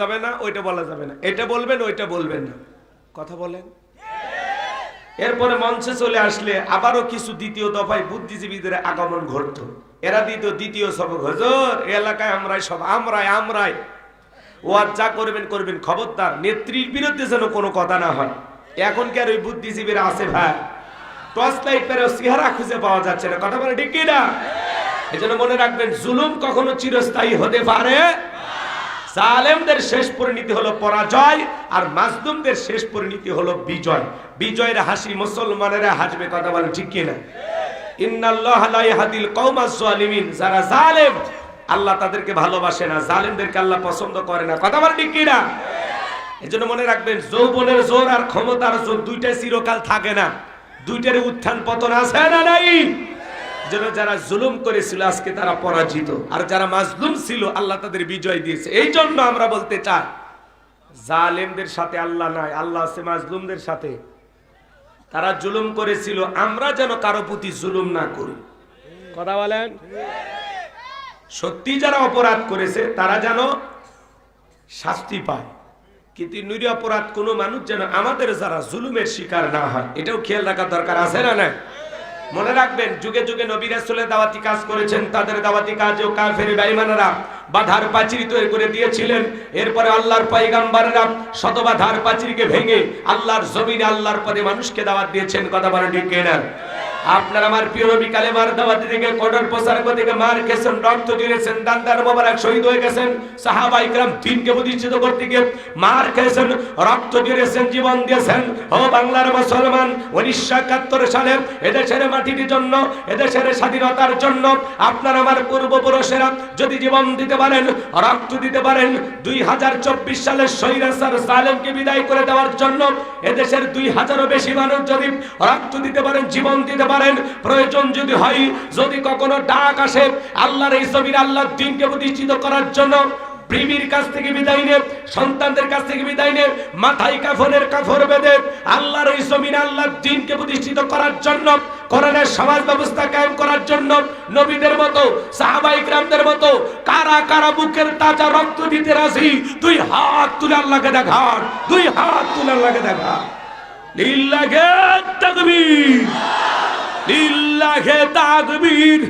যাবে না, ওইটা বলা যাবে না, এটা বলবেন ওইটা বলবেন না, কথা বলেন। এরপরে মঞ্চে চলে আসলে আবারও কিছু দ্বিতীয় দফায় বুদ্ধিজীবীদের আগমন ঘটত। এরা দ্বিতীয় সবক, হুজুর এলাকায় আমরাই সব, আমরাই ওয়াজ যা করবেন করবেন, খবরদার নেত্রীর বিরুদ্ধে যেন কোনো কথা না হয়। এখন কি আর ওই বুদ্ধিজীবীরা আছে ভাই? টর্চ লাইট পেরে চেহারা খুঁজে পাওয়া যাচ্ছে না, কথা বলে ঠিক কি না? এজন্য মনে রাখবেন, জুলুম কখনো চিরস্থায়ী হতে পারে। জালেমদের শেষ পরিণতি হলো পরাজয়, আর মাজলুমদের শেষ পরিণতি হলো বিজয়। বিজয়ের হাসি মুসলমানেরা হাসবে, কথা বলেন ঠিক কি না? ইন্নাল্লাহা লা ইয়াহদিল কওমাজ জালিমিন, যারা জালেম আল্লাহ তাদেরকে ভালোবাসে না, জালেমদেরকে আল্লাহ পছন্দ করে না, কথা বলেন ঠিক কি না? এজন্য মনে রাখবেন, যৌবনের জোর আর ক্ষমতার জোর দুইটাই চিরকাল থাকে না, দুইটার উত্থান পতন আছে না নাই? যেন যারা জুলুম করেছিল আজকে তারা পরাজিত, আর যারা মাজলুম ছিল আল্লাহ তাদের বিজয় দিয়েছে। এই জন্য আমরা বলতে চাই, জালেমদের সাথে আল্লাহ নাই, আল্লাহ আছে মাজলুমদের সাথে। তারা জুলুম করেছিল, আমরা যেন কারো প্রতি জুলুম না করি, কথা বলেন। সত্যি যারা অপরাধ করেছে তারা যেন শাস্তি পায়, কিন্তু নিরপরাধ কোনো মানুষ যেন আমাদের যারা জুলুমের শিকার না হয়, এটাও খেয়াল রাখার দরকার আছে না না? মনে রাখবেন, যুগে যুগে নবী রাসূলের দাওয়াতি কাজ করেছেন, তাদের দাওয়াতি কাজেও কাফের বেঈমানরা বাধার পাঁচিল তৈরি করে দিয়েছিলেন। এরপরে আল্লাহর পয়গম্বররা শত বাধার পাঁচিলকে ভেঙে আল্লাহর জমিনে আল্লাহর পদে মানুষকে দাওয়াত দিয়েছেন, কথা বলেন ঠিক কিনা? আপনার আমার প্রিয় নবী কালেমার দাওয়াতি থেকে কঠোর প্রচার করে থেকে মার খেয়েছেন, রক্ত দিয়েছেন, দান্দার মোবারক শহীদ হয়ে গেছেন। সাহাবায়ে কেরাম দ্বীনকে প্রতিষ্ঠিত করতে গিয়ে মার খেয়েছেন, রক্ত দিয়েছেন, জীবন দিয়েছেন। ও বাংলার মুসলমান, 1971 সালে এদেশের মাটির জন্য, এদেশের স্বাধীনতার জন্য আপনার আমার পূর্বপুরুষেরা যদি জীবন দিতে পারেন, রক্ত দিতে পারেন, 2024 সালে স্বৈরাচার জালেমকে বিদায় করে দেওয়ার জন্য এদেশের 2000-এরও বেশি মানুষ যদি রক্ত দিতে পারেন, জীবন দিতে পারেন, প্রয়োজন যদি হয়, যদি কখনো ডাক আসে আল্লাহর এই জমিনে আল্লাহর দ্বীনকে প্রতিষ্ঠিত করার জন্য, বিবির কাছ থেকে বিদায় নে, সন্তানদের কাছ থেকে বিদায় নে, মাথায় কাফনের কাফড় বেঁধে আল্লাহর এই জমিনে আল্লাহর দ্বীনকে প্রতিষ্ঠিত করার জন্য, কোরআনের সমাজ ব্যবস্থা কায়েম করার জন্য নবীদের মতো, সাহাবায়ে কেরামদের মতো কারা কারা বুকের তাজা রক্ত দিতে রাজি? দুই হাত তুলে আল্লাহকে দেখা, দুই হাত তুলে আল্লাহকে দেখা। লিল্লাহে তাকবীর, লিল্লাহে তাকবীর।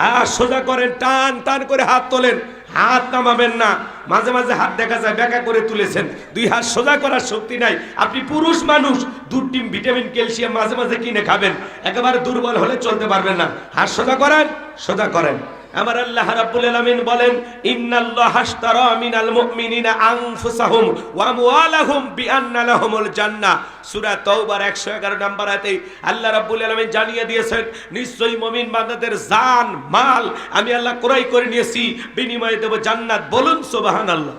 হাত সোজা করেন, টান টান করে হাত তোলেন, হাত নামাবেন না। মাঝে মাঝে হাত দেখা যায় বেঁকা করে তুলেছেন, দুই হাত সোজা করার শক্তি নাই। আপনি পুরুষ মানুষ, দুধ ডিম ভিটামিন ক্যালসিয়াম মাঝে মাঝে কিনে খাবেন, একেবারে দুর্বল হলে চলতে পারবেন না। হাত সোজা করেন, সোজা করেন। আমার আল্লাহ রাব্বুল আলামিন বলেন, ইন্নাল্লাহা আশতারা মিনাল মুমিনিনা আনফুসাহুম ওয়া আমওয়ালাহুম বিআন্না লাহুমুল জান্নাহ। সূরা তাওবার 111 নম্বর আয়াতে আল্লাহ রাব্বুল আলামিন জানিয়ে দিয়েছেন, নিশ্চয়ই মুমিন বান্দাদের জান মাল আমি আল্লাহ ক্রয় করে নিয়েছি, বিনিময়ে দেব জান্নাত। বলুন সুবহানাল্লাহ।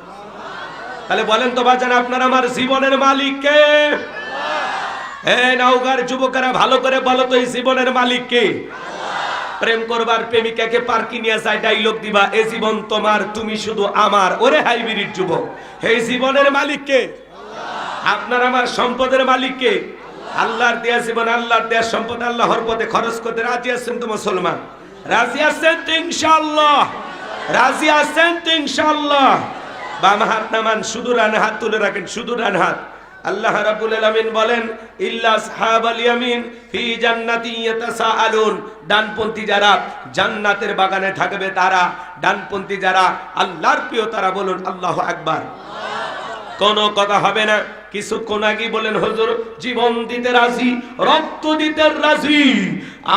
তাহলে বলেন তো বাজান, আপনার আমার জীবনের মালিক কে? এই নওগাঁর যুবকেরা ভালো করে বলো তো, এই জীবনের মালিক কে? প্রেম করবার প্রেমিকাকে পার্কে নিয়ে যায়, ডায়লগ দিবা, এ জীবন তোমার, তুমি শুধু আমার। ওরে হাইব্রিড যুবক, এই জীবনের মালিক কে? আপনার আমার সম্পদের মালিক কে? আল্লাহর দেয়া জীবন, আল্লাহর দেয়া সম্পদ আল্লাহর পথে খরচ করতে রাজি আছেন তো মুসলমান? রাজি আছেন তো ইনশাআল্লাহ? রাজি আছেন তো ইনশাআল্লাহ? বাম হাত নামান, শুধু ডান হাত তুলে রাখেন, শুধু ডান হাত। আল্লাহ রাব্বুল আলামিন বলেন, ইল্লা আসহাবাল ইয়ামিন ফি জান্নাতিন ইয়াতাসাআলুন। ডানপন্থী যারা জান্নাতের বাগানে থাকবে তারা, ডানপন্থী যারা আল্লাহর প্রিয় তারা। বলুন আল্লাহু আকবার। কোনো কথা হবে না। কিছুক্ষণ আগে বলেন, হুজুর জীবন দিতে রাজি, রক্ত দিতে রাজি।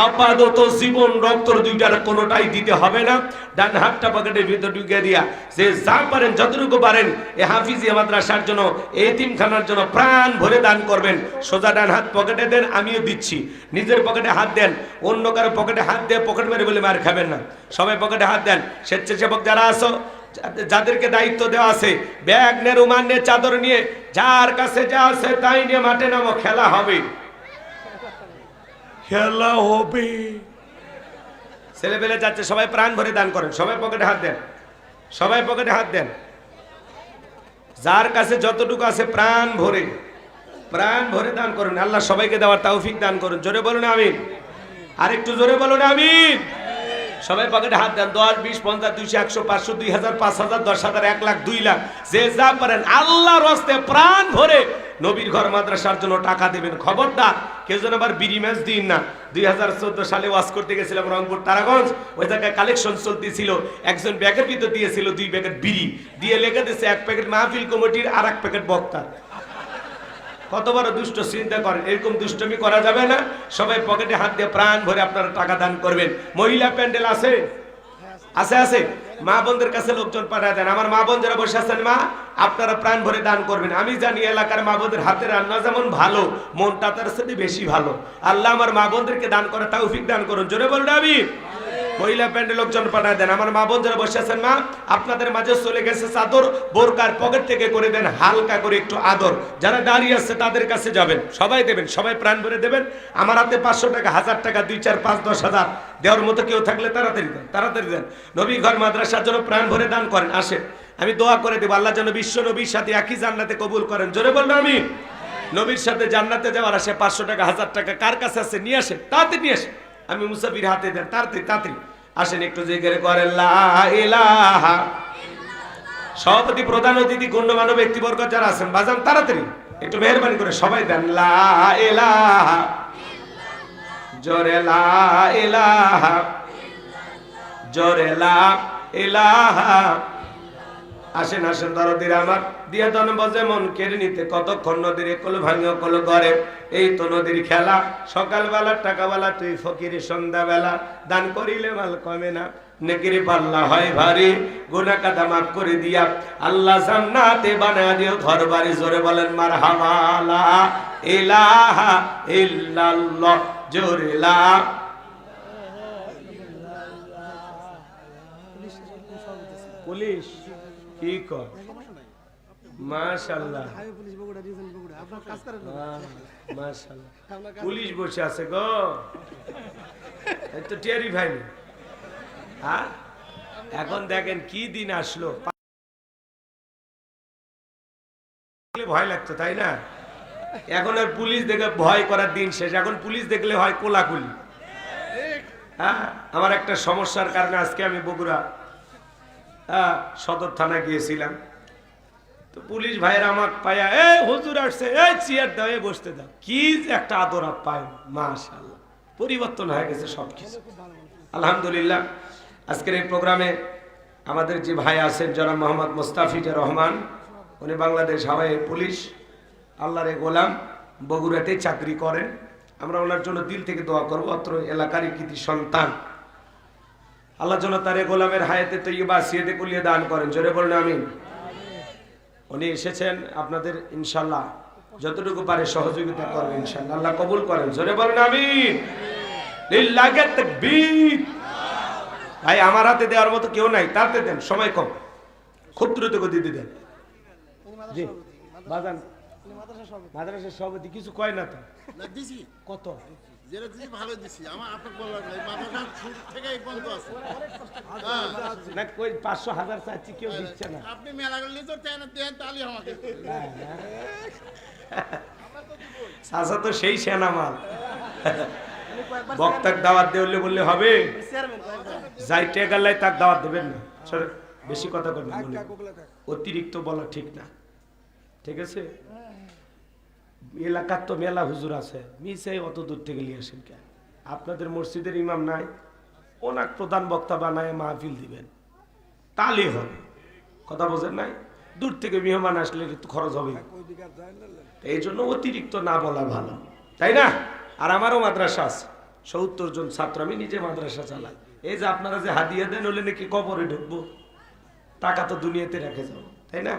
আপাতত জীবন রক্ত দুইটার কোনোটাই দিতে হবে না। ডান হাতটা পকেটের ভিতর ঢুকিয়ে দিয়া যে যা পারেন যতটুকু পারেন এ হাফিজিয়া মাদ্রাসার জন্য, এতিমখানার জন্য প্রাণ ভরে দান করবেন। সোজা ডান হাত পকেটে দেন, আমিও দিচ্ছি। নিজের পকেটে হাত দেন, অন্য কারো পকেটে হাত দিয়ে পকেট মেরে বলে মার খাবেন না। সবাই পকেটে হাত দেন। স্বেচ্ছাসেবক যারা আছো, যাদেরকে দায়িত্ব দেওয়া আছে, ব্যাগ নে, রুমাল নে, চাদর নিয়ে, যার কাছে যা আছে তাই নিয়ে মাঠে নামো, খেলা হবে, খেলা হবে। ছেলে পেলে যাচ্ছে, সবাই প্রাণ ভরে দান করেন। সবাই পকেটে হাত দেন, সবাই পকেটে হাত দেন। যার কাছে যতটুকু আছে প্রাণ ভরে দান করুন। আল্লাহ সবাইকে দেওয়ার তৌফিক দান করুন। জোরে বলুন আমিন। আরেকটু জোরে বলুন আমিন। সবাই পকেটে হাত দেন। 10, 20, 50, 200, 100, 500, 2000, 5000, 10,000, 1 লাখ, 2 লাখ, যে যা পারেন আল্লাহর রাস্তে প্রাণ ভরে নবীর ঘর মাদ্রাসার জন্য টাকা দেবেন। খবরদার কেউ যেন আবার বিড়ি ম্যাচ দিন না। 2014 সালে ওয়াজ করতে গেছিলাম রংপুর তারাগঞ্জ, ওই জায়গায় কালেকশন চলতেছিল, একজন ব্যাগের ভিতর দিয়েছিল 2 প্যাকেট বিড়ি, দিয়ে লেগে দিয়েছে 1 প্যাকেট মাহফিল কমিটির আর 1 প্যাকেট বক্তার। কত বড় দুষ্ট, চিন্তা করেন। এরকম দুষ্টমি করা যাবে না। সবাই পকেটে হাত দিয়ে প্রাণ ভরে আপনারা টাকা দান করবেন। মহিলা প্যান্ডেল আছে আছে আছে, মা বোনদের কাছে লোকজন পাঠায় দেন। আমার মা বোন যারা বসে আছেন, মা আপনারা প্রাণ ভরে দান করবেন। আমি জানি এলাকার মা বোনদের হাতের রান্না যেমন ভালো, মনটা তার সাথে বেশি ভালো। আল্লাহ আমার মা বোনদেরকে দান করে তৌফিক দান করুন। জোরে বলুন আমিন। মহিলা প্যান্ডেল লোকজন পাঠায় দেন। আমার মা বোন যারা বসে আছেন, মা আপনাদের মাঝে চলে গেছে চাদর, বোরকার পকেট থেকে করে দেন হালকা করে একটু আদর। যারা দাঁড়িয়ে আছে তাদের কাছে যাবেন, সবাই দেবেন, সবাই প্রাণ ভরে দেবেন। আমার হাতে 500 টাকা, 1000 টাকা, 2, 4, 5, 10,000 দেওয়ার মতো কেউ থাকলে তাড়াতাড়ি দেন, তাড়াতাড়ি দেন। নবী ঘর মাদ্রাসার জন্য প্রাণ ভরে দান করেন। আসেন, আমি দোয়া করে দেব আল্লাহ যেন বিশ্ব নবীর সাথে একই জান্নাতে কবুল করেন। জোরে বলুন আমিন। নবীর সাথে জান্নাতে যাওয়ার আসে 500 টাকা, 1000 টাকা কার কাছে আছে নিয়ে আসেন, তাড়াতাড়ি নিয়ে আসেন। আমি মুসাফির হাতে দেন, তাড়াতাড়ি তাড়াতাড়ি আসেন। একটু জিকির করেন লা ইলাহা। সভাপতি, প্রধান অতিথি, গণ্যমান্য ব্যক্তিবর্গ যারা আছেন বাজান তাড়াতাড়ি একটু মেহেরবানি করে সবাই দেন লা ইলাহা। জোরে লা ইলাহা, জোরে লা ইলাহা। আসেন আসেন দরদির আমার, দিয়ে দন বজে মন কেড়ে নিতে কতক্ষণ নদীর কল ভাঙিও কল করে। এই তো নদীর খেলা, সকালবেলা টাকাবেলা তুই ফকির, সন্ধ্যাবেলা দান করিলে মাল কমে না, নেকির পাল্লা হয় ভারী, গুনাহ কাদা মাফ করে দিয়া আল্লাহ জান্নাতে বানায় দিও ঘর বাড়ি। জোরে বলেন মারহাবা। লা ইলাহা ইল্লাল্লাহ। জোরে লা। পুলিশ কি কর, মাশাআল্লাহ মাশাআল্লাহ, পুলিশ বসে আছে গো, তো টেরি ভাই। হ্যাঁ, এখন দেখেন কি দিন আসলো, ভয় লাগতো তাই না? এখন আর পুলিশ দেখে ভয় করার দিন শেষ। এখন পুলিশ দেখলে হয় কোলাকুলি। হ্যাঁ, আমার একটা সমস্যার কারণে আজকে আমি বগুড়া সদর থানা গিয়েছিলাম। তো পুলিশ ভাইয়েরা আমার পায়া, এ হুজুর আসছে, এই চেয়ার দাও, বসতে দাও। কি একটা আদর পায়, মাশাআল্লাহ, পরিবর্তন হয়ে গেছে সবকিছু, আলহামদুলিল্লাহ। আজকের এই প্রোগ্রামে আমাদের যে ভাই আছেন জনাব মোহাম্মদ মুস্তাফিজুর রহমান, উনি বাংলাদেশ হাওয়াই পুলিশ, আল্লাহর গোলাম, বগুড়াতে চাকরি করেন। আমরা ওনার জন্য দিল থেকে দোয়া করবো। অত্র এলাকারই কৃতি সন্তান, আল্লাহ যেন তার গোলামের হায়াতে তৈয়বা সিয়াতে কুলিয়ে দান করেন। জোরে বলুন আমিন। উনি এসেছেন আপনাদের ইনশাআল্লাহ যতটুকু পারে সহযোগিতা করবেন ইনশাআল্লাহ, আল্লাহ কবুল করেন। জোরে বলুন আমিন। লিল্লাহি তাকবীর। ভাই আমার হাতে দেওয়ার মতো কেউ নাই, তাতে দেন, সময় কম, খুব দ্রুত গতিতে দেন। জি বাজান, মাদ্রাসার সভাপতি কিছু কয় না তো? কত যেটা দিছি ভালো দিছি, আমার আপনাকে বললাম এই মাদ্রাসা শুরু থেকে এই পর্যন্ত আছে না, কই 500 1000 চাচ্ছি, কেউ দিচ্ছে না। আপনি মেলা করলে তো দেন তাহলে আমাকে সাসা তো সেই সেনামাল, বক্তাক দাওয়াত দেওয়ালে বললে হবে? যাইতে গেলে তাক দাওয়াত দেবেন না, বেশি কথা বলবেন, অতিরিক্ত বলা ঠিক না, ঠিক আছে? এলাকার তো মেলা হুজুর আছে, মিশে অত দূর থেকে নিয়ে আসেন কেন? আপনাদের মসজিদের ইমাম নাই, ওনাক প্রধান বক্তা বানায় মাহফিল দিবেন, তাহলে হবে। কথা বোঝেন নাই? দূর থেকে মেহমান আসলে একটু খরচ হবে, এই জন্য অতিরিক্ত না বলা ভালো, তাই না? আর আমারও মাদ্রাসা আছে, 70 জন ছাত্র, আমি নিজে মাদ্রাসা চালাই। এই যে আপনারা যে হাদিয়া দেন, হলে নাকি কবরে ঢুকবো, টাকা তো দুনিয়াতে রেখে যাবো, তাই না?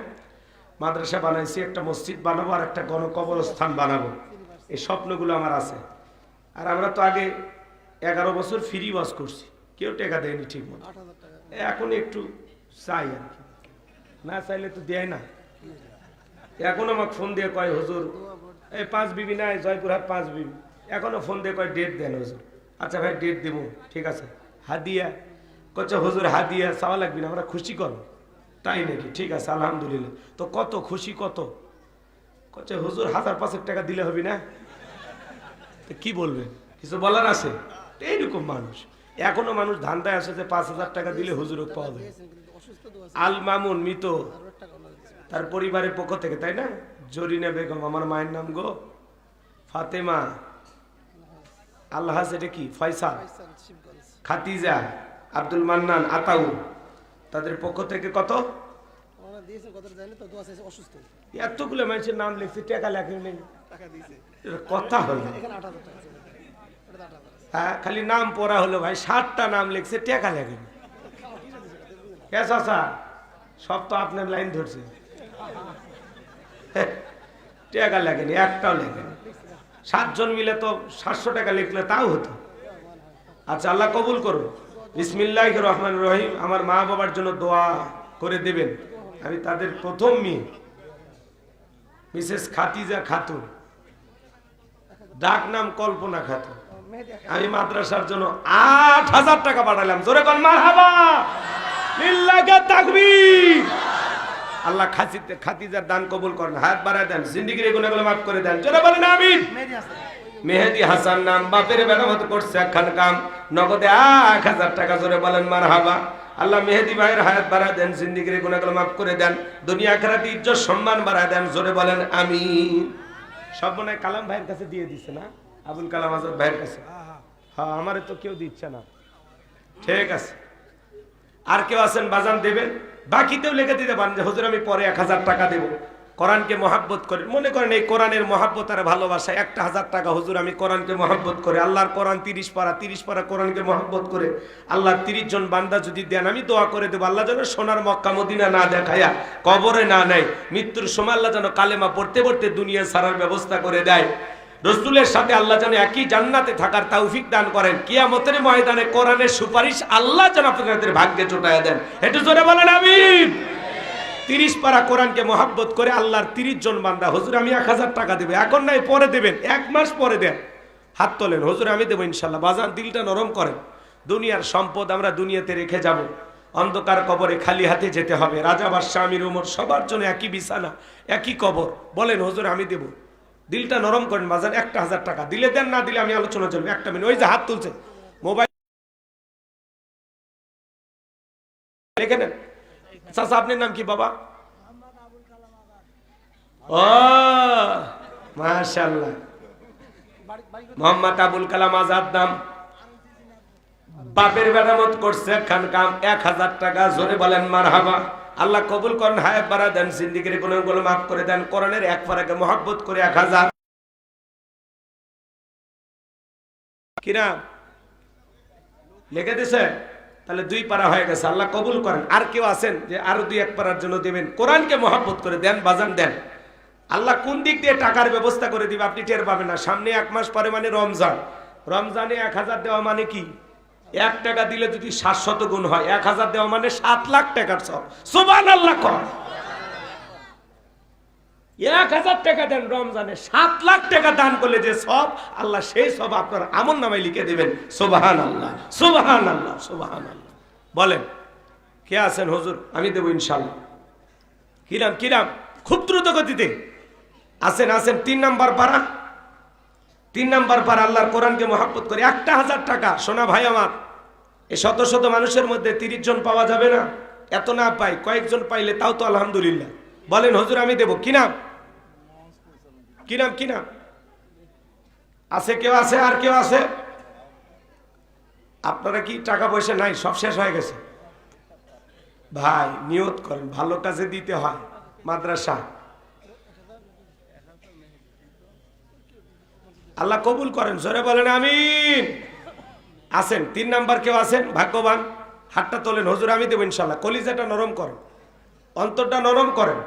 মাদ্রাসা বানাইছি, একটা মসজিদ বানাবো, আর একটা গণকবরস্থান বানাবো, এই স্বপ্নগুলো আমার আছে। আর আমরা তো আগে 11 বছর ফ্রি ওয়াজ করছি, কেউ টাকা দেয়নি ঠিক মতো। এখন একটু চাই আর কি, না চাইলে তো দেয় না। এখন আমাকে ফোন দিয়ে কয়, হুজুর এই 5 বিবি নাই, জয়পুরহাট 5 বিবি, এখনো ফোন দিয়ে কয় ডেট দেন হুজুর। আচ্ছা ভাই ডেট দেবো, ঠিক আছে। হাদিয়া কচ্ছে হুজুর হাদিয়া চাওয়া লাগবে না, আমরা খুশি করো। তাই নাকি? ঠিক আছে, আলহামদুলিল্লাহ। তো কত খুশি, কত? কচ্ছে হুজুর 1000-500 টাকা দিলে হবে না? তো কি বলবেন, কিছু বলার আছে? এইরকম মানুষ এখনো মানুষ ধান্দায় আসে যে 5,000 টাকা দিলে হুজুর পাওয়া যায়। আল মামুন মৃত, তার পরিবারের পক্ষ থেকে, তাই না? জরিনা বেগম, আমার মায়ের নাম গো ফাতেমা, আল্লাহ এটা কি ফয়সাল, খাতিজা, আব্দুল মান্নান, আতাউর, তাদের পক্ষ থেকে কত? এতগুলো মানুষের নাম লিখছে, টাকা লেখে নেই, কথা হলো। হ্যাঁ, খালি নাম পড়া হলো ভাই, 60টা নাম লিখছে, টাকা লেখেনি। সব তো আপনার লাইন ধরছে, টাকা লেখেনি, একটাও লেখেনি। 7 জন মিলে তো 700 টাকা লিখলে তাও হতো। আচ্ছা, আল্লাহ কবুল করুন। বিসমিল্লাহির রহমানির রহিম। আমার মা বাবার জন্য দোয়া করে দেবেন। আমি তাদের প্রথম মেয়ে মিসেস খাতিজা খাতুন, ডাক নাম কল্পনা খাতুন। আমি মাদ্রাসার জন্য 8,000 টাকা পাঠালাম। জোরে বল মারহাবা, লিল্লাহি তাকবীর। আল্লাহ খাতিজার দান কবুল করেন, হাত বাড়ায় দেন, জিন্দেগির গুনাহগুলো মাফ করে দেন। জোরে বলেন আমিন। মেহেদি হাসান নাম, বাপের মেরামত করছে একখান কাম, নগদে 1,000 টাকা। জোরে বলেন মারহাবা। আল্লাহ মেহেদি ভাইয়ের হায়াত বাড়ায় দেন, জিন্দেগির গুনাহগুলো মাফ করে দেন, দুনিয়া আখিরাতে ইজ্জত সম্মান বাড়ায় দেন। জোরে বলেন আমিন। সব মনে হয় কালাম ভাইয়ের কাছে দিয়ে দিছে না, আবুল কালাম আজাদ ভাইয়ের কাছে। হ্যাঁ, আমারে তো কেউ দিচ্ছে না। ঠিক আছে, আর কেউ আছেন বাজান দেবেন? বাকিতেও লিখে দিতে পারেন যে হুজুর আমি পরে 1,000 টাকা দেব। কোরআনকে মহাব্বত করে, মনে করেন এই কোরআনের মহাব্বত আর ভালোবাসা, 1,000 টাকা হুজুর আমি কোরআনকে মহাব্বত করে, আল্লাহর কোরআন 30 পারা কোরআনকে মহাব্বত করে আল্লাহর 30 জন বান্দা যদি দেন, আমি দোয়া করে দেবো আল্লাহ যেন সোনার মক্কা মদিনা না দেখায়া কবরে না নেয়, মৃত্যুর সময় আল্লাহ যেন কালেমা পড়তে পড়তে দুনিয়া ছাড়ার ব্যবস্থা করে দেয়। রসুলের সাথে আল্লাহ যেন একই জান্নাতে থাকার তৌফিক দান করেন। কিয়ামতের ময়দানে কোরআনের সুপারিশ আল্লাহ যেন আপনাদের ভাগ্যে জোটায়া দেন। একটু জোরে বলেন আমিন। 30 পারা কোরআনকে মহাব্বত করে আল্লাহর 30 জন বান্দা, হুজুর আমি 1,000 টাকা দেব। এখন নাই, পরে দেবেন, 1 মাস পরে দেন। হাত তোলেন, হুজুর আমি দেবো ইনশাল্লাহ। বাজান দিলটা নরম করেন। দুনিয়ার সম্পদ আমরা দুনিয়াতে রেখে যাব, অন্ধকার কবরে খালি হাতে যেতে হবে। রাজা বাদশাহ আমির ওমর সবার জন্য একই বিছানা, একই কবর। বলেন হুজুর আমি দেব। দিলটা নরম করেন বাজান। 1,000 টাকা দিলে দেন, না দিলে আমি আলোচনা চলবে। একটা মিনিট, ওই যে হাত তুলছে, মোবাইল লিখে নেন। চাচা আপনার নাম কি বাবা? ও মাশাআল্লাহ, মোহাম্মদ আবুল কালাম আজাদ নাম। বাপের মেরামত করছে খান কাম, 1,000 টাকা। জোরে বলেন মারহাবা। আল্লাহ কবুল করেন, হায়াত বাড়া দেন, জিন্দেগির গুনাহগুলো মাফ করে দেন। কোরআনের 1 পারাকে মহব্বত করে 1,000। কিনা লিখে দিছে? তাহলে 2 পারা হয়ে গেছে। আল্লাহ কবুল করেন। আর কেউ আছেন যে আরো 2-1 পারার জন্য দেবেন? কোরআনকে মহব্বত করে দেন বাজান, দেন। আল্লাহ কোন দিক দিয়ে টাকার ব্যবস্থা করে দিবে আপনি টের পাবেন না। সামনে 1 মাস পরে মানে রমজান, রমজানে 1,000 দেওয়া মানে কি? 1 টাকা দিলে যদি 700 গুণ হয়, 1,000 দেওয়া মানে 7 লাখ টাকার সব। সুবহানাল্লাহ কর। 1,000 টাকা দেন রমজানে, 7 লাখ টাকা দান করলে যে সব, আল্লাহ সেই সব আপনার আমল নামায় লিখে দেবেন। সুবহানাল্লাহ, সুবহানাল্লাহ, সুবহানাল্লাহ। বলেন কে আছেন? হুজুর আমি দেবো ইনশাআল্লাহ। কিরাম কিরাম, খুব দ্রুত গতিতে আছেন। 3 নাম্বার পারা, 3 নাম্বার পারা। আল্লাহর কোরআনকে মহব্বত করে 1,000 টাকা। সোনা ভাই আমার, এই শত শত মানুষের মধ্যে 30 জন পাওয়া যাবে না? এত না পাই, কয়েকজন পাইলে তাও তো আলহামদুলিল্লাহ। বলেন হুজুর আমি দেবো। কি নাম? কি নাম? কি নাম? আছে কেউ? আছে আর কেউ আছে? আপনারা কি টাকা পয়সা নাই? সব শেষ হয়ে গেছে? ভাই নিয়ত করেন, ভালো কাজে দিতে হয়। মাদ্রাসা আল্লাহ কবুল করেন। জোরে বলেন আমিন। আছেন 3 নাম্বার কেউ আছেন? ভাগ্যবান, হাতটা তোলেন। হুজুর আমি দেবো ইনশাল্লাহ। কলিজাটা নরম করেন, অন্তরটা নরম করেন।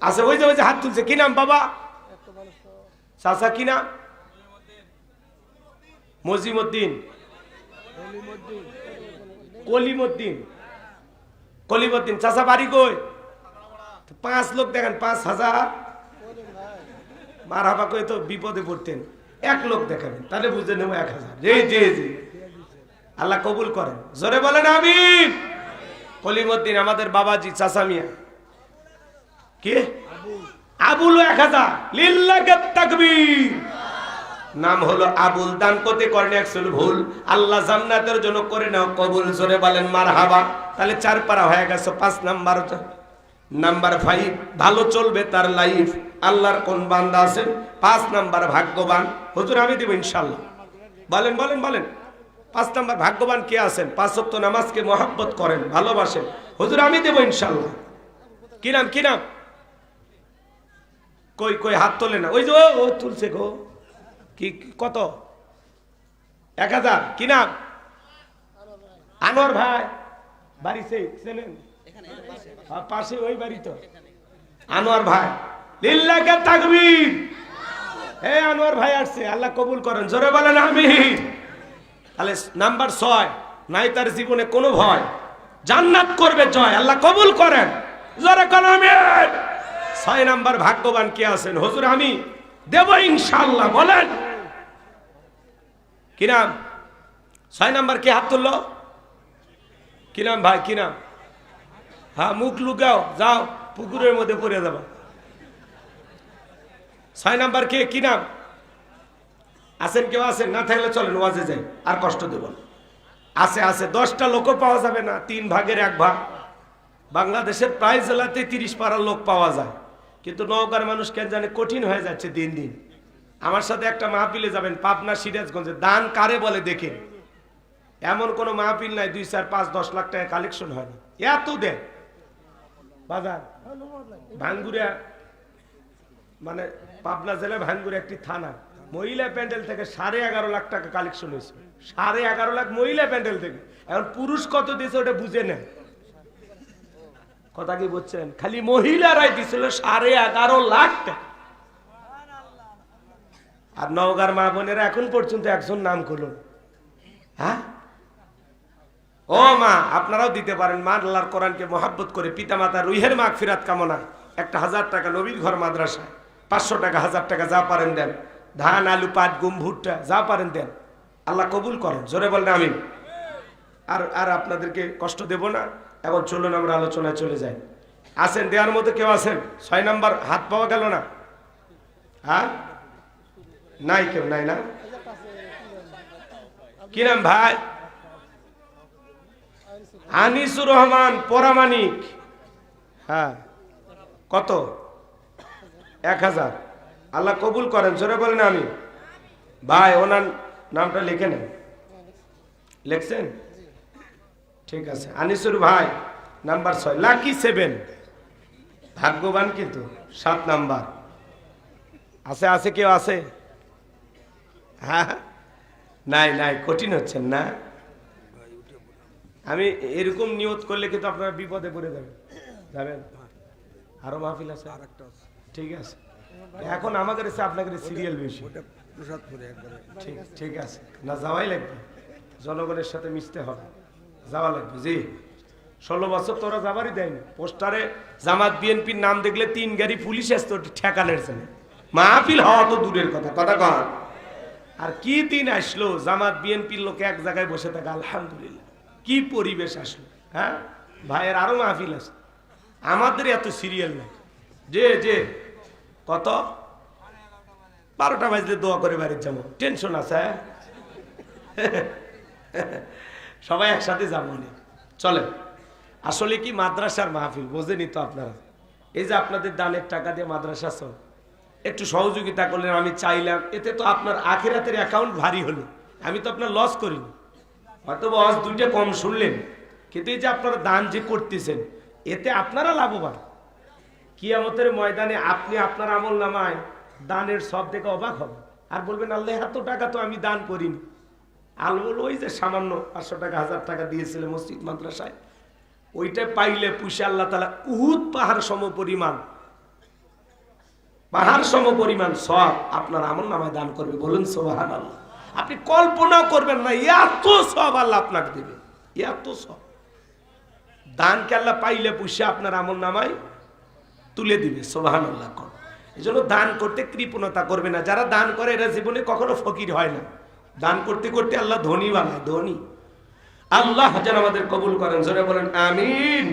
আছে ওই যে হাত তুলছে। কি নাম বাবা? চাচা কি নাম? মজিমউদ্দিন, কলিমউদ্দিন, কলিমউদ্দিন। চাচা বাড়ি কই? 5 লোক দেখেন, 5,000 মারহাবা কই তো বিপদে পড়তেন। 1 লোক দেখাবেন, তাহলে বুঝে নেব 1,000। জি জি জি, আল্লাহ কবুল করেন। জোরে বলেন আমিন। কলিমউদ্দিন আমাদের বাবাজি, চাচা মিয়া। কি? আবুল 1,000। লিল্লাহি তাকবীর, নাম হলো আবুল। দান করতে করেন একচুল ভুল, আল্লাহ জান্নাতের জন্য করে নাও কবুল। জোরে বলেন মারহাবা। তাহলে 4 পারা হয়ে গেছে। 5 নাম্বার 5, ভালো চলবে তার লাইফ। আল্লাহর কোন বান্দা আছেন 5 নাম্বার ভাগ্যবান? হুজুর আমি দেব ইনশাআল্লাহ। বলেন বলেন বলেন। 5 নাম্বার ভাগ্যবান কে আছেন? 5 ওয়াক্ত নামাজকে মহব্বত করেন, ভালোবাসেন। হুজুর আমি দেব ইনশাআল্লাহ। কি নাম কি নাম? কই কই হাত তোলে না। ওই যে ও তুলছে গো। কি কত? 1000। কি নাম? আনোয়ার ভাই। বাড়ি চেনেন? পাশে ওই বাড়ি তো। আনোয়ার ভাই, লিল্লাহি তাকবীর। হে আনোয়ার ভাই আসছে, আল্লাহ কবুল করেন। জোরে বলেন আমিন। তাহলে নাম্বার 6, নাই তার জীবনে কোনো ভয়, জান্নাত করবে জয়, আল্লাহ কবুল করেন। জোরে বলেন আমিন। 6 নাম্বার ভাগ্যবান কে আছেন? হুজুর আমি দেব ইনশাআল্লাহ। বলেন কি নাম? 6 নাম্বার কে হাত তুললো? কি নাম ভাই? কি নাম? হ্যাঁ, মুখ লুকাও, যাও পুকুরের মধ্যে পড়ে যাবা। 6 নাম্বার কে? কি নাম? আছেন কেউ? আছেন? না থাকলে চলেন ওয়াজে যাই, আর কষ্ট দেব না। আছে আছে, 10টা লোকও পাওয়া যাবে না, 3 ভাগের 1 ভাগ। বাংলাদেশের প্রায় জেলাতে 30 পাড়ার লোক পাওয়া যায়, কিন্তু নওগাঁর মানুষ কেন জানে কঠিন হয়ে যাচ্ছে দিন দিন। আমার সাথে একটা মাহফিলে যাবেন পাবনা সিরাজগঞ্জে, দান কারে বলে দেখেন। এমন কোন মাহফিল নাই 2, 4, 5, 10 লাখ টাকা কালেকশন হয় না। এত দেয় বাজার। ভাঙ্গুরা মানে পাবনা জেলা ভাঙ্গুরা একটি থানা, মহিলা প্যান্ডেল থেকে 11.5 লাখ টাকা কালেকশন হয়েছে। 11.5 লাখ মহিলা প্যান্ডেল থেকে। এখন পুরুষ কত দিয়েছে ওটা বুঝে নেন। কথা কি বলছেন? খালি মহিলারাই দিছিল 11.5 লাখ টাকা। আর নওগাঁর মা বোনেরা এখন পর্যন্ত একজন নাম করলো। হ্যাঁ ও মা, আপনারাও দিতে পারেন। মা আল্লাহর কোরআনকে মহব্বত করে পিতা মাতা রুহের মাগফিরাত কামনা 1000 টাকা নবীর ঘর মাদ্রাসা, 500 টাকা, 1000 টাকা যা পারেন দেন। ধান আলু পাট গম ভুট্টা যা পারেন দেন, আল্লাহ কবুল করেন। জোরে বলেন আমিন। আর আর আপনাদেরকে কষ্ট দেব না। এখন চলুন আমরা আলোচনায় চলে যাই। আছেন দেওয়ার মতো কেউ আছেন? 6 নাম্বার হাত পাওয়া গেল না? হ্যাঁ নাই কেউ? নাই না? কি নাম ভাই? আনিসুর রহমান পরামানিক। হ্যাঁ কত? 1000। আল্লাহ কবুল করেন। জোরে বলেন আমি। ভাই ওনার নামটা লিখে নেন। লিখছেন? ঠিক আছে। আনিসুর ভাই নাম্বার 6, লাকি 7, ভাগ্যবান কিন্তু 7 নাম্বার। আছে আছে কেউ আছে? হ্যাঁ নাই নাই, কঠিন হচ্ছেন না। আমি এরকম নিয়ত করলে কিন্তু আপনারা বিপদে পড়ে যাবেন। যাবেন? আরো মাহফিল আছে? ঠিক আছে। এখন আমাদের কাছে আপনাদের সিরিয়াল বেশি। ঠিক ঠিক আছে না, যাওয়াই লাগবে। জনগণের সাথে মিশতে হবে, যাওয়া লাগবে। জি 16 বছর তোরা যাবারই দেয়নি। পোস্টারে জামাত বিএনপির নাম দেখলে 3 গাড়ি পুলিশ আসতো ঠেকানের জন্য। মাহফিল হওয়া তো দূরের কথা, কথা কন। আর কি দিন আসলো জামাত বিএনপির লোক এক জায়গায় বসে থাকে। আলহামদুলিল্লাহ, কি পরিবেশ আসলো। হ্যাঁ ভাইয়ের আরো মাহফিল আছে, আমাদের এত সিরিয়াল নাই। যে যে কত 12টা বাজলে দোয়া করে বাড়ির যাবো, টেনশন আছে। সবাই একসাথে যাবো। চলে আসলে কি মাদ্রাসার মাহফিল, বোঝেনি তো আপনারা। এই যে আপনাদের দানের টাকা দিয়ে মাদ্রাসা চল, একটু সহযোগিতা করলেন। আমি চাইলাম, এতে তো আপনার আখিরাতের অ্যাকাউন্ট ভারী হলো। আমি তো আপনার লস করিনি, হয়তো ওয়াজ 2টা কম শুনলেন, কিন্তু এই যে আপনারা দান যে করতেছেন, এতে আপনারা লাভবান। কিয়ামতের ময়দানে আপনি আপনার আমল নামায় দানের সব দেখে অবাক হবে, আর বলবেন আল্লাহ এত টাকা তো আমি দান করিনি। আল্লাহ ওই যে সামান্য 500 টাকা 1000 টাকা দিয়েছিল মসজিদ মাদ্রাসায়, ওইটা পাইলে পুষে আল্লাহ তাআলা উহুদ পাহাড় সম পরিমাণ সব আপনার আমল নামায় দান করবে। বলুন সুবহানাল্লাহ। আপনি কল্পনা করবেন না এত সব আল্লাহ আপনাকে দেবে, এত সব। দানকে আল্লাহ পাইলে পুষে আপনার আমল নামায় তুলে দিবে। সুবহানাল্লাহ। এই জন্য দান করতে কৃপণতা করবে না। যারা দান করে এরা জীবনে কখনো ফকির হয় না। দান করতে করতে আল্লাহ ধনী বানায়, ধনী। আল্লাহ যেন আমাদের কবুল করেন। জোরে বলেন আমিন।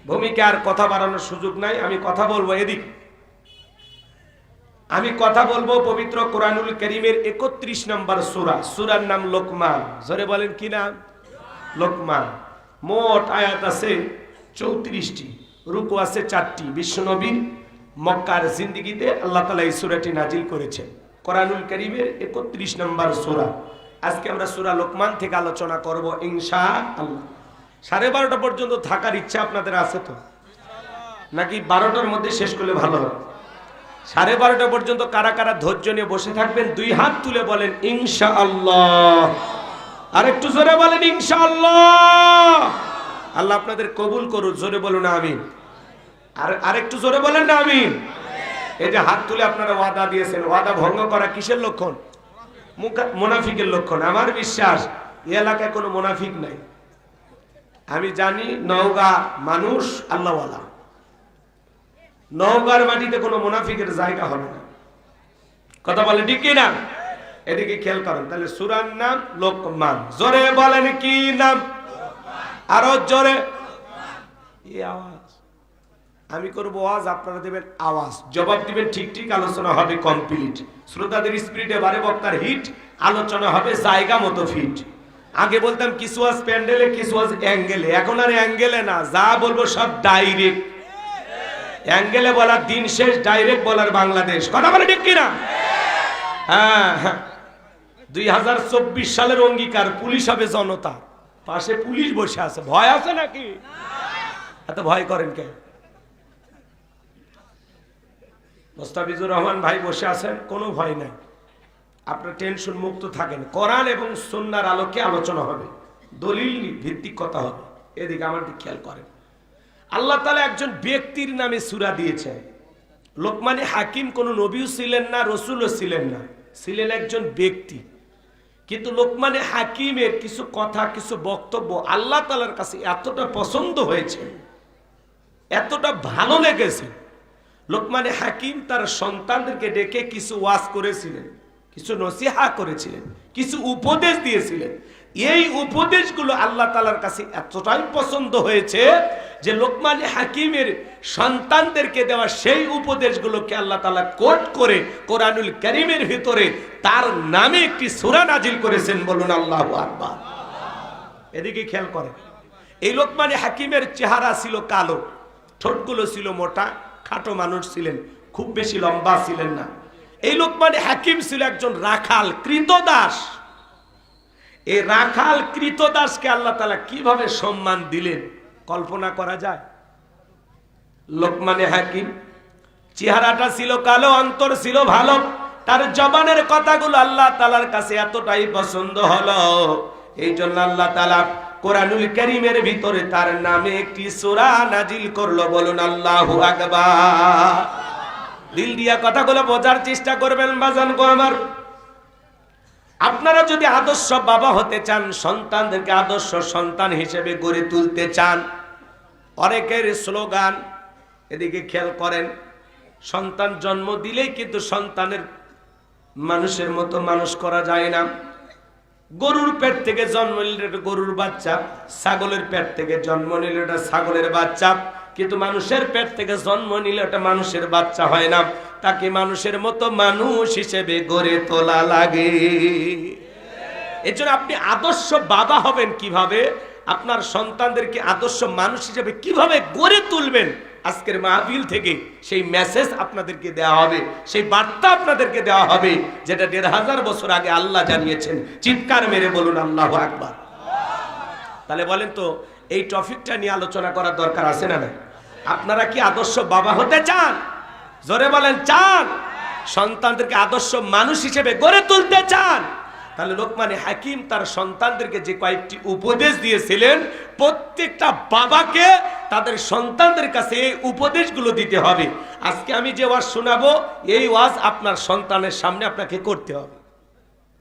ভূমিকা আর কথা বাড়ানোর সুযোগ নাই, আমি কথা বলবো। এদিক আমি কথা বলবো পবিত্র কোরআনুল কারীমের 31 নম্বর সূরা, সূরার নাম লোকমান। জোরে বলেন কি নাম? লোকমান। মোট আয়াত আছে 34টি, রুকু আছে 4টি। বিশ্বনবীর মক্কার জিন্দেগিতে আল্লাহ তাআলা এই সূরাটি নাজিল করেছেন। কোরআনুল কারীমের 31 নম্বর সূরা। আজকে আমরা সূরা লোকমান থেকে আলোচনা করব ইনশাআল্লাহ। 12:30 পর্যন্ত থাকার ইচ্ছা আপনাদের আছে তো, নাকি 12টার মধ্যে শেষ করলে ভালো হবে? 12:30 পর্যন্ত কারা কারা ধৈর্য নিয়ে বসে থাকবেন? 2 হাত তুলে বলেন ইনশাআল্লাহ। আর একটু জোরে বলেন ইনশাআল্লাহ। আল্লাহ আপনাদের কবুল করুন। জোরে বলুন আমিন। আর একটু জোরে বলেন না আমিন। এই যে হাত তুলে আপনারা ওয়াদা দিয়েছেন, ওয়াদা ভঙ্গ করা কিসের লক্ষণ? মুনাফিকের লক্ষণ। আমার বিশ্বাস এই এলাকায় কোনো মুনাফিক নাই। আমি জানি নওগাঁ মানুষ আল্লাহওয়ালা, নওগাঁর মাটিতে কোনো মুনাফিকের জায়গা হবে না। কথা বলে ঠিক কি না? এদিকে খেয়াল করেন। তাহলে সূরার নাম লোকমান। জোরে বলেন কি নাম? আরো জোরে। এই আওয়াজ আমি করব, আওয়াজ আপনারা দেবেন আওয়াজ, জবাব দিবেন ঠিক ঠিক, আলোচনা হবে কমপ্লিট। শ্রোতাদের স্পিরিটে বারে বক্তার হিট, আলোচনা হবে জায়গা মতো ফিট। আগে বলতাম কিছু আজ প্যান্ডেলে, কিছু আজ অ্যাঙ্গেলে, এখন আর অ্যাঙ্গেলে না, যা বলবো সব ডাইরেক্ট। অ্যাঙ্গেলে বলার দিন শেষ, ডাইরেক্ট বলার বাংলাদেশ। কথা বলে ঠিক কিনা? হ্যাঁ, 2024 সালের অঙ্গীকার, পুলিশ হবে জনতা। পাশে পুলিশ বসে আছে, ভয় আছে নাকি? এত ভয় করেন কে? মোস্তাফিজুর রহমান ভাই বসে আছেন, কোনো ভয় নাই, আপনার টেনশন মুক্ত থাকেন। কোরআন এবং সুন্নাহর আলোকে আলোচনা হবে, দলিল ভিত্তিক কথা হবে। এদিকে আমার দিকে খেয়াল করেন। আল্লাহ তাআলা একজন ব্যক্তির নামে সূরা দিয়েছেন। লোকমানে হাকিম কোনো নবীও ছিলেন না, রসুলও ছিলেন না, ছিলেন একজন ব্যক্তি। কিন্তু লোকমানে হাকিমের কিছু কথা, কিছু বক্তব্য আল্লাহ তাআলার কাছে এতটা পছন্দ হয়েছে, এতটা ভালো লেগেছে। লোকমানে হাকিম তার সন্তানদেরকে ডেকে কিছু ওয়াজ করেছিলেন, কিছু নসিহা করেছিলেন, কিছু উপদেশ দিয়েছিলেন। এই উপদেশগুলো আল্লাহ তাআলার কাছে এতটাই পছন্দ হয়েছে যে লোকমান হাকিমের সন্তানদেরকে দেওয়া সেই উপদেশগুলোকে আল্লাহ তাআলা কোট করে কোরআনুল কারীমের ভিতরে তার নামে একটি সূরা নাজিল করেছেন। বলুন আল্লাহু আকবার। এদিকে খেয়াল করেন। এই লোকমান হাকিমের চেহারা ছিল কালো, ঠোঁটগুলো ছিল মোটা, খাটো মানুষ ছিলেন, খুব বেশি লম্বা ছিলেন না। এই লোকমান হাকিম ছিল একজন রাখাল, কৃতদাস। এই রাখাল কৃতদাসকে আল্লাহ তাআলা কিভাবে সম্মান দিলেন কল্পনা করা যায়? লোকমানে হাকিম চেহারাটা ছিল কালো, অন্তর ছিল ভালো, তার জবানের কথাগুলো আল্লাহ তাআলার কাছে এতটাই পছন্দ হলো, এই জন্য আল্লাহ তাআলা কোরআনুল কারীমের ভিতরে তার নামে একটি সূরা নাজিল করলো। বলুন আল্লাহু আকবার। দিল দিয়া কথাগুলো বোঝার চেষ্টা করবেন বাজান গো আমার। আপনারা যদি আদর্শ বাবা হতে চান, সন্তানদেরকে আদর্শ সন্তান হিসেবে গড়ে তুলতে চান, অনেকের স্লোগান, এদিকে খেয়াল করেন, সন্তান জন্ম দিলেই কিন্তু সন্তানের মানুষের মতো মানুষ করা যায় না। গরুর পেট থেকে জন্ম নিলে এটা গরুর বাচ্চা, ছাগলের পেট থেকে জন্ম নিলে এটা ছাগলের বাচ্চা, কিন্তু মানুষের পেট থেকে জন্ম নিলে এটা মানুষের বাচ্চা হয় না, তাকে মানুষের মতো মানুষ হিসেবে গড়ে তোলা লাগে। এজন্য আপনি আদর্শ বাবা হবেন কিভাবে, আপনার সন্তানদেরকে আদর্শ মানুষ হিসেবে কিভাবে গড়ে তুলবেন, আজকের মাহফিল থেকে সেই মেসেজ আপনাদেরকে দেওয়া হবে, সেই বার্তা আপনাদেরকে দেওয়া হবে, যেটা 1500 বছর আগে আল্লাহ জানিয়েছেন। চিৎকার মেরে বলুন আল্লাহু আকবার। তাহলে বলেন তো, এই টপিকটা নিয়ে আলোচনা করার দরকার আছে না না? আপনারা কি আদর্শ বাবা হতে চান? জোরে বলেন চান? সন্তানদেরকে আদর্শ মানুষ হিসেবে গড়ে তুলতে চান? তাহলে লোকমান হাকিম তার সন্তানদেরকে যে কয়েকটি উপদেশ দিয়েছিলেন, প্রত্যেকটা বাবাকে তাদের সন্তানদের কাছে এই উপদেশগুলো দিতে হবে। আজকে আমি যে ওয়াজ শোনাবো, এই ওয়াজ আপনার সন্তানের সামনে আপনাকে করতে হবে।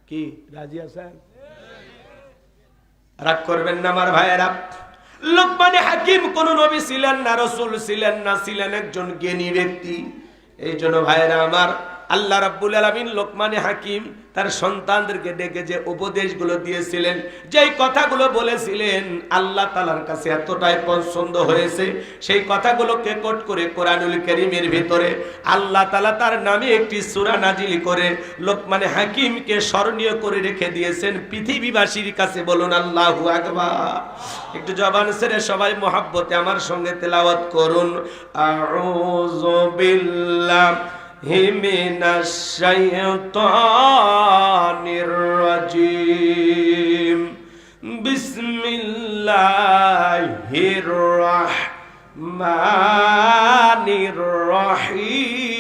কি রাজি আছেন? রাগ করবেন না আমার ভাইয়েরা। লোকমান হাকিম কোন নবী ছিলেন না, রাসূল ছিলেন না, ছিলেন একজন জ্ঞানী ব্যক্তি। এই জন্য ভাইয়েরা আমার, আল্লাহ রাব্বুল আলামিন লোকমানে হাকিম তার সন্তানদেরকে ডেকে যে উপদেশগুলো দিয়েছিলেন, যেই কথাগুলো বলেছিলেন আল্লাহ তাআলার কাছে এতটাই পছন্দ হয়েছে, সেই কথাগুলোকে কোট করে কোরআনুল কারীমের ভিতরে আল্লাহ তাআলা তার নামে একটি সূরা নাজিল করে লোকমানে হাকিমকে স্মরণীয় করে রেখে দিয়েছেন পৃথিবীবাসীর কাছে। বলুন আল্লাহু আকবার। একটু জবান ছেড়ে সবাই মহব্বতে আমার সঙ্গে তেলাওয়াত করুন, আউযু বিল্লাহি মিনাশ শাইতানির রাজিম, বিসমিল্লাহির রাহমানির রহিম।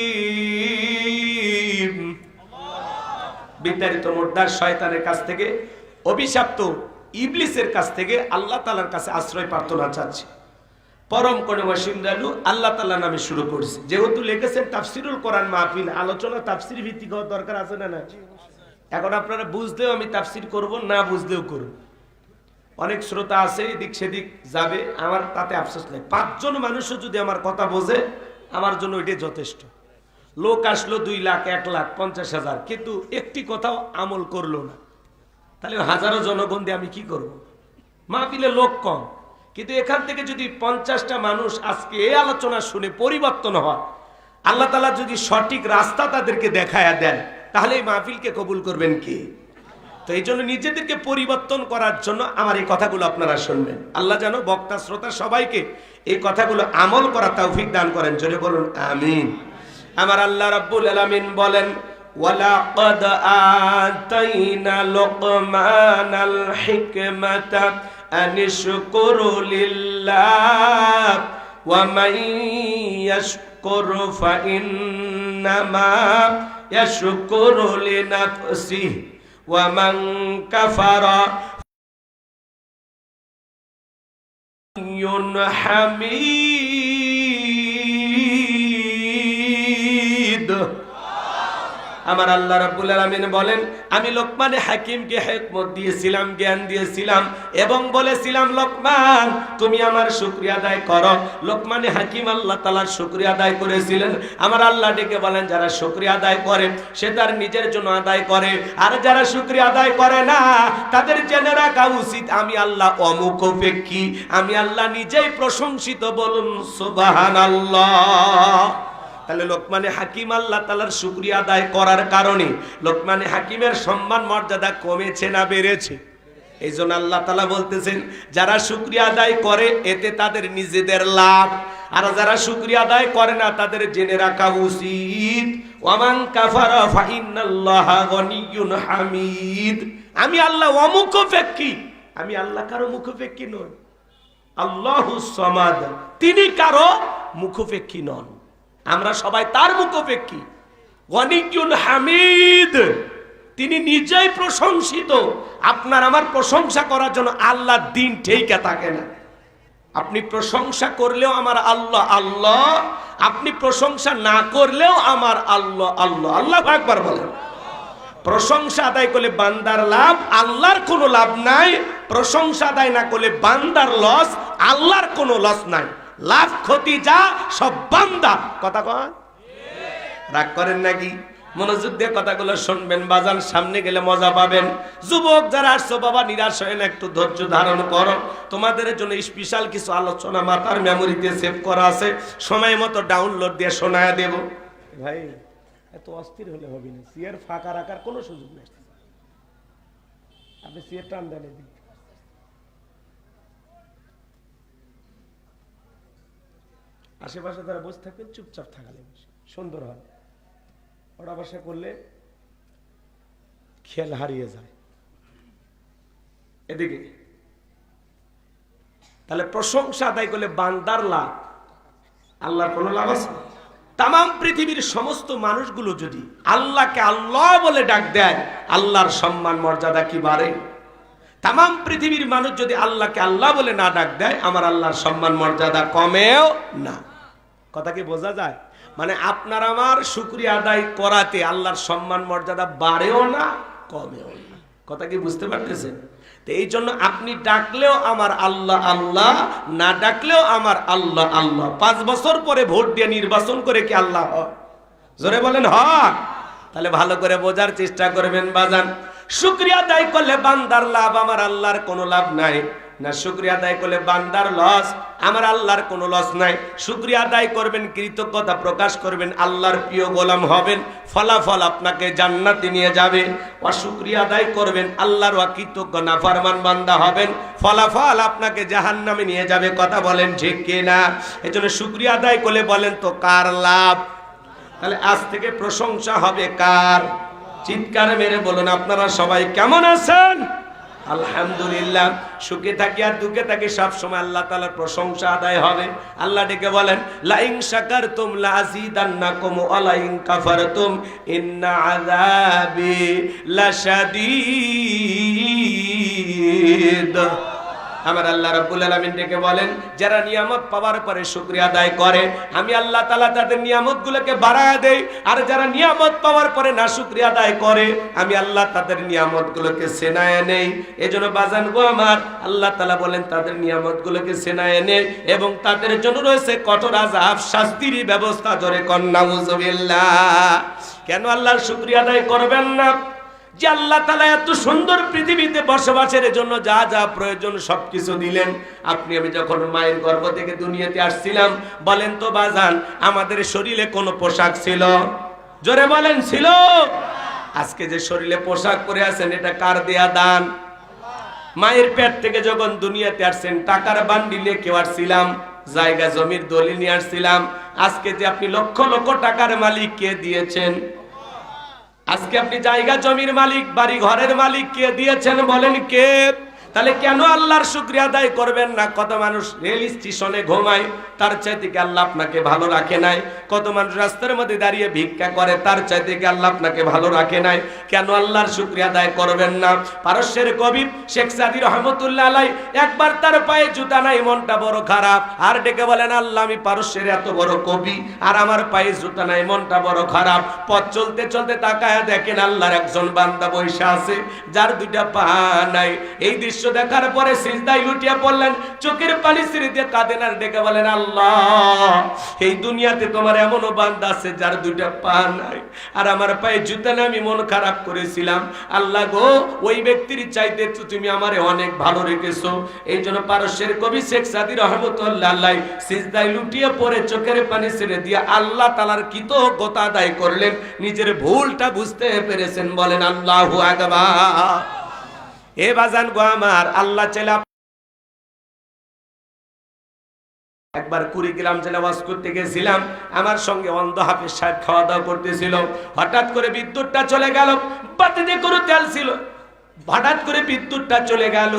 বিতাড়িত মুর্দার শয়তানের কাছ থেকে, অভিশপ্ত ইবলিসের কাছ থেকে আল্লাহ তাআলার কাছে আশ্রয় প্রার্থনা চাচ্ছি। পরম করুণাময় দয়ালু আল্লাহ তাআলার নামে শুরু করছি। যেহেতু লিখেছেন তাফসিরুল কোরআন মাহফিল, আলোচনা তাফসির ভিত্তিক হওয়ার দরকার আছে না? না, এখন আপনারা বুঝলেও আমি তাফসির করব, না বুঝলেও করব। অনেক শ্রোতা আছে এদিক সেদিক যাবে, আমার তাতে আফসোস নেই। 5 জন মানুষও যদি আমার কথা বোঝে আমার জন্য ওইটাই যথেষ্ট। লোক আসলো 2 লাখ, 1 লাখ, 50,000, কিন্তু একটি কথাও আমল করলো না, তাহলে হাজারো জনগণ দিয়ে আমি কি করব? মাহফিলে লোক কম, কিন্তু এখান থেকে যদি 50টা মানুষ আজকে এই আলোচনা শুনে পরিবর্তন হয়, আল্লাহ তাআলা যদি সঠিক রাস্তা তাদেরকে দেখায়া দেন, তাহলে এই মাহফিলকে কবুল করবেন কে? তো এই জন্য নিজেদেরকে পরিবর্তন করার জন্য আমার এই কথাগুলো আপনারা শুনবেন। আল্লাহ যেন বক্তা শ্রোতা সবাইকে এই কথাগুলো আমল করার তৌফিক দান করেন। জোরে বলুন আমিন। আমার আল্লাহ রাব্বুল আলামিন বলেন, ওয়ালাকাদ আতাইনা লুকমানাল হিকমাতা আনিশকুর লিল্লাহ ওয়া মান ইয়াশকুর ফাইন্নামা ইয়াশকুরু লিনাফসিহি ওয়া মান কাফারা হামিদ। আমার আল্লাহ রাব্বুল আলামিন বলেন, আমি লোকমানে হাকিমকে হিকমত দিয়েছিলাম, জ্ঞান দিয়েছিলাম এবং বলেছিলাম লোকমান তুমি আমার শুকরিয়া আদায় করো। লোকমানে হাকিম আল্লাহ তাআলার শুকরিয়া আদায় করেছিলেন। আমার আল্লাহ ডেকে বলেন, যারা শুকরিয়া আদায় করে সে তার নিজের জন্য আদায় করে, আর যারা শুকরিয়া আদায় করে না তাদের জেনে রাখা উচিত আমি আল্লাহ অমুখাপেক্ষী, আমি আল্লাহ নিজেই প্রশংসিত। বলুন সুবহানাল্লাহ। তাহলে লোকমানে হাকিম আল্লাহ তাআলার শুকরিয়া আদায় করার কারণে লোকমানে হাকিমের সম্মান মর্যাদা কমেছে না বেড়েছে? এই জন্য আল্লাহ তাআলা বলতেছেন, যারা শুকরিয়া আদায় করে এতে তাদের নিজেদের লাভ, আর যারা শুকরিয়া আদায় করে না তাদের জেনে রাখা উচিত ওয়ামান কাফারা ফাইন্নাল্লাহা গনিয়্যুন হামিদ। আমি আল্লাহ অমুখাপেক্ষী, আমি আল্লাহ কারো মুখাপেক্ষী নই। আল্লাহুস সামাদ, তিনি কারো মুখাপেক্ষী নন, আমরা সবাই তার মুখাপেক্ষী। গনিয়্যুন হামিদ, তিনি নিজেই প্রশংসিত। আপনার আমার প্রশংসা করার জন্য আল্লাহ দিন ঠিকই থাকে না। আপনি প্রশংসা করলেও আমার আল্লাহ আল্লাহ, আপনি প্রশংসা না করলেও আমার আল্লাহ আল্লাহ। আল্লাহু আকবার বলেন। প্রশংসা আদায় করলে বান্দার লাভ, আল্লাহর কোনো লাভ নাই। প্রশংসা আদায় না করলে বান্দার লস, আল্লাহর কোনো লস নাই। লাভ ক্ষতি যা সব বান্দা। কথা কয় রাগ করেন নাকি? মনোযোগ দিয়ে কথাগুলো শুনবেন, বাজান সামনে গেলে মজা পাবেন। যুবক যারা আসছো বাবা, নিরাশ হয় না, একটু ধৈর্য ধারণ করো। তোমাদের জন্য স্পেশাল কিছু আলোচনা মাথার মেমোরিতে সেভ করা আছে, সময় মতো ডাউনলোড দিয়ে শোনায় দেব। ভাই এত অস্থির হলে হবে না, সিয়ার ফাঁকা রাখার কোনো সুযোগ নেই। আপনি সিয়ার টান দেন, আশেপাশে তারা বসে থাকবেন, চুপচাপ থাকালে সুন্দর হয়। ওরা বসা করলে খেয়াল হারিয়ে যায়। এদিকে তাহলে প্রশংসা আদায় করলে বান্দার লাভ, আল্লাহর কোনো লাভ আছে? তামাম পৃথিবীর সমস্ত মানুষগুলো যদি আল্লাহকে আল্লাহ বলে ডাক দেয়, আল্লাহর সম্মান মর্যাদা কি বাড়ে? তামাম পৃথিবীর মানুষ যদি আল্লাহকে আল্লাহ বলে না ডাক দেয়, আমার আল্লাহর সম্মান মর্যাদা কমেও না। কথা কি বোঝা যায়? মানে আপনার আমার শুকরিয়া আদায় করাতে আল্লাহর সম্মান মর্যাদা বাড়েও না কমেও না। কথা কি বুঝতে পারতেছেন? তো এই জন্য আপনি ডাকলেও আমার আল্লাহ আল্লাহ, না ডাকলেও আমার আল্লাহ আল্লাহ। 5 বছর পরে ভোট দিয়ে নির্বাচন করে কি আল্লাহ হয়? জোরে বলেন হয়? তাহলে ভালো করে বোঝার চেষ্টা করবেন বাজান। শুকরিয়া আদায় করলে বান্দার লাভ, আমার আল্লাহর কোনো লাভ নাই না। শুকরিয়া আদায় করলে বান্দার লস, আমার আল্লাহর কোনো লস নাই। শুকরিয়া আদায় করবেন, কৃতজ্ঞতা প্রকাশ করবেন, আল্লাহর প্রিয় গোলাম হবেন, ফলাফল আপনাকে জান্নাতে নিয়ে যাবে। অশুকরিয়া আদায় করবেন, আল্লাহর অকৃতজ্ঞ নাফরমান বান্দা হবেন, ফলাফল আপনাকে জাহান্নামে নিয়ে যাবে। কথা বলেন ঠিক কিনা? এজন্য শুকরিয়া আদায় করলে বলেন তো কার লাভ? তাহলে আজ থেকে প্রশংসা হবে কার? চিৎকার মেরে বলুন আপনারা সবাই কেমন আছেন? আলহামদুলিল্লাহ। সুখে থাকি আর দুঃখে থাকি সব সময় আল্লাহ তাআলার প্রশংসা আদায় হবে। আল্লাহ ডেকে বলেন লা ইন শাকারতুম লা আযীদান্নাকুম ওয়া লা ইন কাফারতুম ইন্না আযাবি লাশাদীদ। আমার আল্লাহ রাব্বুল আলামিন ডেকে বলেন যারা নিয়ামত পাওয়ার পরে শুকরিয়া আদায় করে, আমি আল্লাহ তাআলা তাদের নিয়ামতগুলোকে বাড়ায় দেই। আর যারা নিয়ামত পাওয়ার পরে না শুকরিয়া আদায় করে, আমি আল্লাহ তাদের নিয়ামতগুলোকে সেনায় নেই। এজন্য বাজান গো আমার, আল্লাহ তাআলা বলেন তাদের নিয়ামতগুলোকে সেনায় নেই এবং তাদের জন্য রয়েছে কঠোর আযাব, শাস্তির ব্যবস্থা। জোরে কন নাউযুবিল্লাহ। কেন আল্লাহর শুকরিয়া আদায় করবেন না? যে আল্লাহ তাআলা এত সুন্দর পৃথিবীতে বসবাসের জন্য যা যা প্রয়োজন সবকিছু দিলেন। আপনি আমি যখন মায়ের গর্ভ থেকে দুনিয়াতে আসছিলাম, বলেন তো বাজান আমাদের শরীরে কোনো পোশাক ছিল? জোরে বলেন ছিল? আজকে যে শরীরে পোশাক পরে আছেন এটা কার দেয়া দান? মায়ের পেট থেকে যখন দুনিয়াতে আসছেন টাকার বান্ডিলে কেউ আসছিলাম, জায়গা জমির দলিল নিয়ে আসছিলাম। আজকে যে আপনি লক্ষ লক্ষ টাকার মালিক কে দিয়েছেন? আজকে আপনি জায়গা জমির মালিক, বাড়ি ঘরের মালিক কে দিয়েছেন বলেন কে? তাহলে কেন আল্লাহর শুকরিয়া আদায় করবেন না? কত মানুষ রেল স্টেশনে ঘুমায়, তার চাইতে কি আল্লাহ আপনাকে ভালো রাখে নাই? কত মানুষ রাস্তার মধ্যে দাঁড়িয়ে ভিক্ষা করে, তার চাইতে কি আল্লাহ আপনাকে ভালো রাখে নাই? কেন আল্লাহর শুকরিয়া আদায় করবেন না? পারস্যের কবি শেখ সাদী রহমতুল্লাহ আলাইহি একবার তার পায়ে জুতা নাই, মনটা বড় খারাপ, আর ডেকে বলেন আল্লাহ আমি পারস্যের এত বড় কবি আর আমার পায়ে জুতা নাই, মনটা বড় খারাপ। পথ চলতে চলতে তাকায়া দেখেন আল্লাহর একজন বান্দা বসে আছে যার দুইটা পা নাই। এই দৃশ্য দেখার পরে সিজদায় লুটিয়ে পড়লেন, চোখের পানি ছেড়ে দিয়ে কাঁদেন আর ডেকে বলেন আল্লাহ এই দুনিয়াতে তোমার এমনও বান্দা আছে যার দুইটা পা নাই আর আমার পায়ে জুতা নাই, আমি মন খারাপ করেছিলাম। আল্লাহ গো ওই ব্যক্তির চাইতে তো তুমি আমারে অনেক ভালো রেখেছো। এই জন্য পারস্যের কবি শেখ সাদী রহমতুল্লাহ আলাইহি সিজদায় লুটিয়ে পড়ে চোখের পানি ছেড়ে দিয়ে আল্লাহ তাআলার কৃতজ্ঞতা আদায় করলেন, নিজের ভুলটা বুঝতে পেরেছেন। বলেন আল্লাহু আকবার। এ বাজান গো আমার, আল্লাহ চাইলে একবার কুড়িগ্রাম জেলা ওয়াজ করতে গেছিলাম, আমার সঙ্গে অন্ধ হাফেজ সাহেব খাওয়া দাওয়া করতেছিল। হঠাৎ করে বিদ্যুৎটা চলে গেল, বাতিতে কোনো তেল ছিল, হঠাৎ করে বিদ্যুৎটা চলে গেল।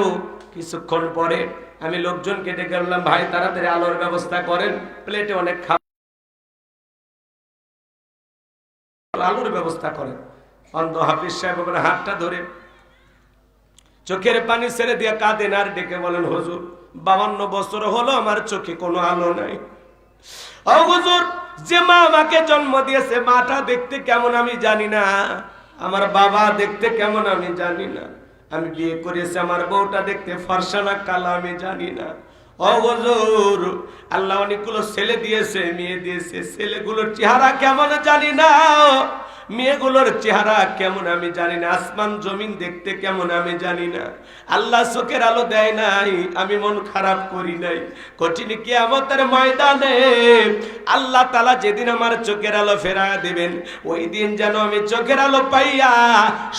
কিছুক্ষণ পরে আমি লোকজনকে ডেকে বললাম ভাই তাড়াতাড়ি আলোর ব্যবস্থা করেন, প্লেটে অনেক খাবার, আলোর ব্যবস্থা করেন। অন্ধ হাফেজ সাহেব আমার হাতটা ধরে চোখের পানি ছেড়ে দিয়ে কাঁদেন আর ডেকে বলেন হুজুর 52 বছর হলো আমার চোখে কোনো আলো নাই। ও হুজুর, যে মা আমাকে জন্ম দিয়েছে মাটা দেখতে কেমন আমি জানি না, আমার বাবা দেখতে কেমন আমি জানি না, আমি বিয়ে করেছি আমার বউটা দেখতে ফর্সা না কালা আমি জানি না। ও হুজুর, আল্লাহ অনেকগুলো ছেলে দিয়েছে, মেয়ে দিয়েছে, ছেলেগুলোর চেহারা কেমন জানি না, মেয়েগুলোর চেহারা কেমন আমি জানি না, আসমান জমিন দেখতে কেমন আমি জানি না। আল্লাহ চোখের আলো দেয় নাই, আমি মন খারাপ করি নাই। কঠিন কিয়ামতের ময়দানে আল্লাহ তাআলা যেদিন আমার চোখের আলো ফেরায় দিবেন, ওই দিন যেন আমি চোখের আলো পাইয়া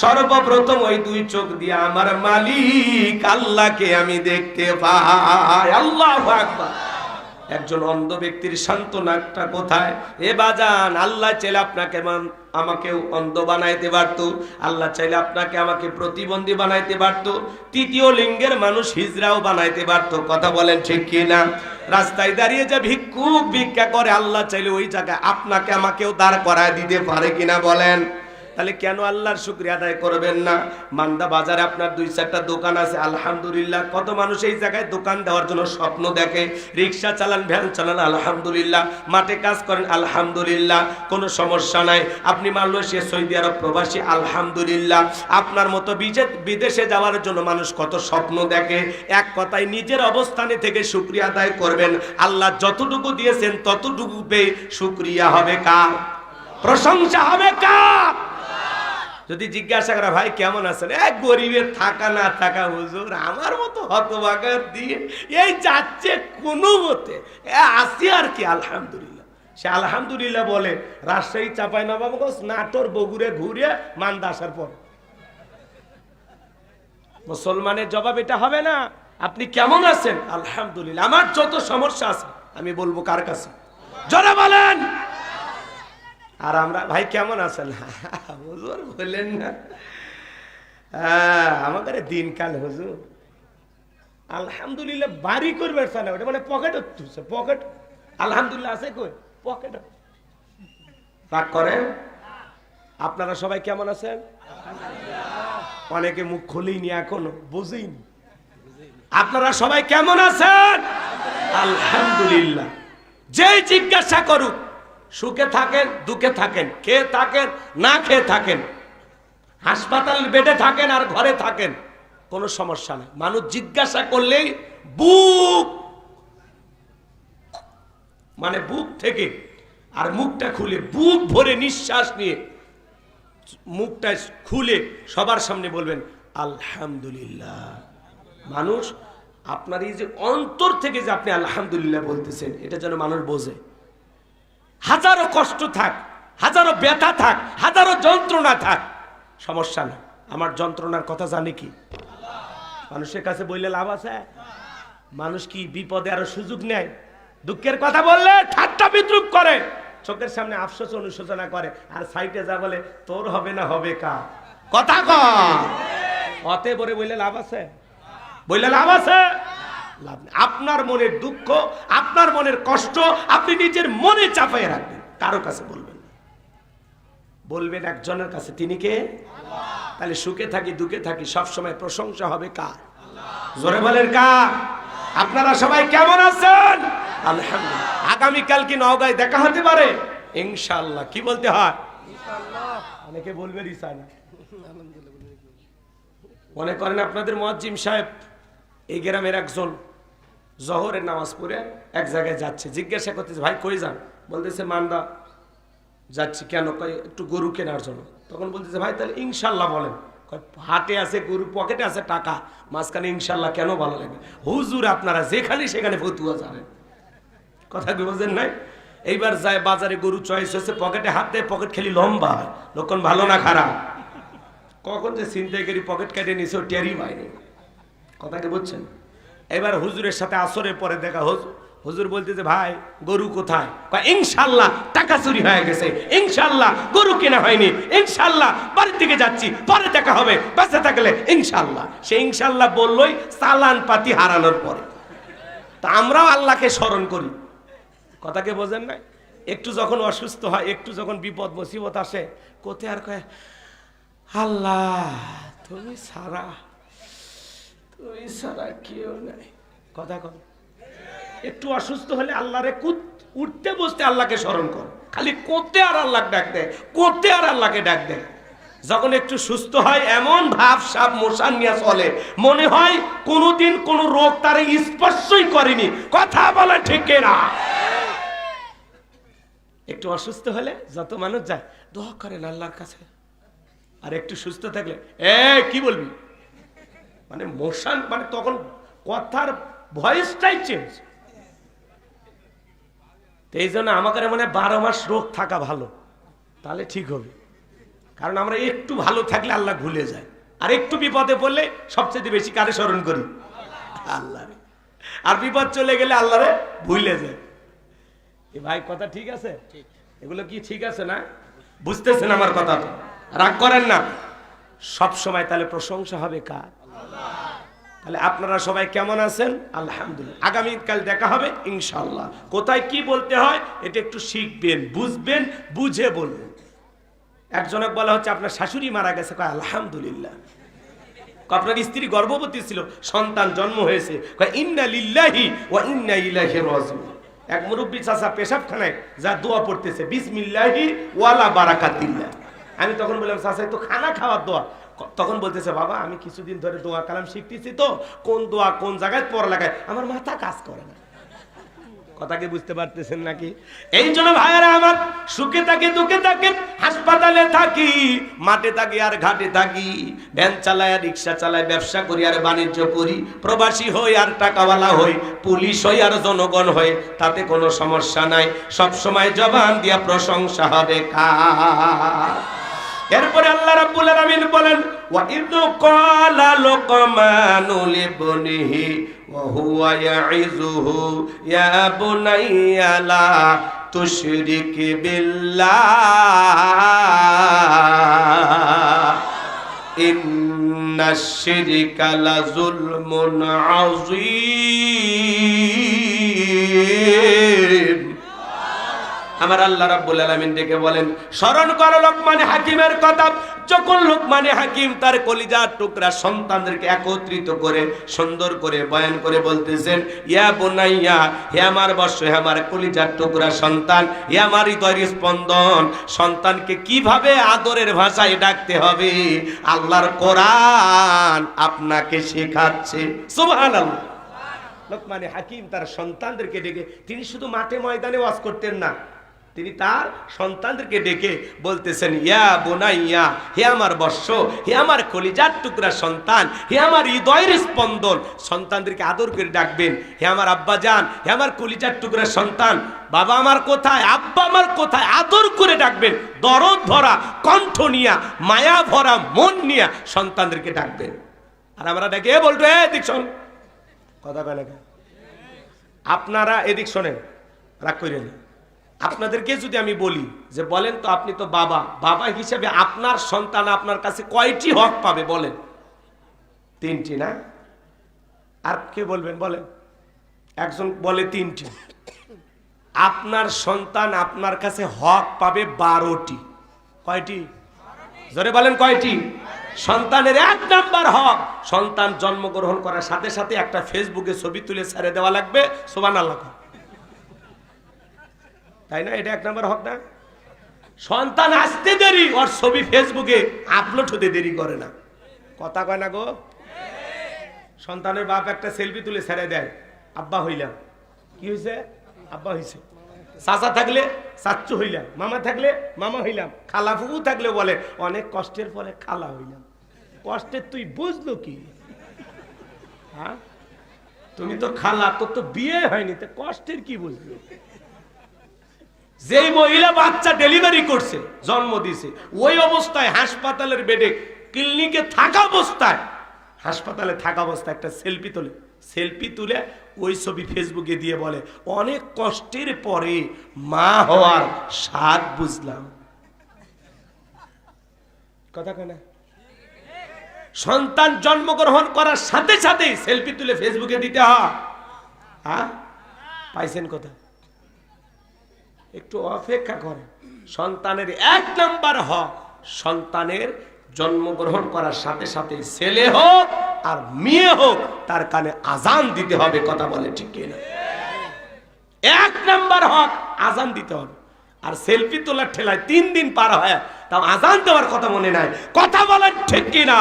সর্বপ্রথম ওই দুই চোখ দিয়ে আমার মালিক আল্লাহকে আমি দেখতে পাই। আল্লাহু আকবার। একজন অন্ধ ব্যক্তির সান্ত্বনাটা কোথায়? এ বাজান, আল্লাহ চাইলে আপনাকে আমাকেও অন্ধ বানাইতে পারতো, আল্লাহ চাইলে আপনাকে আমাকে প্রতিবন্ধী বানাইতে পারতো, তৃতীয় লিঙ্গের মানুষ হিজড়াও বানাইতে পারতো। কথা বলেন ঠিক কিনা? রাস্তায় দাঁড়িয়ে যে ভিক্ষুক ভিক্ষা করে, আল্লাহ চাইলে ওই জায়গায় আপনাকে আমাকেও দাঁড় করায় দিতে পারে কিনা বলেন? তাহলে কেন আল্লাহর শুকরিয়া আদায় করবেন না? মান্দা বাজারে আপনার 2-4টা দোকান আছে, আলহামদুলিল্লাহ। কত মানুষ এই জায়গায় দোকান দেওয়ার জন্য স্বপ্ন দেখে, রিক্সা চালান, ভ্যান চালান, আলহামদুলিল্লাহ, মাঠে কাজ করেন, আলহামদুলিল্লাহ, কোনো সমস্যা নাই। আপনি মালয়েশিয়া, সৌদি আরব প্রবাসী, আলহামদুলিল্লাহ। আপনার মতো বিদেশে যাওয়ার জন্য মানুষ কত স্বপ্ন দেখে। এক কথায় নিজের অবস্থানে থেকে শুকরিয়া আদায় করবেন। আল্লাহ যতটুকু দিয়েছেন ততটুকু পেয়ে শুকরিয়া হবে কার? প্রশংসা হবে কার? যদি জিজ্ঞাসা করা ভাই কেমন আছেন, এক গরিবের থাকা না থাকা হুজুর, আমার মতো হতভাগা দিয়ে এই যাচ্ছে কোনো মতে, আসি আর কি আলহামদুলিল্লাহ। সে আলহামদুলিল্লাহ বলে রাজশাহী, চাঁপাইনবাবগঞ্জ, নাটোর, বগুড়ে ঘুরে মান্দা আসার পর। মুসলমানের জবাব এটা হবে না। আপনি কেমন আছেন? আলহামদুলিল্লাহ। আমার যত সমস্যা আছে আমি বলবো কার কাছে? জোরে বলেন। আর আমরা ভাই কেমন আছেন? হুজুর বললেন না, আমাদের দিনকাল হুজুর আলহামদুলিল্লাহ বাড়ি করবে না, ওটা মানে পকেট হচ্ছে পকেট। আলহামদুলিল্লাহ আছে কই? পকেট। রাগ করে। আপনারা সবাই কেমন আছেন? অনেকে মুখ খুলেইনি, এখনো বুঝিনি। আপনারা সবাই কেমন আছেন? আলহামদুলিল্লাহ। যেই জিজ্ঞাসা করুক, সুখে থাকেন, দুঃখে থাকেন, খেয়ে থাকেন, না খেয়ে থাকেন, হাসপাতাল বেডে থাকেন আর ঘরে থাকেন, কোনো সমস্যা নেই। মানুষ জিজ্ঞাসা করলেই বুক মানে বুক থেকে আর মুখটা খুলে, বুক ভরে নিঃশ্বাস নিয়ে মুখটা খুলে সবার সামনে বলবেন আলহামদুলিল্লাহ। মানুষ আপনার এই যে অন্তর থেকে যে আপনি আলহামদুলিল্লাহ বলতেছেন, এটা যেন মানুষ বোঝে। হাজারো কষ্ট থাক, হাজারো ব্যথা থাক, হাজারো যন্ত্রণা থাক, সমস্যা না। আমার যন্ত্রণার কথা জানে কি? মানুষের কাছে বললে লাভ আছে? মানুষ কি বিপদে আরো সুযোগ নেয়? দুঃখের কথা বললে ঠাট্টা বিদ্রুপ করে, চোখের সামনে আফসোস অনুশোচনা করে, আর সাইটে যা বলে তোর হবে না হবে কা কথা কম অতে বলে বললে লাভ আছে? বললে লাভ আছে? লাভ নেই। আপনার মনের দুঃখ, আপনার মনের কষ্ট আপনি নিজের মনে চাপাই রাখবেন, কারো কাছে বলবেন না। বলবেন একজনের কাছে, তিনি কে? তাহলে সুখে থাকি দুঃখে থাকি সবসময় প্রশংসা হবে কার? জোরে বলেন কার? আপনারা সবাই কেমন আছেন? আলহামদুলিল্লাহ। আগামীকাল কি নওগাঁয় দেখা হতে পারে? ইনশাআল্লাহ। কি বলতে হয়? অনেকে বলবে রিসানা। মনে করেন আপনাদের মুয়াজ্জিম সাহেব এই গ্রামের একজন জোহরের নামাজ পড়ে এক জায়গায় যাচ্ছে, জিজ্ঞাসা করতেছে ভাই কই যান? বলতেছে মান্দা যাচ্ছি। কেন? কয় একটু গরু কেনার জন্য। তখন বলতেছে ভাই তাহলে ইনশাআল্লাহ বলেন। কয় হাটে আছে গরু, পকেটে আছে টাকা, মাঝখানে ইনশাআল্লাহ কেন ভালো লাগে? হুজুর আপনারা যেখানে সেখানে ফতুয়া জানেন, কথা কি বোঝেন নাই? এইবার যায় বাজারে, গরু চয়েস হয়েছে, পকেটে হাত দেয়, পকেট খেলি লম্বা, লোকন ভালো না খারাপ? কখন যে ছিনতাইকারী পকেট কেটে নিছে ও টেরই পায়নি, কথা কি বুঝছেন? এবার হুজুরের সাথে আসরের পরে দেখা, হুজুর বলতেছে ভাই গরু কোথায়? ইনশাআল্লাহ টাকা চুরি হয়ে গেছে, ইনশাআল্লাহ গরু কেনা হয়নি, ইনশাআল্লাহ বাড়ির দিকে যাচ্ছি, পরে দেখা হবে, বেঁচে থাকলে ইনশাআল্লাহ। সে ইনশাআল্লাহ বললই চালান পাতি হারানোর পরে। তা আমরাও আল্লাহকে স্মরণ করি, কথাকে বোঝেন না? একটু যখন অসুস্থ হয়, একটু যখন বিপদ মুসিবত আসে, কোথায় আর কয় আল্লাহ তুমি ছাড়া, তুমি ছাড়া কেউ নাই, কথা কন। একটু অসুস্থ হলে আল্লাহরে উঠতে বসতে আল্লাহকে স্মরণ কর, খালি কোতে আর আল্লাহ ডাক দেয়, কোতে আর আল্লাহকে ডাক দেয়। যখন একটু সুস্থ হয় এমন ভাব সাপ মোশান নিয়ে চলে, মনে হয় কোনোদিন কোন রোগ তারে স্পর্শই করেনি, কথা বলা ঠিক না? একটু অসুস্থ হলে যত মানুষ যায় দোয়া করেন আল্লাহর কাছে, আর একটু সুস্থ থাকলে কি বলবি মানে মোশান, মানে তখন কথার ভয়েসটাই চেঞ্জ। এই জন্য আমাকে মনে হয় 12 মাস রোগ থাকা ভালো, তাহলে ঠিক হবে। কারণ আমরা একটু ভালো থাকলে আল্লাহ ভুলে যায়, আর একটু বিপদে পড়লে সবচেয়ে বেশি কারে স্মরণ করি? আল্লাহ। আর বিপদ চলে গেলে আল্লাহরে ভুলে যায়। এ ভাই কথা ঠিক আছে? এগুলো কি ঠিক আছে না? বুঝতেছেন আমার কথা? রাগ করেন না। সব সময় তাহলে প্রশংসা হবে কার? তাহলে আপনারা সবাই কেমন আছেন? আলহামদুলিল্লাহ। আগামীকাল দেখা হবে ইনশাআল্লাহ। কোথায় কি বলতে হয় এটা একটু শিখবেন, বুঝবেন, বুঝে বলবেন। একজনক বলা হচ্ছে আপনার শাশুড়ি মারা গেছে, কয় আলহামদুলিল্লাহ। আপনার স্ত্রী গর্ভবতী ছিল, সন্তান জন্ম হয়েছে, কয় ইন্না লিল্লাহি ওয়া ইন্না ইলাইহি রাজিউন। এক মুরব্বী চাচা পেশাবখানায় যা দোয়া পড়তেছে বিসমিল্লাহি ওয়ালা বারাকাতিল্লাহ। আমি তখন বললাম চাচা তো খানা খাওয়ার দোয়া। তখন বলতেছে বাবা আমি কিছুদিন ধরে দোয়া কালাম শিখতেছি, তো কোন দোয়া কোন জায়গায় পড়া লাগায় আমার মাথা কাজ করে না, কথা কি বুঝতে পারতেছেন নাকি? এই জন্য ভাইয়েরা আমার, সুখে থাকি দুঃখে থাকি, হাসপাতালে থাকি, মাঠে থাকি আর ঘাটে থাকি, ভ্যান চালায় আর রিক্সা চালায়, ব্যবসা করি আর বাণিজ্য করি, প্রবাসী হই আর টাকাওয়ালা হই, পুলিশ হই আর জনগণ হই, তাতে কোনো সমস্যা নাই। সব সময় জবান দিয়া প্রশংসা হবে কার? এরপরে আল্লাহ রাব্বুল আলামিন বলেন, ওয়া ইযু ক্বালা লুকমানু লিবনিহি ওয়া হুয়া ইয়াইযুহু ইয়া বুনাইয়া লা তুশরিক বিল্লাহ ইন্নাশ শিরকা লাযুলমুন আযীম। আমার আল্লাহ রাব্বুল আলামিন ডেকে বলেন, স্মরণ করো লোকমান হাকিমের কথা। যখন লোকমান হাকিম তার কলিজার টুকরা সন্তানদেরকে একত্রিত করে সুন্দর করে বয়ান করে বলতেছেন, ইয়া বুনাইয়া, হে আমার বৎস, হে আমার কলিজার টুকরা সন্তান, হে আমার হৃদয়ের স্পন্দন, সন্তানকে কিভাবে আদরের ভাষায় ডাকতে হবে আল্লাহর কোরআন আপনাকে শেখাচ্ছে। সুবহানাল্লাহ। লোকমান হাকিম তার সন্তানদেরকে ডেকে, তিনি শুধু মাঠে ময়দানে ওয়াজ করতেন না, তিনি তার সন্তানদেরকে ডেকে বলতেছেন, ইয়া বুনাইয়া, হে আমার বৎস, হে আমার কলিজার টুকরা সন্তান, হে আমার হৃদয়ের স্পন্দন। সন্তানদেরকে আদর করে ডাকবেন, হে আমার আব্বা জান, হে আমার কলিজার টুকরা সন্তান, বাবা আমার কোথায়, আব্বা আমার কোথায়, আদর করে ডাকবেন। দরদ ভরা কণ্ঠ নিয়া, মায়া ভরা মন নিয়া সন্তানদেরকে ডাকবেন। আর আমরা ডেকে বলবো, এদিক শোন, কথা কয় না। আপনারা এদিক শোনেন, রাগ করেন। আপনাদেরকে যদি আমি বলি যে বলেন তো, আপনি তো বাবা, বাবা হিসেবে আপনার সন্তান আপনার কাছে কয়টি হক পাবে বলেন? 3টি না? আর কে বলবেন বলেন? একজন বলে 3টি। আপনার সন্তান আপনার কাছে হক পাবে 12টি। কয়টি? জোরে বলেন কয়টি? সন্তানের 1 নাম্বার হক, সন্তান জন্মগ্রহণ করার সাথে সাথে একটা ফেসবুকে ছবি তুলে ছেড়ে দেওয়া লাগবে। সুবহানাল্লাহ। তাই না? এটা 1 নাম্বার হক না? সন্তান আসতে দেরি, ওর ছবি ফেসবুকে আপলোড হতে দেরি করে না। কথা কয় না গো? সন্তানের বাপ একটা সেলফি তুলে ছেড়ে দেয়, আব্বা হইলাম। কি হয়েছে? আব্বা হইছে। চাচা থাকলে চাচ্চু হইলাম, মামা থাকলে মামা হইলাম, খালা ফুফু থাকলে বলে অনেক কষ্টের পরে খালা হইলাম। কষ্টের তুই বুঝলো কি? হ্যাঁ, তুমি তো খালা, তোর তো বিয়ে হয়নি, তো কষ্টের কি বুঝলো? যেই মহিলা বাচ্চা ডেলিভারি করছে, জন্ম দিয়েছে, ওই অবস্থায় হাসপাতালের বেডে, ক্লিনিকে থাকা অবস্থায়, হাসপাতালে থাকা অবস্থায় একটা সেলফি তোলে, সেলফি তুলে ওই ছবি ফেসবুকে দিয়ে বলে অনেক কষ্টের পরে মা হওয়ার স্বাদ বুঝলাম। কথা কেন? সন্তান জন্মগ্রহণ করার সাথে সাথে সেলফি তুলে ফেসবুকে দিতে হয়। হ্যাঁ, পাইছেন কথা? একটু অপেক্ষা করে। সন্তানের 1 নাম্বার হক, সন্তানের জন্মগ্রহণ করার সাথে সাথে ছেলে হোক আর মেয়ে হোক, তার কানে আজান দিতে হবে। কথা বলে ঠিক কিনা? 1 নাম্বার হক, আজান দিতে হবে। আর সেলফি তোলার ঠেলায় 3 দিন পার হয়, তাও আজান দেওয়ার কথা মনে নাই। কথা বলেন ঠিক কিনা?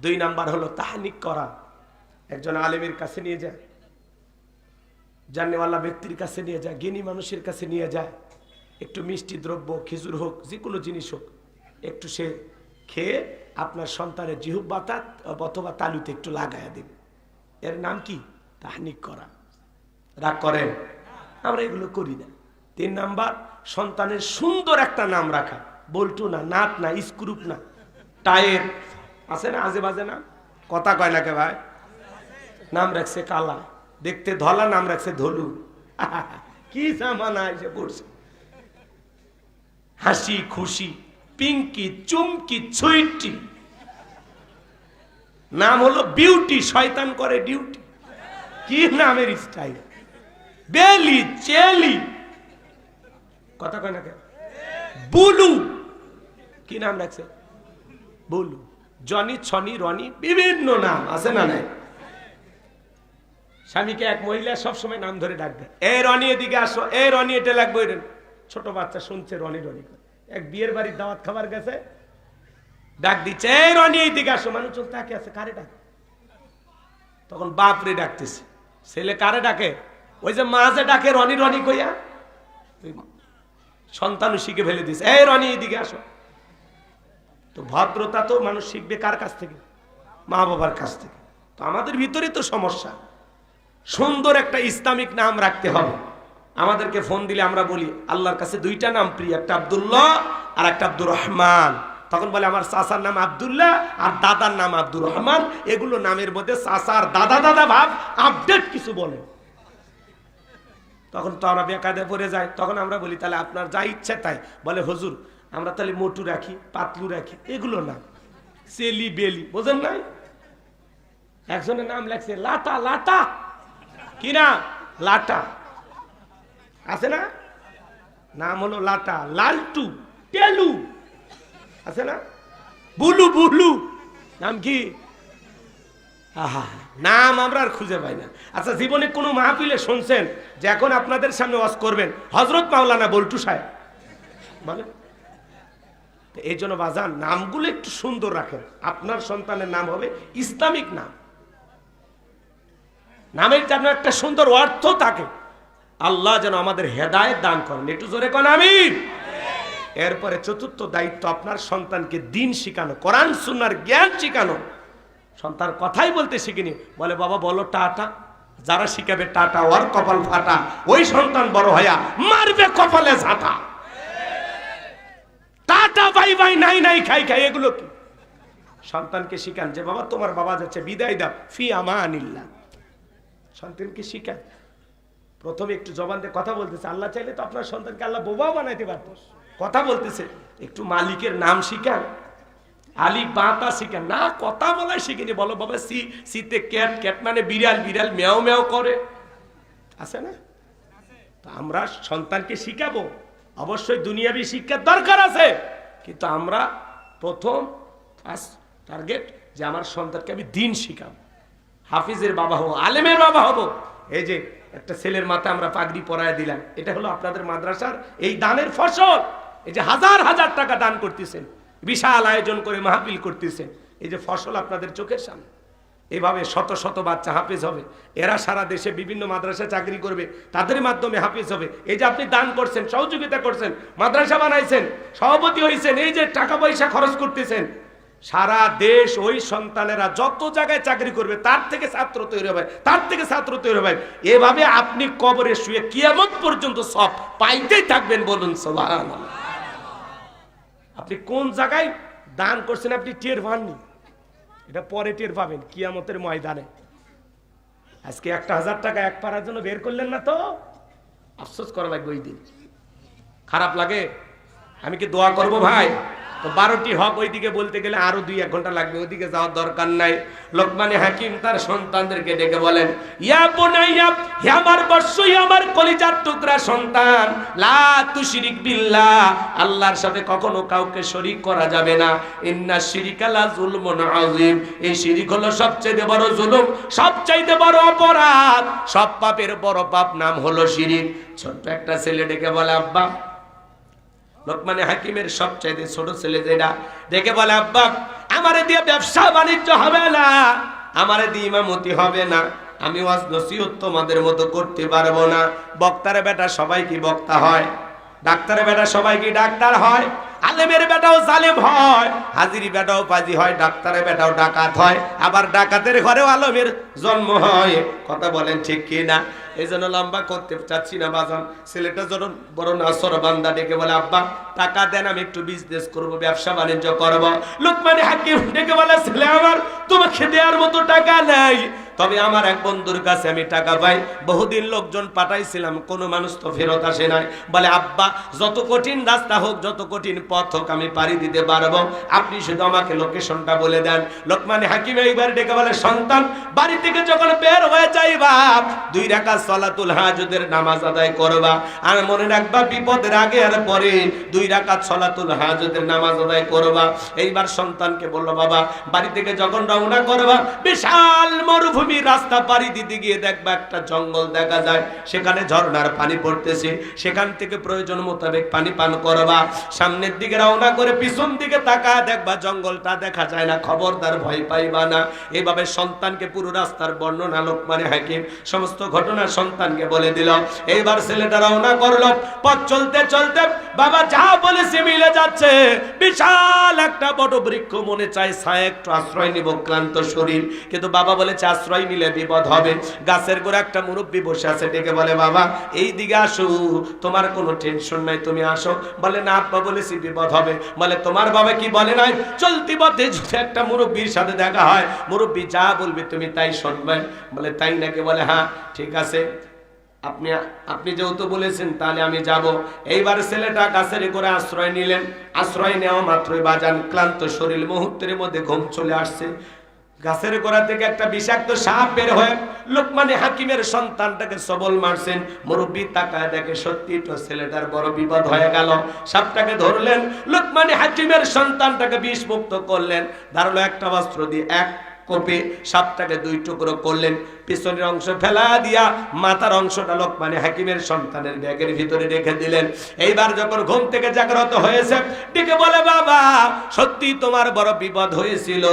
2 নাম্বার হলো তাহনিক করা। একজন আলেমের কাছে নিয়ে যায়, জানেওয়ালা ব্যক্তির কাছে নিয়ে যায়, জ্ঞানী মানুষের কাছে নিয়ে যায়, একটু মিষ্টি দ্রব্য, খেজুর হোক, যে কোনো জিনিস হোক, একটু সে খেয়ে আপনার সন্তানের জিহ্বাতা অথবা তালুতে একটু লাগাইয়া দেবে। এর নাম কি? তাহনিক করা। রাগ করেন? আমরা এগুলো করি না। 3 নাম্বার, সন্তানের সুন্দর একটা নাম রাখা। বল্টু না, নাট না, স্ক্রুপ না, টায়ের আছে না আজে বাজে নাম। কথা কয় না কে ভাই? নাম রাখছে কালা, দেখতে ধলা, নাম রাখছে ধলু। কি জামানা এসে পড়ছে। হাসি খুশি, পিঙ্কি, চুমকি, সুইটি, নাম হলো বিউটি, শয়তান করে ডিউটি। কি নামের স্টাইল! বেলি, চেলি, কথা কয় না কেন? বুলু, কি নাম রাখছে? বুলু, জনি, ছনি, রনি, বিভিন্ন নাম আছে না নাই? স্বামীকে এক মহিলা সবসময় নাম ধরে ডাকবে, এ রনি এদিকে আসো, এ রনি এটা লাগবে। ছোট বাচ্চা শুনছে রনি রনি। এক বিয়ের বাড়ির দাওয়াত খাবার গেছে, ডাক দিচ্ছে, এ রনি এইদিকে আসো। মানুষজন তাকে আছে, কারে ডাক? তখন বাপরে ডাকতেছে। ছেলে কারে ডাকে? ওই যে মা যে ডাকে রনি রনি কইয়া সন্তানও শিখে ফেলে দিছে, এই রনি এদিকে আসো। তো ভদ্রতা তো মানুষ শিখবে কার কাছ থেকে? মা বাবার কাছ থেকে। তো আমাদের ভিতরে তো সমস্যা। সুন্দর একটা ইসলামিক নাম রাখতে হবে। আমাদেরকে ফোন দিলে আমরা বলি আল্লাহর কাছে দুইটা নাম প্রিয়, একটা আব্দুল্লাহ আর একটা আব্দুর রহমান। তখন বলে আমার চাচার নাম আব্দুল্লাহ আর দাদার নাম আব্দুর রহমান। এগুলো নামের মধ্যে চাচার দাদা দাদা ভাব আপডেট কিছু বলে। তখন তো আমরা বেকায়দায় পড়ে যাই। তখন আমরা বলি তাহলে আপনার যা ইচ্ছে তাই। বলে হুজুর আমরা তাহলে মোটু রাখি, পাতলু রাখি, এগুলো না, সেলি বেলি, বোঝেন নাই? একজনের নাম লাগছে লাটা, লাটা কি না, লাটা আছে না, নাম হলো লাটা। লালটু, টেলু আছে না, বুলু, বুলু নাম কি? আহা, নাম আমরা আর খুঁজে পাই না। আচ্ছা, জীবনে কোনো মাহফিলে শুনছেন যে এখন আপনাদের সামনে ওয়াজ করবেন হযরত মাওলানা বল্টু সাহেব? বলে এই জন্য বাজান নামগুলো একটু সুন্দর রাখেন। আপনার সন্তানের নাম হবে ইসলামিক নাম, নামের যেন একটা সুন্দর অর্থ থাকে। আল্লাহ যেন আমাদের হেদায়েত দান করেন, একটু জোরে কোন আমিন। এরপরে চতুর্থ দায়িত্ব আপনার সন্তানকে দিন শিখানো, কোরআন সুন্নাহর জ্ঞান শিখানো। সন্তান কথাই বলতে শিখিনি, বলে বাবা বলো টাটা। যারা শিখাবে টাটা ওর কপাল ফাটা, ওই সন্তান বড় হইয়া মারবে কপালে ঝাঁটা। টাটা বাই বাই নাই নাই খাই খাই, এগুলো কি? সন্তানকে শিখান যে বাবা তোমার বাবা যাচ্ছে, বিদায় দাও, ফি আমানিল্লাহ। সন্তানকে শিখান। প্রথমে একটু জবান দিয়ে কথা বলতেছে, আল্লাহ চাইলে তো আপনার সন্তানকে আল্লাহ বোবাও বানাইতে পারত। কথা বলতেছে, একটু মালিকের নাম শিখান, আলি বাতা শিখান। না, কথা বলাই শিখিনি। বলো বাবা সি, সিতে ক্যাট, ক্যাট মানে বিড়াল, বিড়াল মেও মেও করে, আছে না? তো আমরা সন্তানকে শিখাবো, অবশ্যই দুনিয়াবি শিক্ষার দরকার আছে, কিন্তু আমরা প্রথম টার্গেট যে আমার সন্তানকে আমি দিন শিখাবো, হাফিজের বাবা হবো, আলেমের বাবা হবো। এই যে একটা ছেলের মাথায় আমরা পাগড়ি পরায় দিলাম, এটা হলো আপনাদের মাদ্রাসার এই দানের ফসল। এই যে হাজার হাজার টাকা দান করতেছেন, বিশাল আয়োজন করে মাহফিল করতেছেন, এই যে ফসল আপনাদের চোখের সামনে। এভাবে শত শত বাচ্চা হাফেজ হবে, এরা সারা দেশে বিভিন্ন মাদ্রাসায় চাকরি করবে, তাদের মাধ্যমে হাফেজ হবে। এই যে আপনি দান করছেন, সহযোগিতা করছেন, মাদ্রাসা বানাইছেন, সভাপতি হয়েছেন, এই যে টাকা পয়সা খরচ করতেছেন, সারা দেশ ওই সন্তানেরা যত জায়গায় চাকরি করবে তার থেকে ছাত্র তৈরি হবে, তার থেকে ছাত্র তৈরি হবে। এভাবে আপনি কবরে শুয়ে কিয়ামত পর্যন্ত সব পাইতেই থাকবেন। বলুন সুবহানাল্লাহ। আপনি কোন জায়গায় দান করছেন আপনি টের পাননি, এটা পরে টের পাবেন কিয়ামতের ময়দানে। আজকে 1000 টাকা এক পাড়ার জন্য বের করলেন না তো আফসোস করা লাগবে ওই দিন, খারাপ লাগে। আমি কি দোয়া করব ভাই? তো 12টি হক ওইদিকে বলতে গেলে আরো 2-1 ঘন্টা লাগবে, ওইদিকে যাওয়ার দরকার নাই। লোকমানে হাকিম তার সন্তানদেরকে ডেকে বলেন, ইয়া বুনাইয়া, হে আমার বৎস, আমার কলিজার টুকরা সন্তান, লা তুশরিক বিল্লাহ, আল্লাহর সাথে কখনো কাউকে শরীক করা যাবে না। ইন্না শিরিকা লা যুলমুন আযীম, এই শিরিক হলো সবচেয়ে বড় জুলুম, সবচেয়ে বড় অপরাধ, সব পাপের বড় পাপ নাম হলো শিরিক। ছোট্ট একটা ছেলে ডেকে বলে, আব্বা, লোকমানে হাকিমের সবচাইতে ছোট ছেলে যেটা, দেখে বলে, আব্বা আমারে দিয়ে ব্যবসা বাণিজ্য হবে না, আমারে দিয়ে ইমামতি হবে না, আমি ওয়াজ নসিহত তোমাদের মতো করতে পারবো না। বক্তারে বেটা সবাই কি বক্তা হয়? ডাক্তারের বেটা সবাই কি ডাক্তার হয়? আলেমের বেটাও জালেম হয়, হাজিরি বেটাও পাজি হয়, ডাক্তারের বেটাও ডাকাত হয়, আবার ডাকাতের ঘরেও আলেমের জন্ম হয়। কথা বলেন ঠিক কি না? এই জন্য লম্বা করতে চাচ্ছি না বাজান। ছেলেটা যখন বড় নাসর বান্দা ডেকে বলে, আব্বা টাকা দেন, আমি একটু বিজনেস করব, ব্যবসা বাণিজ্য করব। লোকমানে হাকিম ডেকে বলে, ছেলে আমার, তোমাকে দেওয়ার মতো টাকা নাই, তবে আমার এক বন্ধুর কাছে আমি টাকা পাই, বহুদিন লোকজন পাঠাইছিলাম, কোনো মানুষ তো ফেরত আসে নাই। বলে, আব্বা যত কঠিন রাস্তা হোক, যত কঠিন পথ হোক, আমি পাড়ি দিতে পারবো, আপনি শুধু আমাকে লোকেশনটা বলে দেন। লোকমানে হাকিম এইবার ডেকে বলে, সন্তান বাড়ি থেকে যখন বের হয়ে যাইবা 2 রাকাত সালাতুল হাজতের নামাজ আদায় করবা, আর মনে রাখবা বিপদের আগে আর পরে 2 রাকাত সালাতুল হাজতের নামাজ আদায় করবা। এইবার সন্তানকে বলল, বাবা বাড়ি থেকে যখন রওনা করবা, বিশাল মরুভূমি তুমি রাস্তা পাড়ি দিতে গিয়ে দেখবা একটা জঙ্গল দেখা যায়, সেখানে ঝর্ণার পানি পড়তেছে, সেখান থেকে প্রয়োজন মোতাবেক পানি পান করবা। সামনের দিকে রওনা করে পিছন দিকে তাকায় দেখবা জঙ্গলটা দেখা যায় না, খবরদার ভয় পাইবা না। এভাবে সন্তানকে পুরো রাস্তার বর্ণনা লোকমানে হাকিম সমস্ত ঘটনা সন্তানকে বলে দিল। এইবার ছেলেটা রওনা করলো। পথ চলতে চলতে বাবা যা বলেছে মিলে যাচ্ছে। বিশাল একটা বড় বৃক্ষ, মনে চায় ছায়া একটু আশ্রয় নিব, ক্লান্ত শরীর, কিন্তু বাবা বলেছে আশ্রয় নিলে বিপদ হবে। গাছের গোড়া একটা মুরব্বী বসে আছে, ডেকে বলে বাবা এই দিকে আসো, তোমার কোনো টেনশন নাই, তুমি আসো। বলে না আব্বা বলেছি বিপদ হবে। বলে তোমার বাবা কি বলে নাই? চলতি পথে যদি একটা মুরব্বীর সাথে দেখা হয়, মুরব্বী যা বলবে তুমি তাই শুনবে। বলে তাই নাকি? বলে হ্যাঁ ঠিক আছে, আপনি যেহেতু বলেছেন তাহলে আমি যাব। এইবার ছেলেটা গাছের করে আশ্রয় নিলেন। আশ্রয় নেওয়া মাত্রই বাজান ক্লান্ত শরীর, মুহূর্তের মধ্যে ঘুম চলে আসছে। গাছের গোড়া থেকে একটা বিষাক্ত সাপ বের হয়ে লোকমানে হাকিমের সন্তানটাকে সবল মারছেন। মুরব্বী তাকায় দেখে সত্যি তো ছেলেটার বড় বিপদ হয়ে গেল। সাপটাকে ধরলেন, লোকমানে হাকিমের সন্তানটাকে বিষ মুক্ত করলেন। ধারালো একটা বস্ত্র দিয়ে এক কোপে সাপটাকে দুই টুকরো করলেন, পিছনের অংশ ফেলা দিয়া মাথার অংশটা লোকমানে হাকিমের সন্তানের ব্যাগের ভিতরে রেখে দিলেন। এইবার যখন ঘুম থেকে জাগ্রত হয়েছে, ডেকে বলে বাবা সত্যি তোমার বড় বিপদ হয়েছিল,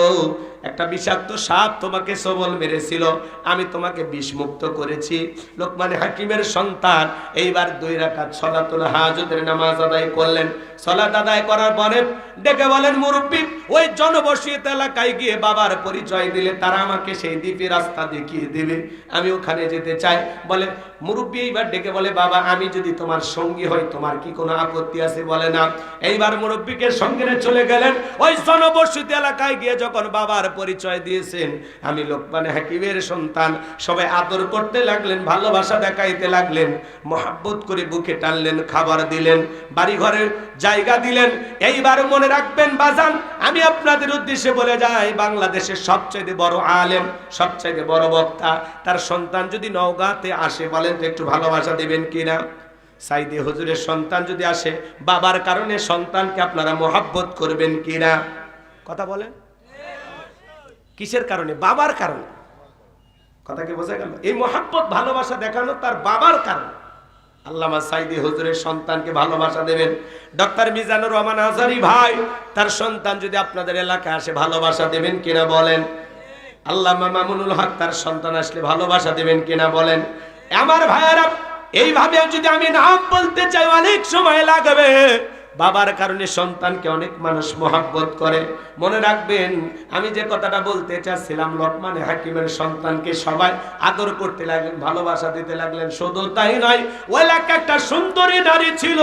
একটা বিষাক্ত সাপ তোমাকে সবল মেরেছিল, আমি তোমাকে বিষমুক্ত করেছি। লোকমানে হাকিমের সন্তান এইবার 2 রাকাত সালাতুল হাজতের নামাজ আদায় করলেন। সালাত আদায় করার পরে ডেকে বলেন মুরব্বী ওই জনবসতিত এলাকায় গিয়ে বাবার পরিচয় দিলে তারা আমাকে সেই দ্বীপে রাস্তা দেখিয়ে দেবে, আমি ওখানে যেতে চাই। বলে মুরব্বী এইবার ডেকে বলে বাবা আমি যদি তোমার সঙ্গী হই তোমার কি কোনো আপত্তি আছে? বলে না। এইবার মুরব্বীকে সঙ্গে নিয়ে চলে গেলেন। ওই জনবসতি এলাকায় গিয়ে যখন বাবার পরিচয় দিয়েছেন আমি লোকমানে হাকিমের সন্তান, সবাই আদর করতে লাগলেন, ভালোবাসা দেখাইতে লাগলেন, মহাব্বত করে বুকে টানলেন, খাবার দিলেন, বাড়ি ঘরে জায়গা দিলেন। এইবার মনে রাখবেন বাজান, আমি আপনাদের উদ্দেশ্যে বলে যাই, বাংলাদেশের সবচেয়ে বড় আলেম, সবচেয়ে বড় বক্তা, তার সন্তান যদি নওগাঁতে আসে বলেন তো একটু ভালোবাসা দিবেন কিনা? সাইদি হুজুরের সন্তান যদি আসে, বাবার কারণে সন্তানকে আপনারা মহাব্বত করবেন কিনা? কথা বলেন। কিসের কারণে? বাবার কারণে। কথা কি বোঝা গেল? এই মহাব্বত ভালোবাসা দেখানো তার বাবার কারণে। আল্লামা সাইদি হুজুরের সন্তানকে ভালোবাসা দেবেন। ডক্টর মিজানুর রহমান আজহারী ভাই তার সন্তান যদি আপনাদের এলাকায় আসে ভালোবাসা দেবেন কিনা বলেন? আল্লামা মামুনুল হক তার সন্তান আসলে ভালোবাসা দেবেন কিনা বলেন? আমার ভাইয়েরা এইভাবে যদি আমি নাম বলতে চাই অনেক সময় লাগবে। বাবার কারণে সন্তানকে অনেক মানুষ মহাব্বত করে। মনে রাখবেন আমি যে কথাটা বলতে চাচ্ছিলাম, লোকমানে হাকিমের সন্তানকে সবাই আদর করতে লাগলেন, ভালোবাসা দিতে লাগলেন। শুধু তাই নয়, ওই এলাকা একটা সুন্দরী নারী ছিল,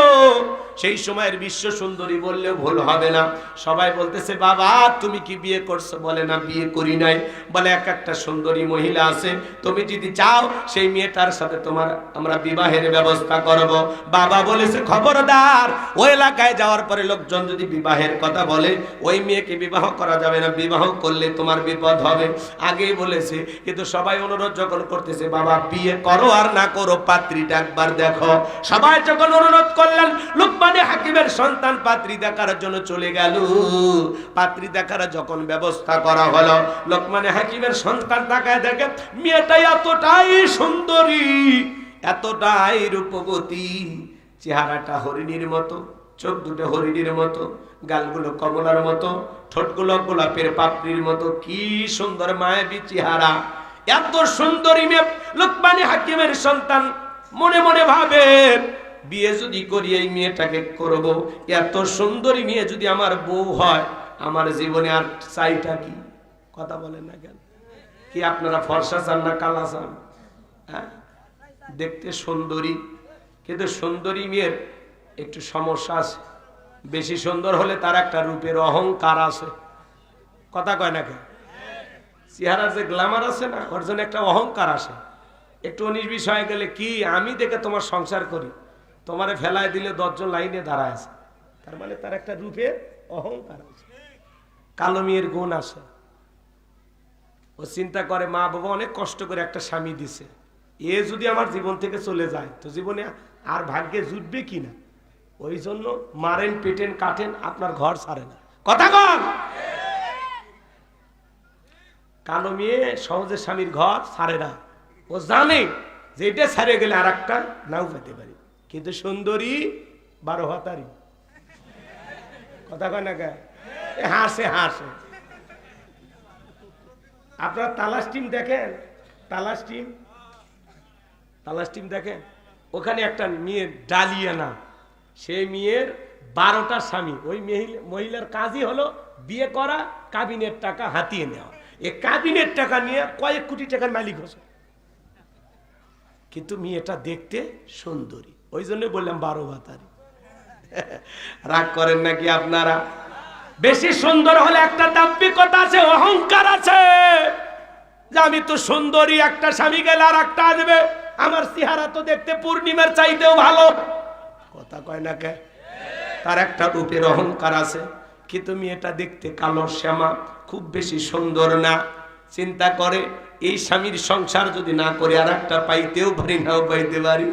সেই সময়ের বিশ্ব সুন্দরী বললেও ভুল হবে না। সবাই বলতেছে বাবা তুমি কি বিয়ে করছো? বলে না বিয়ে করি নাই। বলে একটা সুন্দরী মহিলা আছে, তুমি যদি চাও সেই মেয়েটার সাথে তোমার আমরা বিবাহের ব্যবস্থা করব। বাবা বলেছে খবরদার, ওই এলাকায় যাওয়ার পরে লোকজন যদি বিবাহের কথা বলে ওই মেয়েকে বিবাহ করা যাবে না, বিবাহ করলে তোমার বিপদ হবে। আগেই বলেছে, কিন্তু সবাই অনুরোধ যখন করতেছে বাবা বিয়ে করো আর না করো পাত্রীটা একবার দেখো। সবাই যখন অনুরোধ করলেন, লোকমানে হাকিমের সন্তান পাত্রী দেখার জন্য চলে গেল। পাত্রী দেখার যখন ব্যবস্থা করা হলো, লোকমানে হাকিমের সন্তান তাকায় দেখে মেয়েটা এতটাই সুন্দরী, এতটাই রূপবতী, চেহারাটা হরিণীর মতো, চোখ দুটো হরিণীর মতো, গালগুলো কমলার মতো, ঠোঁটগুলো গোলাপের পাপড়ির মতো, কি সুন্দর মায়াবী চেহারা। এত সুন্দরী মেয়ে লোকমানে হাকিমের সন্তান মনে মনে ভাবে বিয়ে যদি করি এই মেয়েটাকে করব, এত সুন্দরী মেয়ে যদি আমার বউ হয় আমার জীবনে আর চাইটা কি? কথা বলেন না কেন? কি আপনারা ফর্সা চান না কালা চান? হ্যাঁ, দেখতে সুন্দরী, কিন্তু সুন্দরী মেয়ের একটু সমস্যা আছে। বেশি সুন্দর হলে তার একটা রূপের অহংকার আছে। কথা কয় না কেন? চেহারা যে গ্ল্যামার আছে না, ওর জন্য একটা অহংকার আসে। একটু 19-20 হয়ে গেলে কি আমি দেখে তোমার সংসার করি, তোমারে ফেলায় দিলে 10 জন লাইনে দাঁড়ায় আছে, তার মানে তার একটা রূপের অহংকার আছে, কালো মেয়ের গুণ আছে। ও চিন্তা করে মা বাবা অনেক কষ্ট করে একটা স্বামী দিছে, এ যদি আমার জীবন থেকে চলে যায় তো জীবনে আর ভাগ্যে জুটবে কিনা। ওই জন্য মারেন পেটেন কাটেন, আপনার ঘর ছাড়ে না। কথা কন। কালো মেয়ে সহজে স্বামীর ঘর ছাড়ে না, ও জানে যে এটা ছাড়ে গেলে আর একটা নাও পেতে পারি, কিন্তু সুন্দরী 12 হাতারি। কথা কয় না কে? হাসে হাসে। আপনারা তালাশ টিম দেখেন? তালাশ টিম দেখেন? ওখানে একটা মেয়ের ডালিয়া নাম, সেই মেয়ের 12টা স্বামী। ওই মহিলার কাজই হলো বিয়ে করা, কাবিনের টাকা হাতিয়ে নেওয়া। এই কাবিনের টাকা নিয়ে কয়েক কোটি টাকার মালিক হচ্ছে, কিন্তু মেয়েটা দেখতে সুন্দরী, ওই জন্য বললাম 12 ভাতারি। রাগ করেন নাকি আপনারা? বেশি সুন্দর হলে একটা দাম্ভিকতা আছে, অহংকার আছে, যে আমি তো সুন্দরী, একটা স্বামী গেলে আর একটা আসবে, আমার চেহারা তো দেখতে পূর্ণিমার চাইতেও ভালো। কথা কয় না কে? তার একটা রূপের অহংকার আছে, কিন্তু মেয়েটা দেখতে কালো শ্যামা, খুব বেশি সুন্দর না। চিন্তা করে এই স্বামীর সংসার যদি না করে আর একটা পাইতেও পারি, নাও পাইতে পারি,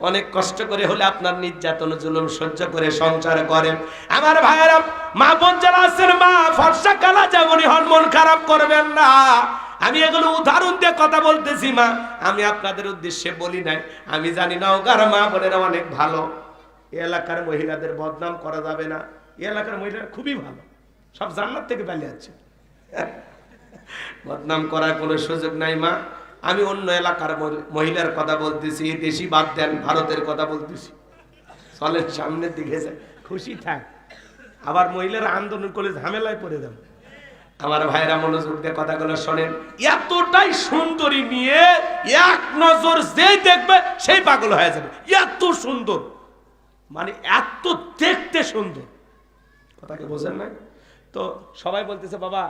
অনেক কষ্ট করে হলে আপনার নির্যাতন জুলুম সহ্য করে সংসার করেন। আমার ভাইয়েরা, মা বোন যারা আছেন, মা ফর্সা কালা যেমনই হন, মন খারাপ করবেন না। আমি এগুলো উদাহরণ দিয়ে কথা বলতেছি মা, আমি আপনাদের উদ্দেশ্যে বলি নাই। আমি জানি না ওগার মা বোনেরা অনেক ভালো, এই এলাকার মহিলাদের বদনাম করা যাবে না। এই এলাকার মহিলারা খুবই ভালো, সব জান্নাত থেকে পালিয়ে যাচ্ছে, বদনাম করার কোনো সুযোগ নাই মা। আমি অন্য এলাকার মহিলার কথা বলতেছি, দেশি বাদ দেন, ভারতের কথা বলতেছি। চলেন সামনের দিকে যায়, খুশি থাক। আবার মহিলারা আন্দোলন করলে ঝামেলায় পড়ে যাবে। আমার ভাইরা মনোযোগ দিয়ে কথাগুলো শোনেন। এতটাই সুন্দরী মেয়ে, এক নজর যেই দেখবে সেই পাগল হয়ে যাবে, এত সুন্দর, মানে এত দেখতে সুন্দর। কথাকে বোঝেন না? তো সবাই বলতেছে বাবা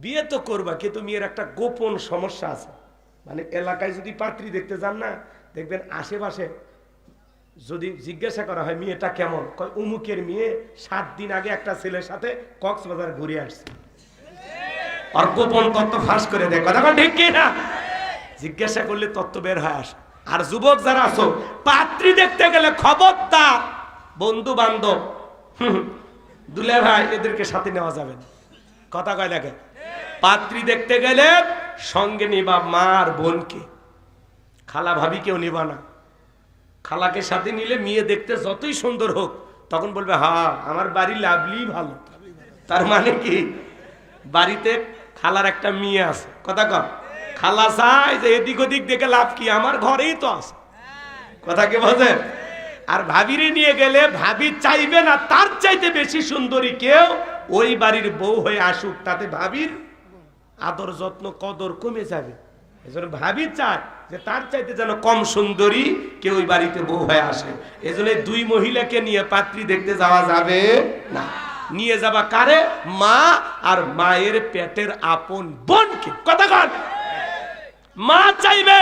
বিয়ে তো করবা, কিন্তু মেয়ের একটা গোপন সমস্যা আছে। মানে এলাকায় যদি পাত্রী দেখতে যান না, দেখবেন আশেপাশে যদি জিজ্ঞাসা করা হয় মেয়েটা কেমন, কয় উমুকের মেয়ে 7 দিন আগে একটা ছেলের সাথে কক্সবাজার ঘুরে আসছে। আর গোপন তত্ত্ব ফাঁস করে দেয়। কথা ঠিক কি না? জিজ্ঞাসা করলে তত্ত্ব বের হয় আসে। আর যুবক যারা আছো, পাত্রী দেখতে গেলে খবরদার, বন্ধু বান্ধব, দুলে ভাই, এদেরকে সাথে নেওয়া যাবে না। কথা কয় দেখে, পাত্রী দেখতে গেলে সঙ্গে নিবা মার বোনকে, খালা ভাবি কেউ নিবা না। খালাকে সাথে নিলে মেয়ে দেখতে যতই সুন্দর হোক, তখন বলবে হ্যাঁ আমার বাড়ি লাভলি ভালো। তার মানে কি, বাড়িতে খালার একটা মেয়ে আছে। কথা কর, খালা চাই যে এদিক ওদিক দেখে লাভ কি, আমার ঘরেই তো আছে। কথা কি বোঝেন? আর ভাবিরে নিয়ে গেলে ভাবি চাইবে না তার চাইতে বেশি সুন্দরী কেউ ওই বাড়ির বউ হয়ে আসুক, তাতে ভাবির আদর যত্ন কদর কমে যাবে। এজন্য ভাবি চায় যে তার চাইতে যেন কম সুন্দরী কেউ ওই বাড়িতে বউ হয়ে আসে। এজন্য দুই মহিলাকে নিয়ে পাত্রী দেখতে যাওয়া যাবে না। নিয়ে যাবা কারে? মা আর মায়ের পেটের আপন বোনকে। কথা কন, মা চাইবে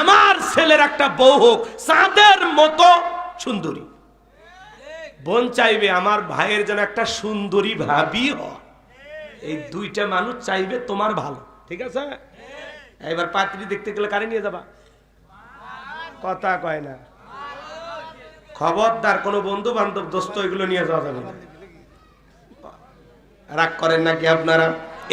আমার ছেলের একটা বউ হোক চাঁদের মতো সুন্দরী, বোন চাইবে আমার ভাইয়ের যেন একটা সুন্দরী ভাবি হয়। এই দুইটা মানুষ চাইবে তোমার ভালো, ঠিক আছে? এবার পাত্রী দেখতে গেলে কারে নিয়ে যাবা? কথা কয় না। খবরদার কোনো বন্ধু বান্ধব দোস্ত এগুলো নিয়ে যাওয়া যাবে না। রাগ করেন নাকি আপনারা?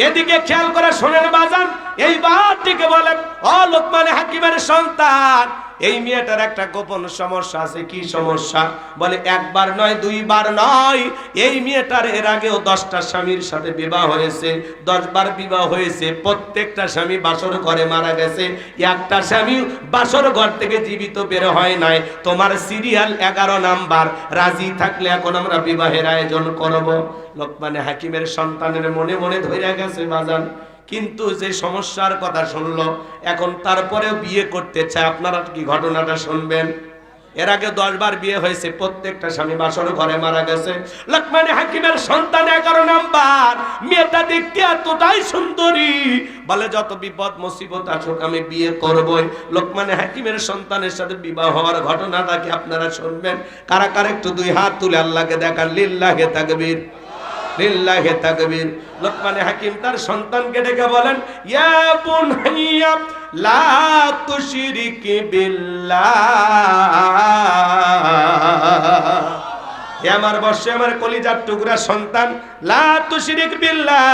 এদিকে খেয়াল করে শোনেন বাজান, এই বাটিকে বলেন ও লোকমান হাকিমের সন্তান, এই মেয়েটার একটা গোপন সমস্যা আছে। কি সমস্যা? বলে একবার নয়, দুইবার নয়, এই মেয়েটার এর আগেও 10টা স্বামীর সাথে বিবাহ হয়েছে, 10 বার বিবাহ হয়েছে। প্রত্যেকটা স্বামী বাসর ঘরে মারা গেছে, একটা স্বামী বাসর ঘর থেকে জীবিত বের হয় নাই। তোমার সিরিয়াল 11 নাম্বার, রাজি থাকলে এখন আমরা বিবাহের আয়োজন করব। লোকমানে হাকিমের সন্তানের মনে মনে ধরে গেছে বাজান, কিন্তু যে সমস্যার কথা শুনলো এখন তারপরেও বিয়ে করতে চায়। আপনারা কি ঘটনাটা শুনবেন? এর আগে 10 বার বিয়ে হয়েছে, প্রত্যেকটা স্বামী বাসর ঘরে মারা গেছে। লোকমানে হাকিমের সন্তান 11 নাম্বার, মেয়েটা দেখতে এতটাই সুন্দরী, বলে যত বিপদ মুসিবত আসুক আমি বিয়ে করবই। লোকমানে হাকিমের সন্তানের সাথে বিবাহ হওয়ার ঘটনাটা কি আপনারা শুনবেন? কারা কারা একটু 2 হাত তুলে আল্লাহকে দেখান, লিল্লাহি তাকবীর, লিল্লাহি তাকবীর। লোকমানে হাকিম তার সন্তানকে ডেকে বলেন, ইয়া বুনাইয়া লা তুশরিক বিল্লাহ হে আমার বর্ষ আমার কলিজার টুকরা সন্তান, লা তুশরিক বিল্লাহ,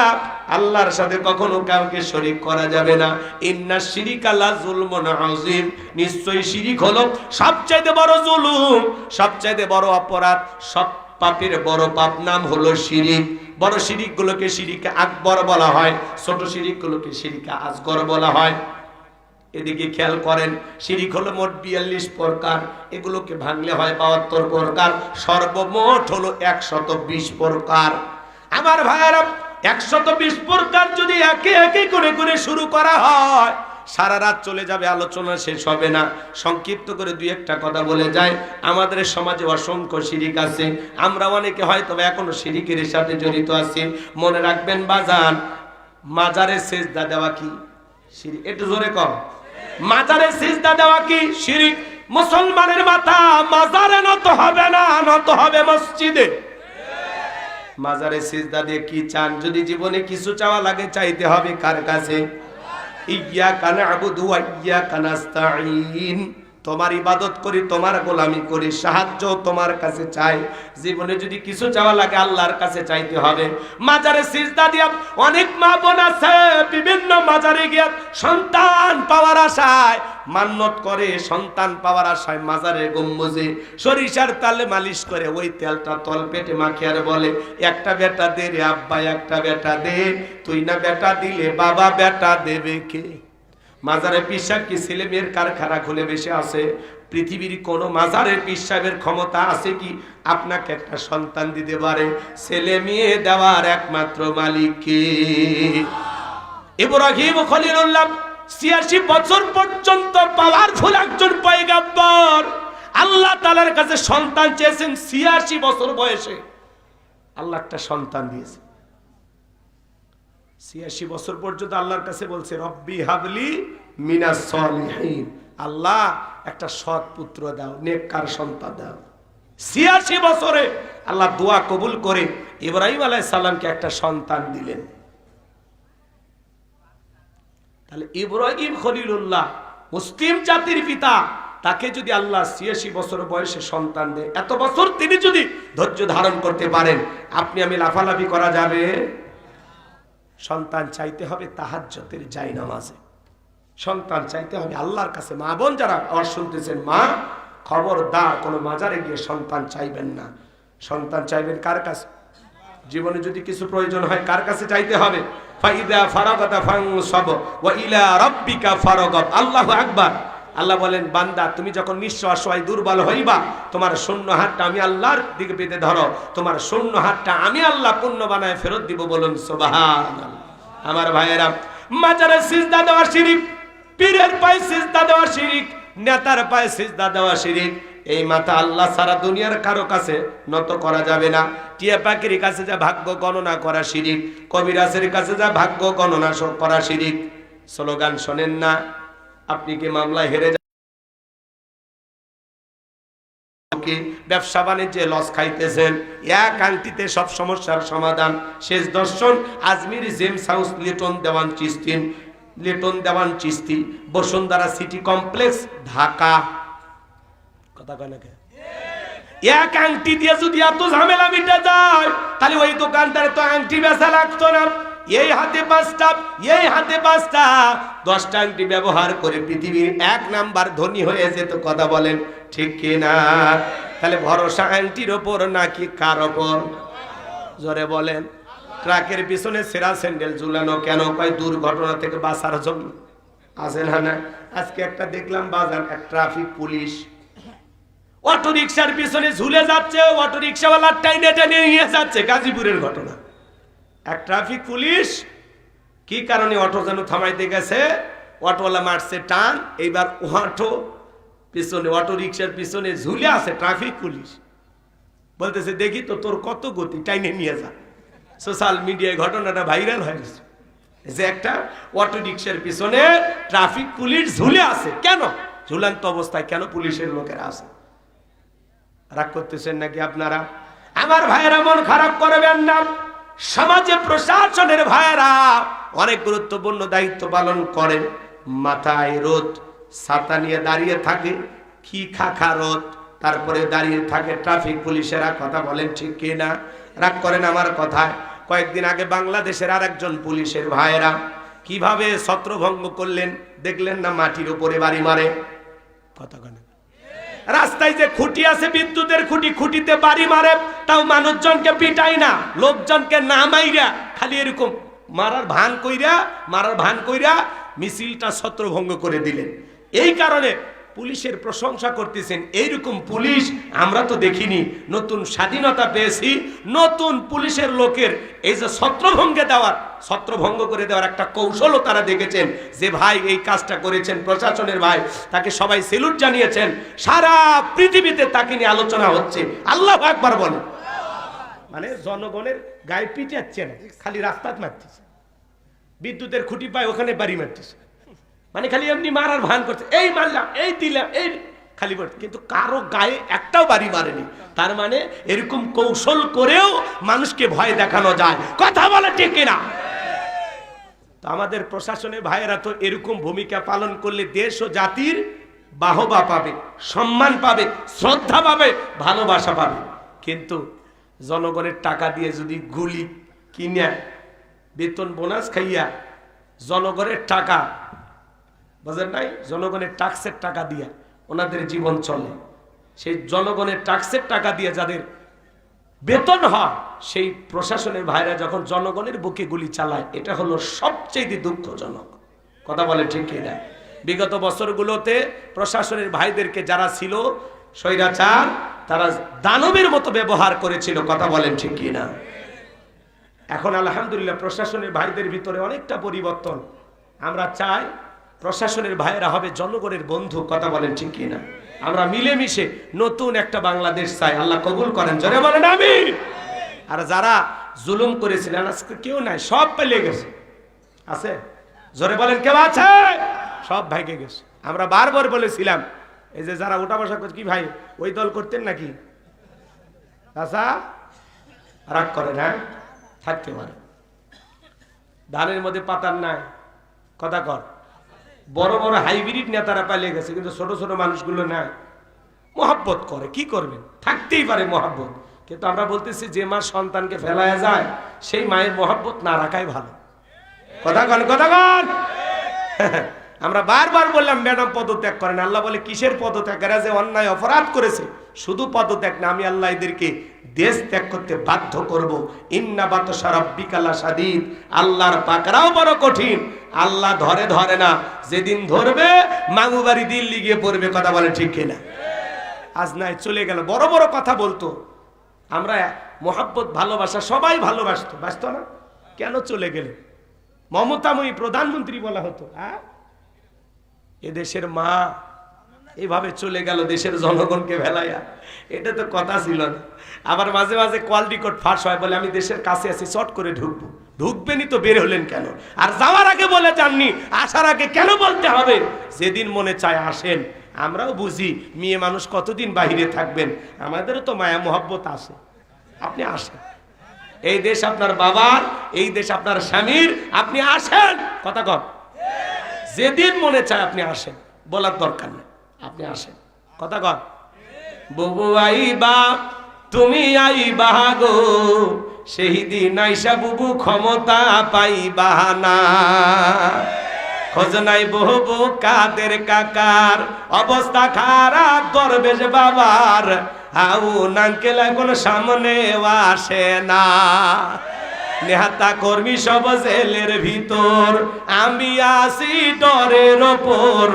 আল্লাহর সাথে কখনো কাউকে শরীক করা যাবে না। ইন্না শিরিকা লা যুলমুন আযীম, নিশ্চয়ই শিরিক হলো সবচাইতে বড় জুলুম, সবচাইতে বড় অপরাধ। সব পাপের বড় পাপ নাম হলো শিরিক। বড় শিরিক গুলোকে শিরিকে আকবর বলা হয়, ছোট শিরিক গুলোকে শিরিকে আসগর বলা হয়। এদিকে খেয়াল করেন, শিরিক হলো মোট 42 প্রকার, এগুলোকে ভাঙলে হয় 72 প্রকার, সর্বমোট হলো 120 প্রকার। আমার ভাইয়েরা, 120 প্রকার যদি একে একে করে করে শুরু করা হয়, সারা রাত চলে যাবে, আলোচনা শেষ হবে না। সংক্ষিপ্ত করে দুই একটা কথা বলে যায়। আমাদের সমাজে অসংখ্য শিরিক আছে, আমরা অনেকে হয়তো এখনো শিরিকের সাথে জড়িত আছি। মনে রাখবেন বাজান, মাজারে সেজদা দেওয়া কি শিরিক? একটু জোরে কর, মাজারে সিজদা দেওয়া কি শিরিক? মুসলমানের মাথা মাজারে নত হবে না, নত হবে মসজিদে। মাজারে সিজদা দিয়ে কি চান? যদি জীবনে কিছু চাওয়া লাগে, চাইতে হবে কার কাছে? ইয়্যাকা না'বুদু ওয়া ইয়্যাকা নাস্তাঈন। তোমার ইবাদত করি, তোমার গোলামি করি, সাহায্য তোমার কাছে চাই। জীবনে যদি কিছু চাওয়া লাগে, আল্লাহর কাছে চাইতে হবে। মাজারে সিজদা দিয়া অনেক মা বোন আছে, বিভিন্ন মাজারে গিয়ে সন্তান পাওয়ার আশায় মান্নত করে, সন্তান পাওয়ার আশায় মাজারে গম্বুজে সরিষার তেলে মালিশ করে, ওই তেলটা তল পেটে মাখে আর বলে, একটা বেটা দে রে আব্বা, একটা বেটা দে, তুই না বেটা দিলে বাবা বেটা দেবে কে? মাজারে পিসাব কি ছেলে মেয়ের কারখানা খুলে বসে আছে? পৃথিবীর কোন মাজারের পিসাবের ক্ষমতা আছে কি আপনাকে একটা সন্তান দিতে পারে? ছেলে মেয়ে দেওয়ার একমাত্র মালিক কে? ইব্রাহিম খলিলুল্লাহ 86 বছর পর্যন্ত পাওয়ারফুল একজন পয়গম্বর, আল্লাহ তাআলার কাছে সন্তান চেয়েছেন। 86 বছর বয়সে আল্লাহ একটা সন্তান দিয়েছে। 86 বছর পর্যন্ত আল্লাহর কাছে বলছে, রব্বি হাবলি মিনাস সলিহিন, আল্লাহ একটা সৎ পুত্র দাও, নেককার সন্তান দাও। 86 বছরে আল্লাহ দোয়া কবুল করে ইব্রাহিম আলাইহিস সালামকে একটা সন্তান দিলেন। তাহলে ইব্রাহিম খলিলুল্লাহ মুসলিম জাতির পিতা, তাকে যদি আল্লাহ 86 বছর বয়সে সন্তান দেয়, এত বছর তিনি যদি ধৈর্য ধারণ করতে পারেন, আপনি আমি লাফালাফি করা যাবে? সন্তান চাইতে হবে তাহাজ্জুদের জায়নামাজে, সন্তান চাইতে হবে আল্লাহর কাছে। মা বোন যারা আওয়াজ শুনতেছেন, মা খবরদার কোনো মাজারে গিয়ে সন্তান চাইবেন না। সন্তান চাইবেন কার কাছে? জীবনে যদি কিছু প্রয়োজন হয়, কার কাছে চাইতে হবে? ফাইদা ফারাগাতা ফানসাব ওয়া ইলা রাব্বিকা ফারাগাব। আল্লাহু আকবার। আল্লাহ বলেন, বান্দা তুমি যখন নিঃস্ব অসহায় দুর্বল হইবা, তোমার শূন্য হাতটা আমি আল্লাহর দিকে পেতে ধরো, তোমার শূন্য হাতটা আমি আল্লাহ পূর্ণ বানায় ফেরত দিব। বলুন সুবহানাল্লাহ। আমার ভাইয়েরা, মাজারে সিজদা দেওয়া শিরিক, পীরের পায়ে সিজদা দেওয়া শিরিক, নেতার পায়ে সিজদা দেওয়া শিরিক। এই মাথা আল্লাহ সারা দুনিয়ার কারো কাছে নত করা যাবে না। টিয়া পাখির কাছে যা ভাগ্য গণনা করা শিরিক, কবিরাজের কাছে যা ভাগ্য গণনা করা শিরিক। স্লোগান শোনেন না? আপনি কি মামলায় হেরে যান? ব্যবসা বাণিজ্যে লস খাইতেছেন, এক আংটিতে সব সমস্যার সমাধান। শেষ দর্শন আজমির জেমস হাউস, লিটন দেওয়ান চিস্তি, বসুন্ধরা সিটি কমপ্লেক্স, ঢাকা। কথা কয় না কে? এক আংটি দিয়ে যদি এত ঝামেলা মিটে যায়, তাহলে ওই দোকানদারে তো আংটি বেচা লাগতো না। এই হাতে 5টা, এই হাতে 5টা, 10টা আংটি ব্যবহার করে পৃথিবীর 1 নাম্বার ধনী হয়ে যেত। কথা বলেন ঠিক কিনা? তাহলে ভরসা আংটির ওপর নাকি কার ওপর? জোরে বলেন। ট্রাকের পিছনে সেরা স্যান্ডেল ঝুলানো কেন? কয় দুর্ঘটনা থেকে বাঁচার জন্য। আছে না? আজকে একটা দেখলাম বাজার, এক ট্রাফিক পুলিশ অটো রিকশার পিছনে ঝুলে যাচ্ছে, অটো রিকশাওয়ালা টাইনে টাইনে নিয়ে যাচ্ছে। গাজীপুরের ঘটনা। এক ট্রাফিক পুলিশ কি কারণে অটো যেন থামাইতে গেছে, অটোওয়ালা মারছে টান, এইবার অটো পিছনে, অটো রিকশার পিছনে ঝুলে আছে ট্রাফিক পুলিশ। বলতেছে, দেখি তো তোর কত গতি, টাইনে নিয়ে যা। সোশ্যাল মিডিয়ায় ঘটনাটা ভাইরাল হয়ে গেছে যে একটা অটো রিকশার পিছনে ট্রাফিক পুলিশ ঝুলে আছে। কেন ঝুলন্ত অবস্থায় কেন পুলিশের লোকেরা আছে? রাগ করতেছেন নাকি আপনারা? আমার ভাইয়েরা, মন খারাপ করবেন না। সমাজে প্রশাসনের ভাইয়েরা অনেক গুরুত্বপূর্ণ দায়িত্ব পালন করেন। মাথায় রোদ, ছাতা নিয়ে দাঁড়িয়ে থাকে, কি খাখা রোদ, তারপরে দাঁড়িয়ে থাকে ট্রাফিক পুলিশেরা। কথা বলেন ঠিক কি না? রাগ করেন আমার কথায়। কয়েকদিন আগে বাংলাদেশের আরেকজন পুলিশের ভাইয়েরা কিভাবে ছত্রভঙ্গ করলেন দেখলেন না? মাটির উপরে বাড়ি মারে। কথা কেন? রাস্তায় যে খুঁটি আছে, বিদ্যুতের খুঁটি, খুঁটিতে বাড়ি মারে, তাও মানুষজনকে পিটাই না, লোকজনকে না মাইরা খালি এরকম মারার ভান কইরা মিছিলটা ছত্রভঙ্গ করে দিলেন। এই কারণে পুলিশের প্রশংসা করতেছেন। এইরকম পুলিশ আমরা তো দেখিনি। নতুন স্বাধীনতা পেয়েছি, নতুন পুলিশের লোকের এই যে ছত্রভঙ্গ করে দেওয়ার একটা কৌশলও তারা দেখেছেন। যে ভাই এই কাজটা করেছেন, প্রশাসনের ভাই, তাকে সবাই সেলুট জানিয়েছেন। সারা পৃথিবীতে তাকে নিয়ে আলোচনা হচ্ছে। আল্লাহু আকবার বলে। মানে জনগণের গায়ে পিটাচ্ছে না, খালি রাস্তায় মারতেছে, বিদ্যুতের খুঁটি পায় ওখানে বাড়ি মারতেছে, মানে খালি এমনি মারার ভান করছে, এই মারলাম, এই দিলাম, এই খালি বলছে, কিন্তু কারো গায়ে একটাও বাড়ি মারেনি। তার মানে এরকম কৌশল করেও মানুষকে ভয় দেখানো যায়। কথা বলে ঠিক কিনা? তো আমাদের প্রশাসনের ভাইয়েরা তো এরকম ভূমিকা পালন করলে দেশ ও জাতির বাহবা পাবে, সম্মান পাবে, শ্রদ্ধা পাবে, ভালোবাসা পাবে। কিন্তু জনগণের টাকা দিয়ে যদি গুলি কিনে, বেতন বোনাস খাইয়া, জনগণের টাকা, বুঝেন নাই, জনগণের ট্যাক্সের টাকা দিয়ে ওনাদের জীবন চলে, সেই জনগণের ট্যাক্সের টাকা দিয়ে যাদের বেতন হয়, সেই প্রশাসনের ভাইরা যখন জনগণের বুকে গুলি চালায়, এটা হলো সবচেয়ে দুঃখজনক। কথা বলে ঠিক কিনা? বিগত বছরগুলোতে প্রশাসনের ভাইদেরকে যারা ছিল স্বৈরাচার, তারা দানবের মতো ব্যবহার করেছিল। কথা বলেন ঠিক কিনা? এখন আলহামদুলিল্লাহ প্রশাসনের ভাইদের ভিতরে অনেকটা পরিবর্তন। আমরা চাই প্রশাসনের ভাইয়েরা হবে জনগণের বন্ধু। কথা বলেন ঠিক কিনা? আমরা মিলেমিশে নতুন একটা বাংলাদেশ চাই। আল্লাহ কবুল করেন, জোরে বলেন আমিন। আর যারা জুলুম করেছিলেন আজকে কেউ নাই, সব পালিয়ে গেছে। আছে? জোরে বলেন কেউ আছে? সব ভাইকে গেছে। আমরা বারবার বলেছিলাম, এই যে যারা ওঠা বসা করছে, কি ভাই ওই দল করতেন নাকি? আচ্ছা, রাগ করে না, থাকতে পারে। ধানের মধ্যে পাতার নাই, কথা কর। বড় বড় হাইব্রিড নেতারা পালিয়ে গেছে, কিন্তু ছোট ছোট মানুষগুলো নাই, মহাব্বত করে। কি করবেন? থাকতেই পারে মহাব্বত, কিন্তু আমরা বলতেছি যে মা সন্তানকে ফেলায় যায়, সেই মায়ের মহাব্বত না রাখাই ভালো। কথা কন, কথা কন। আমরা বারবার বললাম ম্যাডাম পদত্যাগ করেন। আল্লাহ বলে কিসের পদত্যাগ? এরা যে অন্যায় অপরাধ করেছে, শুধু পদত্যাগ না, আমি আল্লাহ এদেরকে দেশ ত্যাগ করতে বাধ্য করব। ইন্না বাতশা রাব্বিকা লাশাদীদ, আল্লাহর পাকড়াও বড় কঠিন। আল্লাহ ধরে না, যেদিন ধরবে মাগুবাড়ি দিল্লি গিয়ে পড়বে। কথা বলে ঠিক কিনা? আজ নাই, চলে গেল। বড় বড় কথা বলতো, আমরা মহাব্বত ভালোবাসা সবাই ভালোবাসতো, বাসতো না? কেন চলে গেল? মমতাময়ী প্রধানমন্ত্রী বলা হতো। হ্যাঁ, এদেশের মা এইভাবে চলে গেল দেশের জনগণকে ভেলাইয়া, এটা তো কথা ছিল না। আবার মাঝে মাঝে কল রেকর্ড ফাঁস হয়, বলে আমি দেশের কাছে আছি, চট করে ঢুকবো। ঢুকবেনই তো, বের হলেন কেন? আর যাওয়ার আগে বলে যাননি, আসার আগে কেন বলতে হবে? যেদিন মনে চায় আসেন। আমরাও বুঝি মেয়ে মানুষ কতদিন বাহিরে থাকবেন, আমাদেরও তো মায়া মোহব্বত আছে। আপনি আসেন, এই দেশ আপনার বাবার, এই দেশ আপনার স্বামীর, আপনি আসেন। কথা কর, যেদিন মনে চায় আপনি আসেন, বলার দরকার নেই, আপনি আসেন। কথা কর। বুবু আইবা, তুমি আইবা গো, সেই দিন আইসা বুবু ক্ষমতা পাইবা না। খোঁজ নাই বহু কাদের কাকার, অবস্থা খারাপ দরবেশ বাবার, আউ নাঙ্কেল এখন সামনে আসে না। নেহাতা কর্মী সব জেলের ভিতর, আমি আসি ডরের ওপর,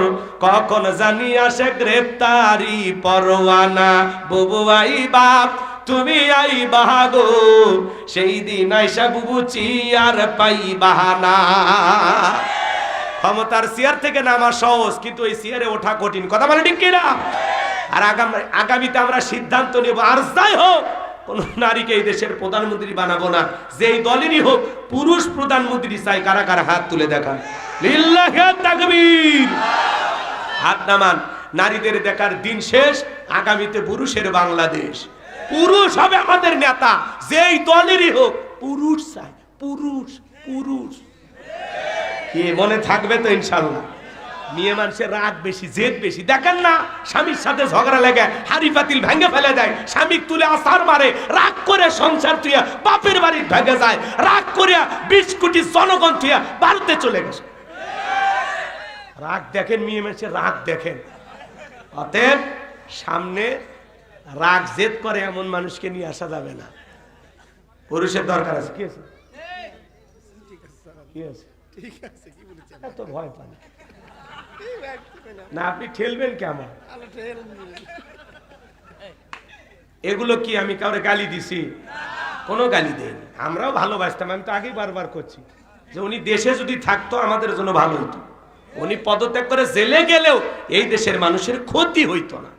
কখন জানি আসে গ্রেপ্তারি পরোয়ানা। বুবু আইবা, তুমি আইবা গো, সেই দিন আইসা বুবু চিয়ার পাইবা না। ক্ষমতার চেয়ার থেকে নামা সহজ, কিন্তু এই চেয়ারে ওঠা কঠিন। কথা বলে ঠিক কিনা? আর আগামীতে আমরা সিদ্ধান্ত নেব, আর যাই হোক কোন নারীকে এই দেশের প্রধানমন্ত্রী বানাবো না। যেই দলেরই হোক, পুরুষ প্রধানমন্ত্রী চাই। কারা কারা হাত তুলে দেখান। লিল্লাহি তাকবীর। হাত নামান। নারীদের দেখার দিন শেষ। আগামীতে পুরুষের বাংলাদেশ। পুরুষ হবে আমাদের নেতা, যেই দলেরই হোক, পুরুষ চাই। পুরুষ পুরুষ। কি মনে থাকবে তো ইনশাল্লাহ? মেয়ে মানুষের রাগ বেশি, জেদ বেশি। দেখেন না, স্বামীর সাথে ঝগড়া লেগে হাড়ি পাতিল ভেঙে ফেলে দেয়, স্বামী তুলে আসার মারে, রাগ করে সংসার তুইয়া বাপের বাড়ি ভেঙে যায়, রাগ করিয়া 20 কোটি জনগণ তুইয়া ভারতে চলে গেছে। রাগ দেখেন, মেয়ে মানুষের রাগ দেখেন। অতএব সামনে রাগ জেদ করে এমন মানুষকে নিয়ে আসা যাবে না। পুরুষের দরকার আছে। কি আছে? কি আছে? ঠিক আছে, কি বলেছেন? এত ভয় পান না, আপনি ঠেলবেন কেমন? এগুলো কি আমি কাউরে গালি দিছি? কোনো গালি দেয়নি, আমরাও ভালোবাসতাম। আমি তো আগেই বারবার করছি যে উনি দেশে যদি থাকতো আমাদের জন্য ভালো হতো। উনি পদত্যাগ করে জেলে গেলেও এই দেশের মানুষের ক্ষতি হইতো না,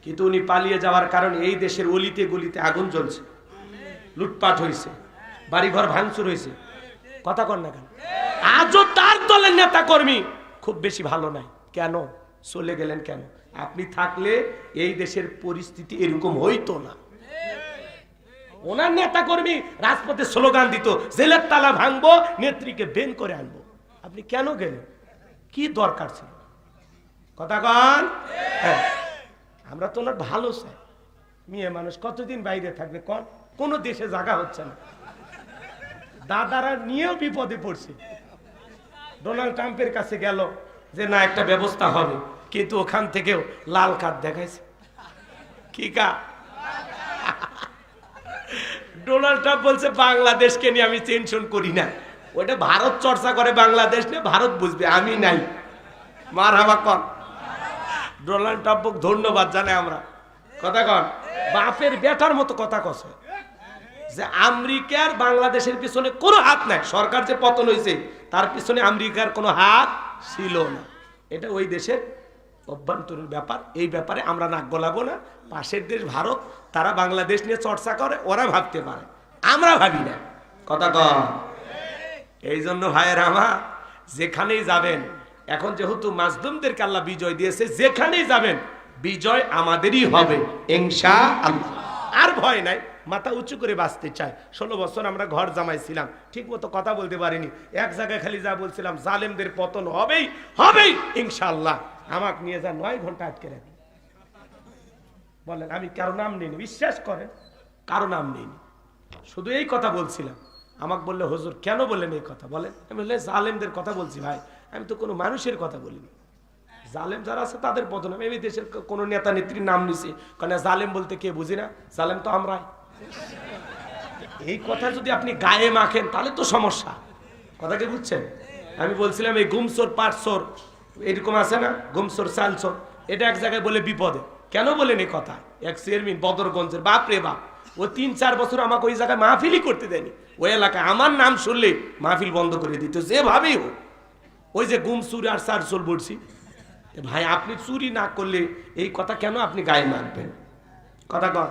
কিন্তু উনি পালিয়ে যাওয়ার কারণে এই দেশের অলিতে গলিতে আগুন জ্বলছে, লুটপাট হয়েছে, বাড়িঘর ভাঙচুর হয়েছে। কথা কর না কেন? আজও তার দলের নেতা কর্মী খুব বেশি ভালো নাই। কেন চলে গেলেন? কেন? আপনি থাকলে এই দেশের পরিস্থিতি এরকম হইতো না। ওনার নেতা কর্মী রাজপথে স্লোগান দিত, জেলের তালা ভাঙবো, নেত্রীকে বেন করে আনবো। আপনি কেন গেলেন? কি দরকার ছিল? কথা কন। হ্যাঁ, আমরা তো ওনার ভালো চাই। মেয়ে মানুষ কতদিন বাইরে থাকবে কন? কোন দেশে জায়গা হচ্ছে না, দাদারা নিয়েও বিপদে পড়ছে। ডোনাল্ড ট্রাম্পের কাছে গেল যে না একটা ব্যবস্থা হবে, কিন্তু ওখান থেকেও লাল কার্ড দেখাইছে। কি কার্ড? ডোনাল্ড ট্রাম্প বলছে বাংলাদেশকে নিয়ে আমি টেনশন করি না, ওটা ভারত চর্চা করে, বাংলাদেশ নিয়ে ভারত বুঝবে, আমি নাই। মারহাবা কন। ডোনাল্ড ট্রাম্প ধন্যবাদ জানাই আমরা। কথা কন। বাপের বেটার মতো কথা কছে যে আমেরিকার বাংলাদেশের পিছনে কোনো হাত নাই। সরকার যে পতন হয়েছে তার পিছনে আমেরিকার কোনো হাত ছিল না। এটা ওই দেশের অভ্যন্তরীণ ব্যাপার, এই ব্যাপারে আমরা নাক গলাবো না। পাশের দেশ ভারত, তারা বাংলাদেশ নিয়ে চর্চা করে, ওরা ভাবতে পারে, আমরা ভাবি না। কথা কন। এই জন্য ভাইয়ের আমার, যেখানেই যাবেন, এখন যেহেতু মাজলুমদেরকে আল্লাহ বিজয় দিয়েছে, যেখানেই যাবেন বিজয় আমাদেরই হবে ইনশাআল্লাহ। আর ভয় নাই, মাথা উঁচু করে বাঁচতে চায়। 16 বছর আমরা ঘর জামাইছিলাম, ঠিক মতো কথা বলতে পারিনি। এক জায়গায় খালি যা বলছিলাম, জালেমদের পতন হবেই হবেই ইনশাআল্লাহ। আমাকে নিয়ে যা 9 ঘন্টা আটকে রাখি। বলেন, আমি কারো নাম নিইনি, বিশ্বাস করেন, কারো নাম নিইনি, শুধু এই কথা বলছিলাম। আমাকে বললে হুজুর কেন বললেন এই কথা? বলেন। আমি বললে জালেমদের কথা বলছি। ভাই, আমি তো কোনো মানুষের কথা বলিনি। জালেম যারা আছে তাদের পতন হবে। আমি দেশের কোনো নেতা নেত্রীর নাম নিছি, কারণ জালেম বলতে কে বুঝি না, জালেম তো আমরাই। এই কথা যদি আপনি গায়ে মাখেন তাহলে তো সমস্যা। কথা কি বুঝছেন? আমি বলছিলাম এই গুমসোর পাটসোর এরকম আছে না, গুমসোর চালসোর, এটা এক জায়গায় বলে বিপদে। কেন বলেন এই কথা? এক চেয়ারম্যান বদরগঞ্জের, বাপ রে বাপ, ও 3-4 বছর আমাকে ওই জায়গায় মাহফিলই করতে দেয়নি। ওই এলাকায় আমার নাম শুনলে মাহফিল বন্ধ করে দিত, যেভাবেই হোক। ওই যে গুম চুরি আর চারচোর বলছি, ভাই আপনি চুরি না করলে এই কথা কেন আপনি গায়ে মারবেন? কথা কর।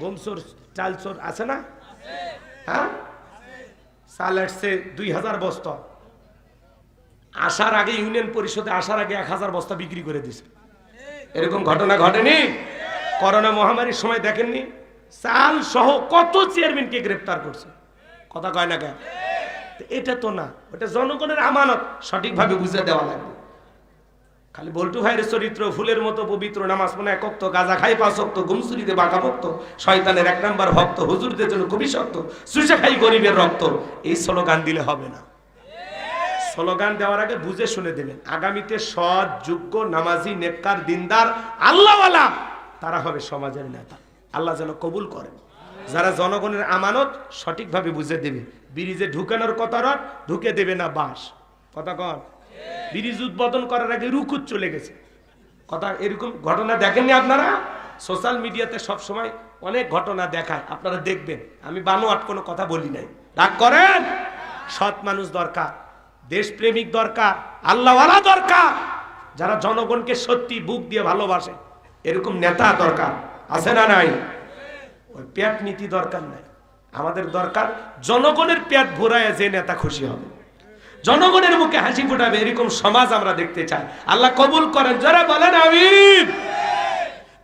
গুমচোর চালচোর আছে না? হ্যাঁ, চাল আসছে 2000 বস্তা, আসার আগে ইউনিয়ন পরিষদে আসার আগে 1000 বস্তা বিক্রি করে দিছে। এরকম ঘটনা ঘটেনি? করোনা মহামারীর সময় দেখেননি? চাল সহ কত চেয়ারম্যানকে গ্রেফতার করছে। কথা কয় না কেন? এটা তো না, ওটা জনগণের আমানত, সঠিকভাবে বুঝে দেওয়া লাগবে। খালি বল্টু ভাইয়ের চরিত্র ফুলের মতো পবিত্র, নামাজ পড়ে 1 ওয়াক্ত, গাঁজা খাই 5 ওয়াক্ত, গুমসুরিতে বাঁকা ভক্ত, শয়তানের 1 নাম্বার ভক্ত, হুজুরদের জন্য খুবই শক্ত, সুশে খাই গরিবের রক্ত। এই স্লোগান দিলে হবে না। স্লোগান দেওয়ার আগে বুঝে শুনে দেবেন। আগামীতে সৎ, যোগ্য, নামাজি, নেককার, দিনদার, আল্লাহওয়ালা তারা হবে সমাজের নেতা। আল্লাহ যেন কবুল করেন। যারা জনগণের আমানত সঠিকভাবে বুঝে দেবে। ব্রিজে ঢুকানোর কথা রড ঢুকে দেবে না বাঁশ। কথা কন। ব্রিজ উদ্বোধন করার আগে রুকুত চলে গেছে। কথা এরকম ঘটনা দেখেননি আপনারা? সোশ্যাল মিডিয়াতে সব সময় অনেক ঘটনা দেখায়, আপনারা দেখবেন। আমি বানোয়াট কোনো কথা বলি নাই, রাগ করেন। সৎ মানুষ দরকার, দেশপ্রেমিক দরকার, আল্লাহওয়ালা দরকার, যারা জনগণকে সত্যি বুক দিয়ে ভালোবাসে, এরকম নেতা দরকার। আছে না নাই? ওই পেট নীতি দরকার নাই। আমাদের দরকার জনগণের পেট ভরায় যে নেতা খুশি হবে, জনগণের মুখে হাসি ফোটাবে, এরকম সমাজ আমরা দেখতে চাই। আল্লাহ কবুল করেন। যারা বলেন আমিন।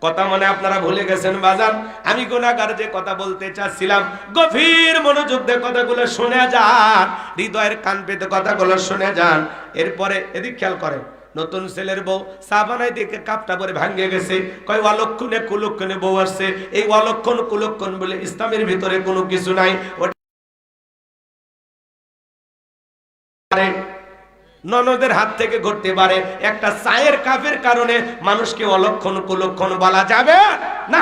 কথা মনে আপনারা ভুলে গেছেন বাজান, আমি গুনাহগার যে কথা বলতে চাচ্ছিলাম, গভীর মনোযোগ দিয়ে কথাগুলো শুনে যান, হৃদয়ের কান পেতে কথাগুলো শুনে যান। এরপরে এদিক খেয়াল করেন, নতুন ছেলের বউ চা বানাই দেখে কাপটা পরে ভাঙ্গে গেছে, কয় অলক্ষণে কুলক্ষণে বউ আসছে। এই অলক্ষণ কুলক্ষণ বলে ইসলামের ভিতরে কোনো কিছু নাই। ননদের হাত থেকে ঘটতে পারে, একটা চায়ের কাপের কারণে মানুষকে অলক্ষণ কুলক্ষণ বলা যাবে না।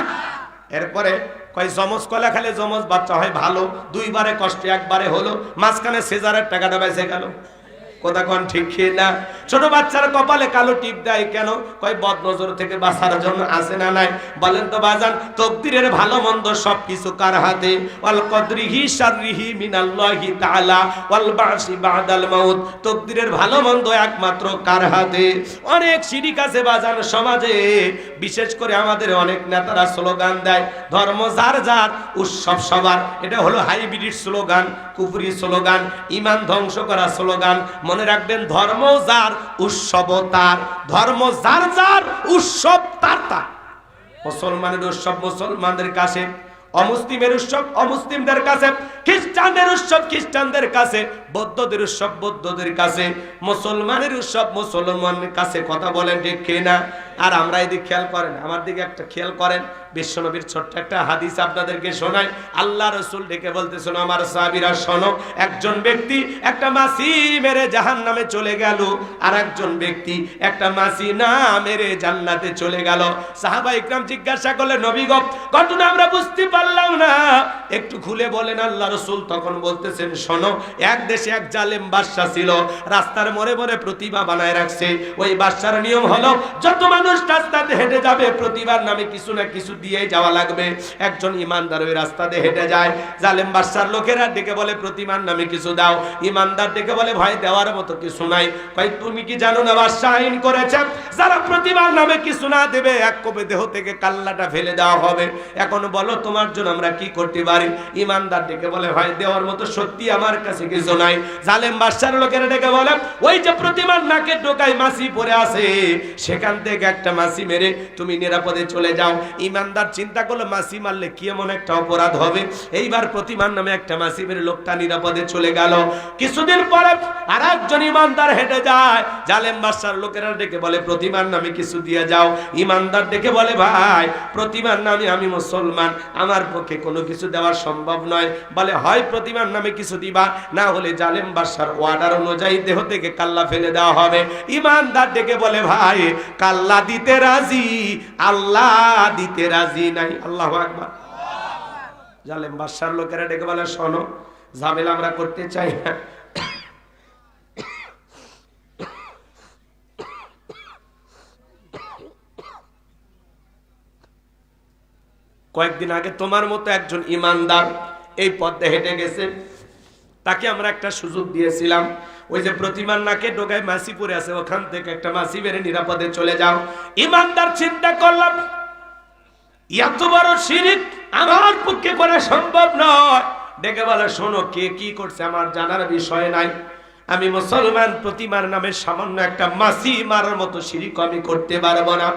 এরপরে কয় জমজ কলা খেলে জমজ বাচ্চা হয় ভালো, দুইবারে কষ্ট একবারে হলো, মাঝখানে সেজারের টাকাটা বেঁচে গেল। কথা কোন ঠিক না? ছোট বাচ্চার কপালে কালো টিপ দেয় কেন? কয় বদ নজর থেকে বাঁচার জন্য। আছে না নাই? বলেন তো বাজান, তকদিরের ভালো মন্দ সবকিছু কার হাতে? ওয়াল কদরিহি শাররিহি মিনাল্লাহি তাআলা ওয়াল বাসি বাদাল মাউত। তকদিরের ভালো মন্দ একমাত্র কার হাতে? অনেক শিরিক আছে বাজান সমাজে, বিশেষ করে আমাদের অনেক নেতারা স্লোগান দেয় ধর্ম যার যার উৎসব সবার। এটা হলো হাইব্রিড স্লোগান, কুফরি স্লোগান, ঈমান ধ্বংস করা স্লোগান। মনে রাখবেন, ধর্ম যার উৎসব তার, ধর্ম যার যার উৎসব তার তার। মুসলমানের উৎসব মুসলমানদের কাছে, অমুসলিমের উৎসব অমুসলিমদের কাছে, খ্রিস্টানদের উৎসব খ্রিস্টানদের কাছে, বৌদ্ধদের উৎসব বৌদ্ধদের কাছে, মুসলমানের উৎসব মুসলমানের কাছে। কথা বলেন ঠিক কিনা? আর আমরা এদিকে খেয়াল করেন, আমার দিকে একটা খেয়াল করেন। বিশ্বনবীর ছোট্ট একটা হাদিস আপনাদেরকে শোনাই। আল্লাহ রাসূল ডেকে বলতে, শোনো আমার সাহাবীরা শোনো, একজন ব্যক্তি একটা মাছি মেরে জাহান্নামে চলে গেল, আর একজন ব্যক্তি একটা মাছি না মেরে জান্নাতে চলে গেল। সাহাবা ইকরাম জিজ্ঞাসা করলেন, নবী গো, ঘটনা আমরা বুঝতে পারলাম না, একটু খুলে বলেন। আল্লাহ রাসূল তখন বলতেছেন, শোনো, এক দেশে এক জালেম বাদশা ছিল, রাস্তার মোড়ে মোড়ে প্রতিমা বানায় রাখছে। ওই বাদশার নিয়ম হলো, যত মানুষ রাস্তাতে হেঁটে যাবে প্রতিমার নামে কিছু না কিছু দিয়ে যাওয়া লাগবে। একজন ইমানদার ওই রাস্তাতে হেঁটে যায়, জালেম বাদশার লোকেরা ডেকে বলে, প্রতিমার নামে কিছু দাও। ইমানদার ডেকে বলে, ভাই দেওয়ার মতো কিছু নাই। ভাই তুমি কি জানো না বাদশা আইন করেছে, যারা প্রতিমার নামে কিছু না দেবে এক কোপে দেহ থেকে কাল্লাটা ফেলে দেওয়া হবে। এখন বলো তোমার জন্য আমরা কি করতে পারি? ইমানদার ডেকে বলে, ভাই দেওয়ার মতো সত্যি আমার কাছে কিছু নাই। জালেম বাদশার লোকেরা ডেকে বলে, ওই যে প্রতিমার নাকে ঢোকায় মাছি পড়ে আছে, সেখান থেকে একটা মাছি মেরে তুমি নিরাপদে চলে যাও। ইমানদার চিন্তা করলো, মাছি মারলে কি এমন একটা অপরাধ হবে? এইবার প্রতিমার নামে একটা মাছি মেরে লোকটা নিরাপদে চলে গেল। কিছুদিন পরে আর একজন ইমানদার হেঁটে যায়, জালেম বাদশার লোকেরা ডেকে বলে, প্রতিমার নামে কিছু দিয়ে যাও। ইমানদার ডেকে বলে, ভাই প্রতিমার নামে আমি মুসলমান, আমার পক্ষে কোনো কিছু দেওয়া সম্ভব নয়। বলে, হয় প্রতিমার নামে কিছু দিবা, না হলে জালেম বাদশার অর্ডার অনুযায়ী দেহ থেকে কাল্লা ফেলে দেওয়া হবে। ইমানদার ডেকে বলে, ভাই কাল্লা দিতে রাজি, আল্লাহ দিতে রাজি নাই। আল্লাহু আকবার। জালেম বাদশার লোকেরা ডেকে বলে, শোনো, ঝামেলা আমরা করতে চাই না, কয়েকদিন আগে তোমার মতো একজন ইমানদার এই পথে হেঁটে গেছে, তাকে আমরা একটা সুযোগ দিয়েছিলাম, ওই যে প্রতিমার নাকে ডোগায় মাছি পড়ে আছে, ওখান থেকে একটা মাছি বেড়ে নিরাপদে চলে যাও। ইমানদার চিন্তা করলাম, এত বড় শিরক আমার পক্ষে করা সম্ভব নয়। ডেকে বলে, শোনো, কে কি করছে আমার জানার বিষয় নাই, আমি মুসলমান, প্রতিমার নামে সামান্য একটা মাছি মারার মতো শিরক আমি করতে পারবো না।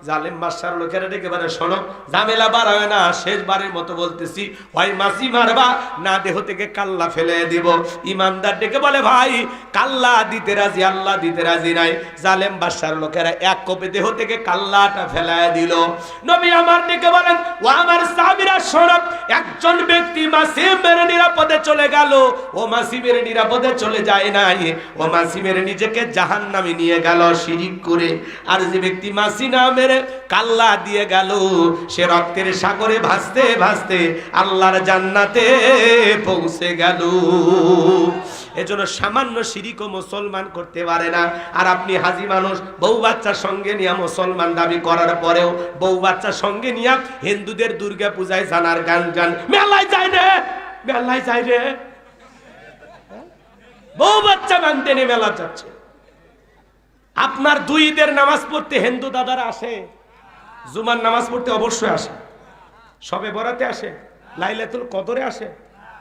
জালেম বাদশার লোকেরা ডেকে বলে, শোনো, ঝামেলা বাড়াবে না, শেষবারের মতো বলতেছি, হয় মাছি মারবা, না দেহ থেকে কাল্লা ফেলে দিব। ইমানদার ডেকে বলে, ভাই কাল্লা দিতে রাজি, আল্লাহ দিতে রাজি নাই। জালেম বাদশার লোকেরা এক কোপে দেহ থেকে কাল্লাটা ফেলায় দিল। নবী আমার ডেকে বলেন, ও আমার সাহাবীরা শোনো, একজন ব্যক্তি মাছি মেরে নিরাপদে চলে গেল, ও মাছি মেরে নিরাপদে চলে যায় নাই, ও মাছি মেরে নিজেকে জাহান্নামে নিয়ে গেল শিরক করে। আর যে ব্যক্তি মাছি না মেরে কাল্লা দিয়ে গেল, সে রক্তের সাগরে ভাসতে ভাসতে আল্লাহর জান্নাতে পৌঁছে গেল। এজন্য সামান্য শিরকও মুসলমান করতে পারে না। আর আপনি হাজি মানুষ, বউ বাচ্চার সঙ্গে নিয়ে মুসলমান দাবি করার পরেও বউ বাচ্চার সঙ্গে নিয়ে হিন্দুদের দুর্গা পূজায় জানার গান গান, মেলায় যায় রে, মেলায় যায় রে, বউ বাচ্চা মানতে নিয়ে মেলা যাচ্ছে। আপনার দুই ঈদের নামাজ পড়তে হিন্দু দাদারা আসে, জুমার নামাজ পড়তে অবশ্যই আসে, শবে বরাতে আসে, লাইলাতুল কদরে আসে,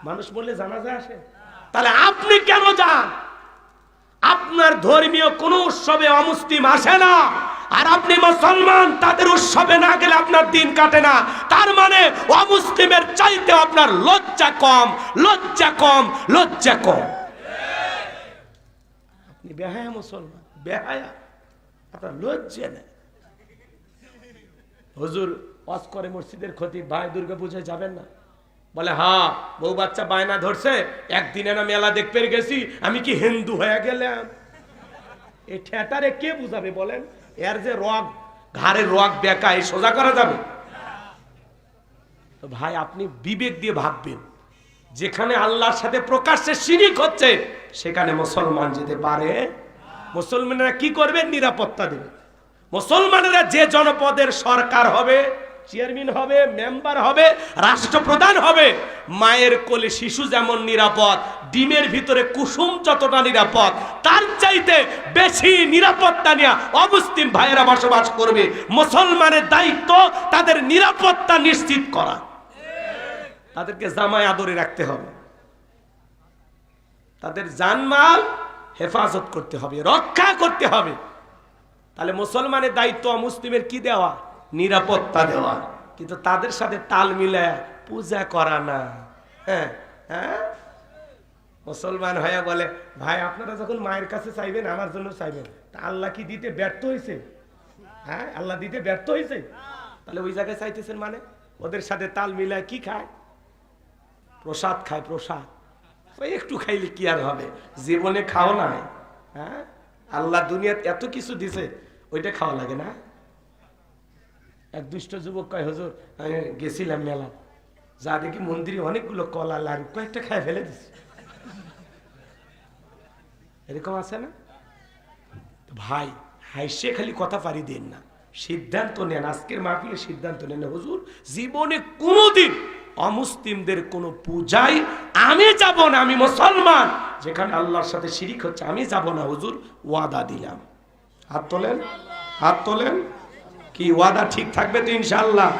মানুষ বললে জানাজা আসে। তাহলে আপনি কেন যান? আপনার ধর্মীয় কোন উৎসবে অমুসলিম আসে না, আর আপনি মুসলমান, তাদের উৎসবে না গেলে আপনার দিন কাটে না। তার মানে অমুসলিমের চাইতে আপনার লজ্জা কম, লজ্জা কম, লজ্জা কম। আপনি বেহায়া মুসলমান, বেহায়া। আপনার লজ্জা নেই। হুজুর ওয়াজ করে মসজিদের ক্ষতি, ভাই দুর্গা পূজায় যাবেন না? বলে হ্যাঁ, বউ বাচ্চা বায়না ধরছে, একদিনে না মেলা দেখতে গেছি, আমি কি হিন্দু হয়ে গেলাম? এই ঠেটারে কে বুঝাবে বলেন? এর যে রগ, ঘাড়ের রগ বেঁকা, এই সোজা করা যাবে? তো ভাই আপনি বিবেক দিয়ে ভাববেন, যেখানে আল্লাহর সাথে প্রকাশ্যে শিরিক হচ্ছে সেখানে মুসলমান যেতে পারে? মুসলমানেরা কি করবে? নিরাপত্তা দেবে। মুসলমানেরা যে জনপদের সরকার হবে, চেয়ারম্যান হবে, মেম্বার হবে, রাষ্ট্রপ্রধান হবে, মায়ের কোলে শিশু যেমন নিরাপদ, ডিমের ভিতরে কুসুম যতটা নিরাপদ, তার চাইতে বেশি নিরাপত্তা নিয়ে অমুসলিম ভাইয়েরা বসবাস করবে। মুসলমানের দায়িত্ব তাদের নিরাপত্তা নিশ্চিত করা, তাদেরকে জামায় আদরে রাখতে হবে, তাদের জানমাল হেফাজত করতে হবে, রক্ষা করতে হবে। তাহলে মুসলমানের দায়িত্ব মুসলিমের কি দেওয়া? নিরাপত্তা দেওয়া। কিন্তু তাদের সাথে তাল মিলে পূজা করা না। হ্যাঁ হ্যাঁ, মুসলমান হয়ে বলে ভাই আপনারা যখন মায়ের কাছে চাইবেন আমার জন্য চাইবেন, তা আল্লাহ কি দিতে ব্যর্থ হয়েছে? হ্যাঁ, আল্লাহ দিতে ব্যর্থ হয়েছে? তাহলে ওই জায়গায় চাইতেছেন মানে? ওদের সাথে তাল মিলায় কি খায়? প্রসাদ খায়, প্রসাদ। ওই একটু খাইলে কি আর হবে? জীবনে খাও না? হ্যাঁ, আল্লাহ দুনিয়াতে এত কিছু দিছে, ওইটা খাওয়া লাগে না? এক দুষ্ট যুবক কয় হুজুর আমি গেছিলাম মেলা, যা দেখি মন্দিরে অনেকগুলো কলা লাড়ু, কয়েকটা খায় ফেলে দিছে। এরকম আছে না? ভাই হাইসে খালি কথা পারি দেন না, সিদ্ধান্ত নেন। আজকের মাহফিলে সিদ্ধান্ত নেন, হুজুর জীবনে কোনোদিন অমুসলিমদের কোন পূজায় আমি যাব না, আমি মুসলমান, যেখানে আল্লাহর সাথে শিরিক হচ্ছে আমি যাব না হুজুর, ওয়াদা দিলাম। হাত তোলেন, হাত তোলেন। কি ওয়াদা ঠিক থাকবে তো ইনশাআল্লাহ?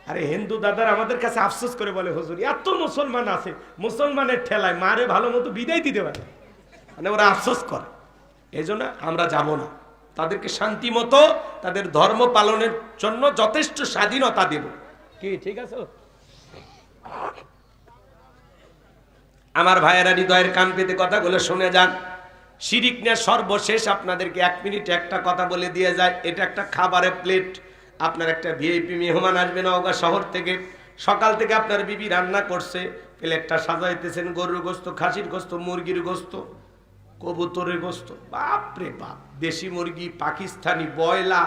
আরে হিন্দু দাদারা আমাদের কাছে আফসোস করে বলে হুজুর এত মুসলমান আছে, মুসলমানের ঠেলায় মারে ভালো মতো বিদায় দিতে পারে, মানে ওরা আফসোস করে। এই জন্য আমরা যাব না, তাদেরকে শান্তি মতো তাদের ধর্ম পালনের জন্য যথেষ্ট স্বাধীনতা দেব। কি ঠিক আছে? আমার ভাইয়েরা হৃদয়ের কান পেতে কথাগুলো শুনে যান। শিরিক নিয়ে সর্বশেষ আপনাদেরকে 1 মিনিটে একটা কথা বলে দিয়ে যায়। এটা একটা খাবারের প্লেট। আপনার একটা ভিআইপি মেহমান আসবে নওগাঁ শহর থেকে, সকাল থেকে আপনার বিবি রান্না করছে, প্লেটটা সাজাইতেছেন গরুর গোস্ত, খাসির গোস্ত, মুরগির গোস্ত, কবুতরের গোস্ত, বাপরে বাপ, দেশি মুরগি, পাকিস্তানি, বয়লা,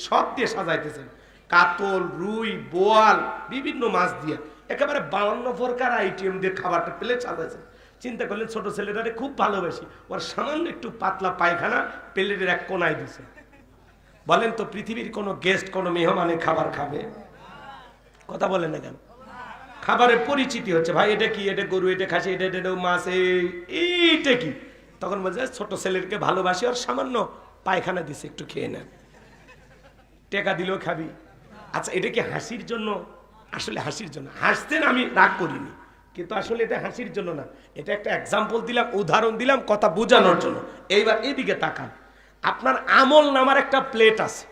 সব দিয়ে সাজাইতেছেন, কাতল, রুই, বোয়াল, বিভিন্ন মাছ দিয়ে একেবারে 52 প্রকার আইটেম দিয়ে খাবারটা প্লেট সাজাইছেন। চিন্তা করলেন ছোট ছেলেটারে খুব ভালোবাসি, ওর সামান্য একটু পাতলা পায়খানা প্লেটের এক কোনায় দিছে। বলেন তো পৃথিবীর কোনো গেস্ট কোনো মেহমানে খাবার খাবে? কথা বলেন না কেন? খাবারের পরিচিতি হচ্ছে ভাই এটা কি, এটা গরু, এটা খাসি, এটা মাছ, এইটা কি, তখন বলছে ছোট ছেলেকে ভালোবাসি, ওর সামান্য পায়খানা দিছে, একটু খেয়ে নেন, টেকা দিলেও খাবি। আচ্ছা এটা কি হাসির জন্য? আসলে হাসির জন্য। হাসতেন, আমি রাগ করিনি, কিন্তু আসলে এটা হাসির জন্য না, এটা একটা এক্সাম্পল দিলাম, উদাহরণ দিলাম কথা বোঝানোর জন্য। এইবার এদিকে তাকান, আপনার আমল নামার একটা প্লেট আছে,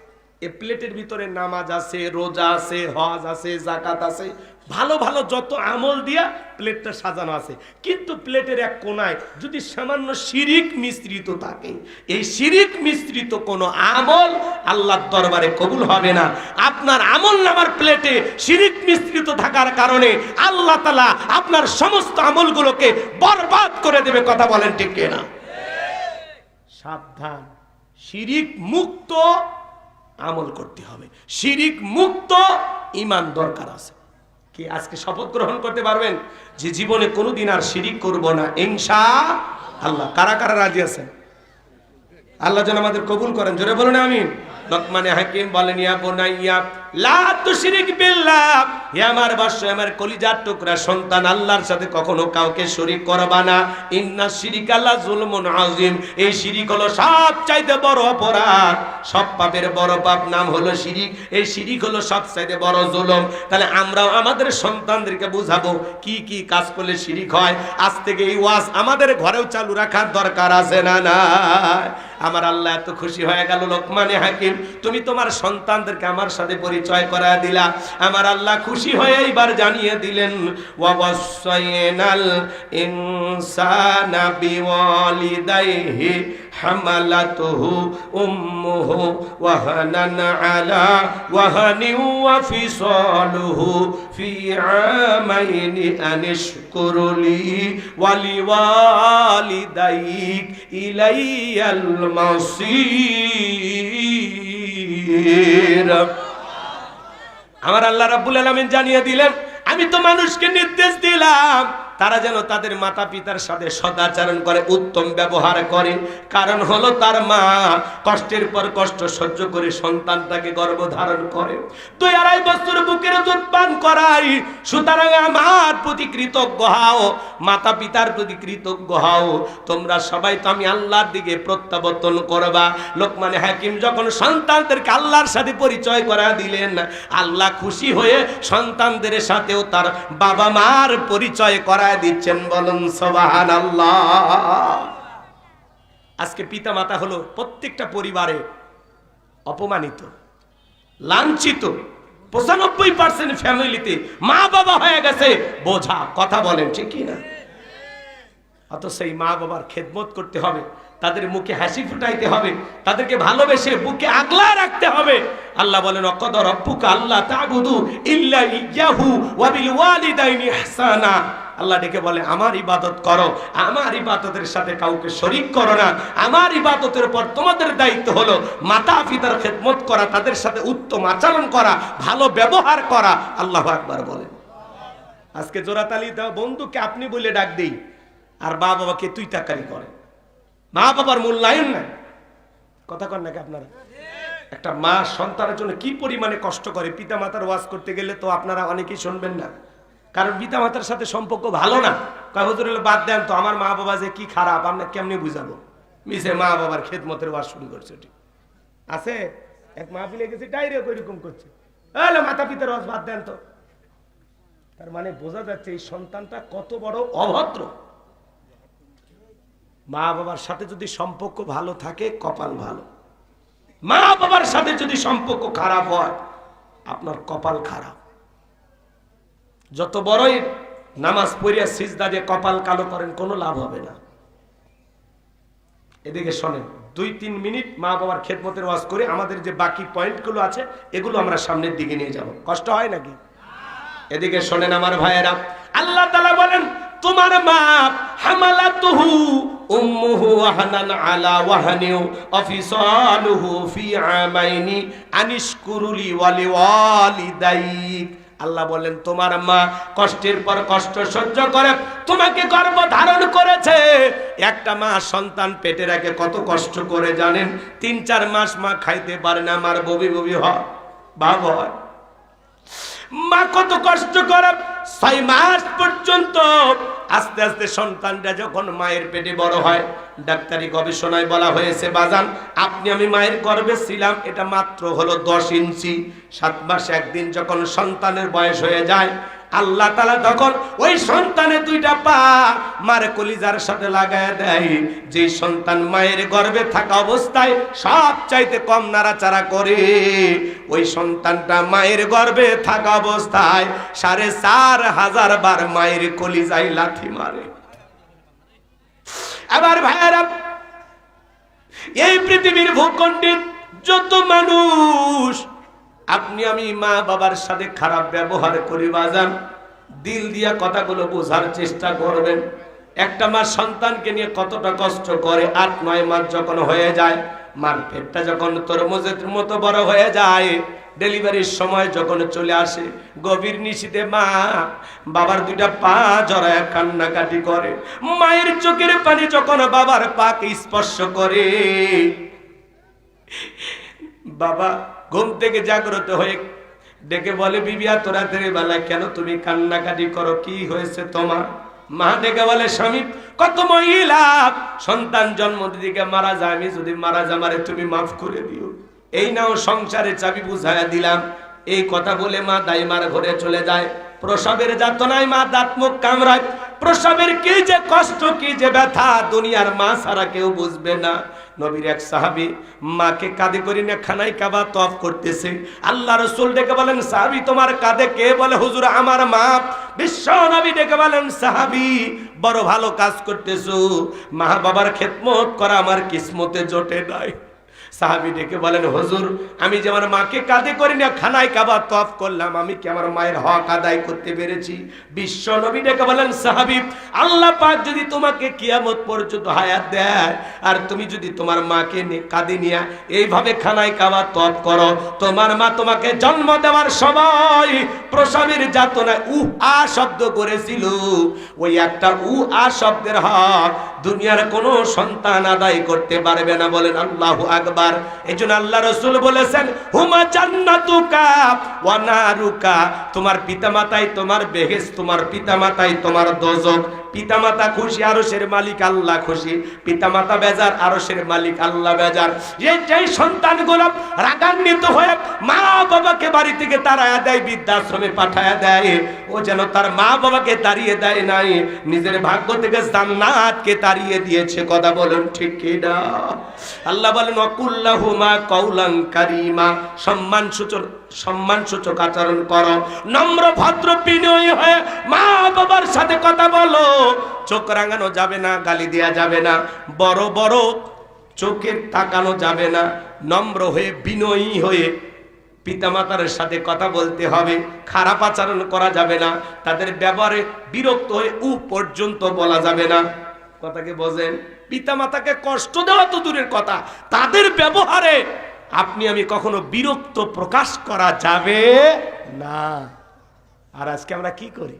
এই প্লেটের ভিতরে নামাজ আছে, রোজা আছে, হজ আছে, যাকাত আছে, ভালো ভালো যত আমল দিয়া প্লেটটা সাজানো আছে। কিন্তু প্লেটের এক কোনায় যদি সামান্য শিরিক মিশ্রিত থাকে, এই শিরিক মিশ্রিত কোনো আমল আল্লাহর দরবারে কবুল হবে না। আপনার আমল নামার প্লেটে শিরিক মিশ্রিত থাকার কারণে আল্লাহ তাআলা আপনার সমস্ত আমলগুলোকে বরবাদ করে দেবে। কথা বলেন ঠিক কিনা? সাবধান, শিরিক মুক্ত আমল করতে হবে, শিরিক মুক্ত ঈমান দরকার আছে। কি আজকে শপথ গ্রহণ করতে পারবেন যে জীবনে কোনোদিন আর শিরিক করব না ইনশাআল্লাহ? কারা কারা রাজি আছেন? আল্লাহ যেন আমাদের কবুল করেন, জোরে বলুন আমিন। লোকমানে হাকিম বলেন ইয়া বুনাইয়া লা তুশরিক বিল্লাহ, হে আমার বাদশা, আমার কলিজার টুকরা সন্তান, আল্লাহর সাথে কখনো কাউকে শরীক করবা না। ইন্না শিরিকা লা যুলমুন আযীম, এই শিরিক হলো সবচাইতে বড় অপরাধ, সব পাপের বড় পাপ নাম হলো শিরিক, এই শিরিক হলো সবচাইতে বড় জুলুম। তাহলে আমরাও আমাদের সন্তানদেরকে বুঝাবো কি কি কাজ করলে শিরিক হয়। আজ থেকে এই ওয়াজ আমাদের ঘরেও চালু রাখার দরকার আছে না না? আমার আল্লাহ এত খুশি হয়ে গেল, লোকমানে হাকিম তুমি তোমার সন্তানদেরকে আমার সাথে পরিচয় করা দিলা। আমার আল্লাহ খুশি খুশি হয়ে এইবার জানিয়ে দিলেন ওয়াসাইনাল ইনসানা বিওয়ালিদাইহি হামালাতুহু উম্মুহু ওয়াহানান আলা ওয়াহানিন ওয়া ফিসালুহু ফি আমাইনি আনিশকুরলি ওয়ালিওয়ালিদাইক ইলাইয়াল মাসির। আমার আল্লাহ রাব্বুল আলামিন জানিয়ে দিলেন, আমি তো মানুষকে নির্দেশ দিলাম তারা যেন তাদের মাতা পিতার সাথে সদাচরণ করে, উত্তম ব্যবহার করে। কারণ হলো তার মা কষ্টের পর কষ্ট সহ্য করে সন্তানটাকে গর্ভধারণ করে, 2-2.5 বছর বুকের দুধ পান করাই। সুতরাং আমার প্রতি কৃতজ্ঞ হও, মাতা পিতার প্রতি কৃতজ্ঞ হও। তোমরা সবাই তো আমি আল্লাহর দিকে প্রত্যাবর্তন করবা। লোকমান হাকিম যখন সন্তানদেরকে আল্লাহর সাথে পরিচয় করা দিলেন, আল্লাহ খুশি হয়ে সন্তানদের সাথেও তার বাবা মার পরিচয় করা দিচ্ছেন। বলুন সুবহানাল্লাহ। আজকে পিতা মাতা হলো প্রত্যেকটা পরিবারে অপমানিত, লাঞ্ছিত। 95% ফ্যামিলিতে মা বাবা হয়ে গেছে বোঝা। কথা বলেন ঠিক কি না? অত সেই মা বাবার খেদমত করতে হবে, তাদের মুখে হাসি ফুটাইতে হবে, তাদেরকে ভালোবেসে বুকে আগলা রাখতে হবে। আল্লাহ বলেন ওয়াকাদা রাব্বুকা আল্লা তা'বুদু ইল্লা ইয়্যাহু ওয়া বিল ওয়ালিদাইনি ইহসানা। আল্লাহ ডেকে বলে আমার ইবাদত করো, আমার ইবাদতের সাথে কাউকে শরীক করো না। আমার ইবাদতের পর তোমাদের দায়িত্ব হলো মাতা পিতার খেদমত করা, তাদের সাথে উত্তম আচরণ করা, ভালো ব্যবহার করা। আল্লাহু আকবার বলেন। আজকে জোরাতালি দাও বন্ধুকে আপনি বলে ডাক দেই, আর মা বাবাকে তুই তাকারি করে। মা বাবার মূল্যায়ন নাই। কথা কন নাকি আপনারা? একটা মা সন্তানের জন্য কি পরিমাণে কষ্ট করে। পিতা মাতার ওয়াজ করতে গেলে তো আপনারা অনেকেই শুনবেন না, কারণ পিতা মাতার সাথে সম্পর্ক ভালো না। হুজুর বাদ দেন তো, আমার মা বাবা যে কি খারাপ আমরা কেমনি বুঝাবো? মিশে মা বাবার খেদমতের ওয়াজ শুরু করছে। ঠিক আছে, এক মাহফিলে গেছে ডাইরেক্ট ওইরকম করছে, মাতা পিতার ওয়াজ বাদ দেন তো। তার মানে বোঝা যাচ্ছে এই সন্তানটা কত বড় অভদ্র। মা বাবার সাথে যদি সম্পর্ক ভালো থাকে কপাল ভালো, মা বাবার সাথে যদি সম্পর্ক খারাপ হয় আপনার কপাল খারাপ। যত বড়ই নামাজ পড়িয়া সিজদা যে কপাল কালো করেন কোনো লাভ হবে না। এদিকে শোনেন, 2-3 মিনিট মা বাবার খেদমতের ওয়াজ করে আমাদের যে বাকি পয়েন্টগুলো আছে এগুলো আমরা সামনের দিকে নিয়ে যাব। কষ্ট হয় নাকি? এদিকে শোনেন আমার ভাইয়েরা, আল্লাহ তাআলা বলেন তোমার মা হামালাতুহু উম্মুহু ওয়াহানান আলা ওয়াহানিউ ওয়া ফিসালুহু ফি আমাইনি আনিশকুরুলি ওয়ালিওয়ালিদাইক। আল্লাহ বলেন তোমার মা কষ্টের পর কষ্ট সহ্য করে তোমাকে গর্ভ ধারণ করেছে। একটা মা সন্তান পেটে রাখে কত কষ্ট করে জানেন? 3-4 মাস মা খাইতে পারে না, মার বমি বমি হয়, ভাব হয়। মা কত কষ্ট করে 6 মাস পর্যন্ত। আস্তে আস্তে সন্তানটা যখন মায়ের পেটে বড় হয়, ডাক্তারি গবেষণায় বলা হয়েছে বাজান আপনি আমি মায়ের গর্ভে ছিলাম এটা মাত্র হলো 10 ইঞ্চি। 7 মাস 1 দিন যখন সন্তানের বয়স হয়ে যায়, আল্লাহ তাআলা তখন ওই সন্তানের 2টা পা মার কলিজার সাথে লাগায় দেয়। যে সন্তান মায়ের গর্ভে থাকা অবস্থায় সব চাইতে কম নাড়াচাড়া করে, ওই সন্তানটা মায়ের গর্ভে থাকা অবস্থায় 4500 বার মায়ের কলিজায় লাথি মারে। আবার ভাইয়েরা, এই পৃথিবীর ভূখণ্ডে যত মানুষ আপনি আমি মা বাবার সাথে খারাপ ব্যবহার করি বাজান, দিল দিয়া কথাগুলো বোঝার চেষ্টা করবেন। একটা মা সন্তানকে নিয়ে কতটা কষ্ট করে। 8-9 মাস যখন হয়ে যায়, মার পেটটা যখন তরমুজের মতো বড় হয়ে যায়, ডেলিভারির সময় যখন চলে আসে, গভীর নিশীথে মা বাবার 2টা পা জড়ায় কান্নাকাটি করে। মায়ের চোখের পানি যখন বাবার পাকে স্পর্শ করে, বাবা ঘুম থেকে জাগ্রত হয়ে ডেকে বলে বিবিয়া তোরা তেরে বেলা কেন তুমি কান্নাকাটি করো, কি হয়েছে তোমার? মা ডেকে বলে স্বামী কত মহিলা সন্তান জন্ম দিকে মারা যায়, আমি যদি মারা যা আমারে তুমি মাফ করে দিও, এই নাও সংসারের চাবি বুঝাইয়া দিলাম। এই কথা বলে মা দাইমার ঘরে চলে যায়। প্রসবের যাতনায় মা দাঁত মুখ কামড়ায়। প্রসবের কি যে কষ্ট, কি যে ব্যথা দুনিয়ার মা ছাড়া কেউ বুঝবে না। নবীর এক সাহাবী মাকে কাঁধে করে নিয়ে খানাই কাবা তওয়াফ করতেছে। আল্লাহ রাসূল ডেকে বলেন, সাহাবী তোমার কাঁধে কে? বলে, হুজুর আমার মা। বিশ্ব নবী ডেকে বলেন, সাহাবী বড় ভালো কাজ করতেছো, মা বাবার খেদমত করা আমার কিসমতে জোটে নাই। সাহাবী ডেকে বলেন, হুজুর আমি যে আমার মাকে কাঁধে করে নিয়ে খানায় কাবা তওয়াফ করলাম, আমি কি আমার মায়ের হক আদায় করতে পেরেছি? বিশ্ব নবী ডেকে বলেন, সাহাবী আল্লাহ পাক যদি তোমাকে কিয়ামত পর্যন্ত হায়াত দেয় আর তুমি যদি তোমার মাকে কাঁধে নিয়ে এইভাবে খানায় কাবা তওয়াফ করো, তোমার মা তোমাকে জন্ম দেওয়ার সময় প্রসবের যাতনায় আ শব্দ করেছিল, ওই একটা আ শব্দের হক দুনিয়ার কোনো সন্তান আদায় করতে পারবে না। বলেন আল্লাহু আকবার। এজন্য আল্লাহ রাসূল বলেছেন, হুমা জান্নাতুকা ওয়া নারুকা, তোমার পিতামাতাই তোমার বেহেশত, তোমার পিতামাতাই তোমার দোজখ। পিতামাতা খুশি, আরশের মালিক আল্লাহ খুশি। পিতামাতা বেজার, আরশের মালিক আল্লাহ বেজার। যেই সন্তানগুলো রাগান্বিত হয়ে মা বাবাকে বাড়ি থেকে তাড়ায়া দেয়, বৃদ্ধাশ্রমে পাঠায়া দেয়, ও যেন তার মা বাবাকে তাড়িয়ে দেয় নাই, নিজের ভাগ্য থেকে জান্নাতকে তাড়িয়ে দিয়েছে। কথা বলেন ঠিক কি না? আল্লাহ বলেন, ওয়াকুল্লাহুমা কাউলান কারীমা, সম্মানসূচক আচরণ করো, নম্র ভদ্র বিনয়ী হয়ে মা বাবার সাথে কথা বলো। চোখ রাঙানো যাবে না, গালি দেয়া যাবে না, বড় বড় চোখে তাকানো যাবে না, নম্র হয়ে বিনয়ী হয়ে পিতামাতার সাথে কথা বলতে হবে। খারাপ আচরণ করা যাবে না, তাদের ব্যবহারে বিরক্ত হয়ে পর্যন্ত বলা যাবে না। কথাকে বোঝেন? পিতামাতাকে কষ্ট দেওয়া তো দূরের কথা, তাদের ব্যবহারে আপনি আমি কখনো বিরক্ত প্রকাশ করা যাবে না। আর আজকে আমরা কি করি?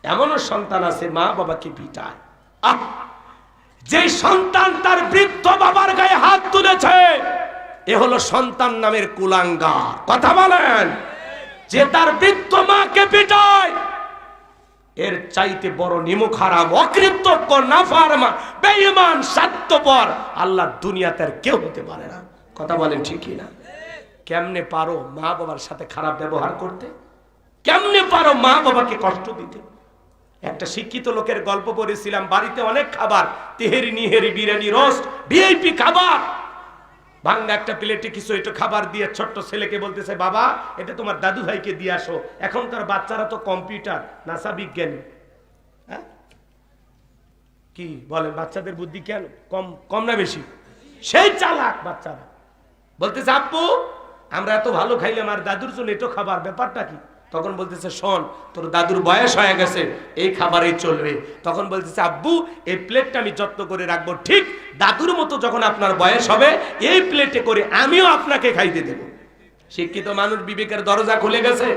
এমনও সন্তান আছে মা বাবাকে পিটায়। যে সন্তান তার বৃদ্ধ বাবার গায়ে হাত তুলেছে, এ হলো সন্তান নামের কুলাঙ্গার। কথা বলেন? যে তার বৃদ্ধ মাকে পিটায়, এর চাইতে বড় নিমুখ হারাম, অকৃতজ্ঞ, নাফরমান, বেঈমান, স্বার্থপর আল্লাহর দুনিয়াতে আর কেউ হতে পারে না। কথা বলেন ঠিক কি না? কেমনে পারো মা বাবার সাথে খারাপ ব্যবহার করতে? কেমনে পারো মা বাবাকে কষ্ট দিতে? একটা শিক্ষিত লোকের গল্প পড়েছিলাম, বাড়িতে অনেক খাবার, তেহেরি নিহেরি বিরিয়ানি রোস্ট ভিআইপি খাবার, ভাঙ্গা একটা প্লেটে কিছু একটু খাবার দিয়ে ছোট্ট ছেলেকে বলতেছে, বাবা এটা তোমার দাদু ভাইকে দিয়ে আসো। এখনকার বাচ্চারা তো কম্পিউটার, নাসা বিজ্ঞানী। হ্যাঁ কি বলেন? বাচ্চাদের বুদ্ধি কেন কম না বেশি? সেই চালাক বাচ্চারা। বলতেছে, আব্বু আমরা এত ভালো খাইলাম আর দাদুর জন্য এটো খাবার, ব্যাপারটা কি? তখন বলতেছে, শোন তোর দাদুর বয়স হয়ে গেছে, এই খাবারই চলবে। তখন বলতেছে, আব্বু এই প্লেটটা আমি যত্ন করে রাখবো, ঠিক দাদুর মতো যখন আপনার বয়স হবে এই প্লেটে করে আমিও আপনাকে খাইতে দেব। শিক্ষিত মানুষ বিবেকের দরজা খুলে গেছে,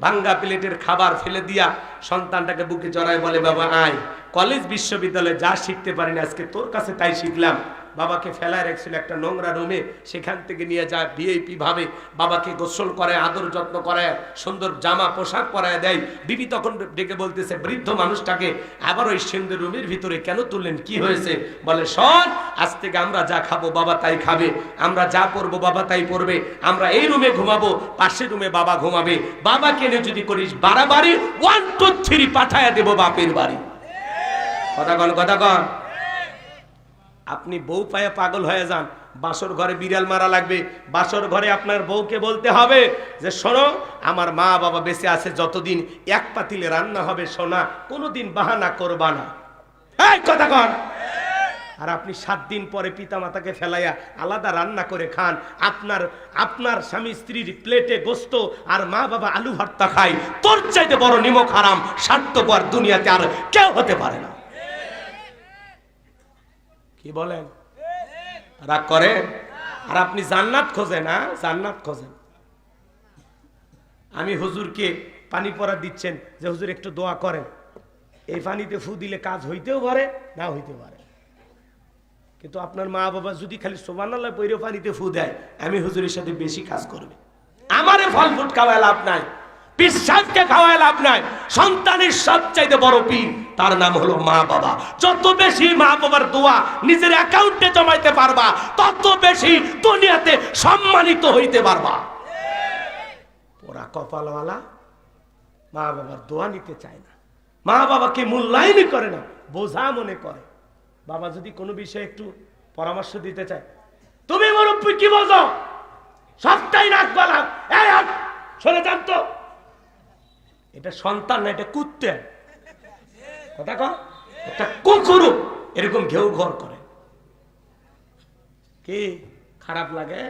ভাঙ্গা প্লেটের খাবার ফেলে দিয়া সন্তানটাকে বুকে জড়ায় বলে, বাবা আয়, কলেজ বিশ্ববিদ্যালয়ে যা শিখতে পারিনি আজকে তোর কাছে তাই শিখলাম। বাবাকে ফেলায় রাখছিল একটা নোংরা রুমে, সেখান থেকে নিয়ে যায় ভিআইপি ভাবে বাবাকে গোসল করে, আদর যত্ন করে, সুন্দর জামা পোশাক পরায় দেয়। বিবি তখন ডেকে বলতেছে, বৃদ্ধ মানুষটাকে আবার ওই সুন্দর রুমের ভিতরে কেন তুললেন, কি হয়েছে? বলে, শোন আজ থেকে আমরা যা খাবো বাবা তাই খাবে, আমরা যা পরবো বাবা তাই পরবে, আমরা এই রুমে ঘুমাবো, পাশের রুমে বাবা ঘুমাবে, বাবাকে নিয়ে যদি করিস বাড়াবাড়ি 1 2 3 পাঠায়া দেবো বাপের বাড়ি। কথা কন, কথা কন। আপনি বউ পায়ে পাগল হয়ে যান, বাসর ঘরে বিড়াল মারা লাগবে, বাসর ঘরে আপনার বউকে বলতে হবে যে শোনো আমার মা বাবা বেঁচে আছে যতদিন এক পাতিলে রান্না হবে, সোনা কোনোদিন বাহানা করবা না। এই কথা কন। আর আপনি 7 দিন পরে পিতা মাতাকে ফেলাইয়া আলাদা রান্না করে খান, আপনার স্বামী স্ত্রীর প্লেটে গোস্ত আর মা বাবা আলু ভর্তা খায়, তোর চাইতে বড় নিমক হারাম স্বার্থপর দুনিয়াতে আর কেউ হতে পারে না। কি বলেন? রাগ করে? আর আপনি জান্নাত খোঁজেন? না জান্নাত খোঁজেন। আমি হুজুরকে পানি পড়া দিচ্ছেন যে হুজুর একটু দোয়া করেন, এই পানিতে ফু দিলে কাজ হইতেও পারে না হইতে পারে, কিন্তু আপনার মা বাবা যদি খালি সুবহানাল্লাহ পইরে পানিতে ফু দেয়, আমি হুজুরের সাথে বেশি কাজ করবে। আমারে ফল ফুট খাওয়ায় লাভ নাই, পিসাবকে খাওয়ায় লাভ নাই। সন্তানের সবচাইতে বড় পীর তার নাম হলো মা বাবা। যত বেশি মা বাবার দোয়া নিজের অ্যাকাউন্টে জমাইতে পারবা, তত বেশি দুনিয়াতে সম্মানিত হইতে পারবা। ওরা কপালওয়ালা মা বাবার দোয়া নিতে চায় না, মা বাবাকে মূল্যায়নই করে না, বোঝা মনে করে। বাবা যদি কোনো বিষয়ে একটু পরামর্শ দিতে চায়, তুমি মুরব্বী কি বোঝো? সবটাই নাক গলা। এই হাট, সরে যান তো। এটা সন্তান না, এটা কুত্তে। কথা কর, একটা কুকুরও এরকম ঘেউ ঘর করে। কি খারাপ লাগে?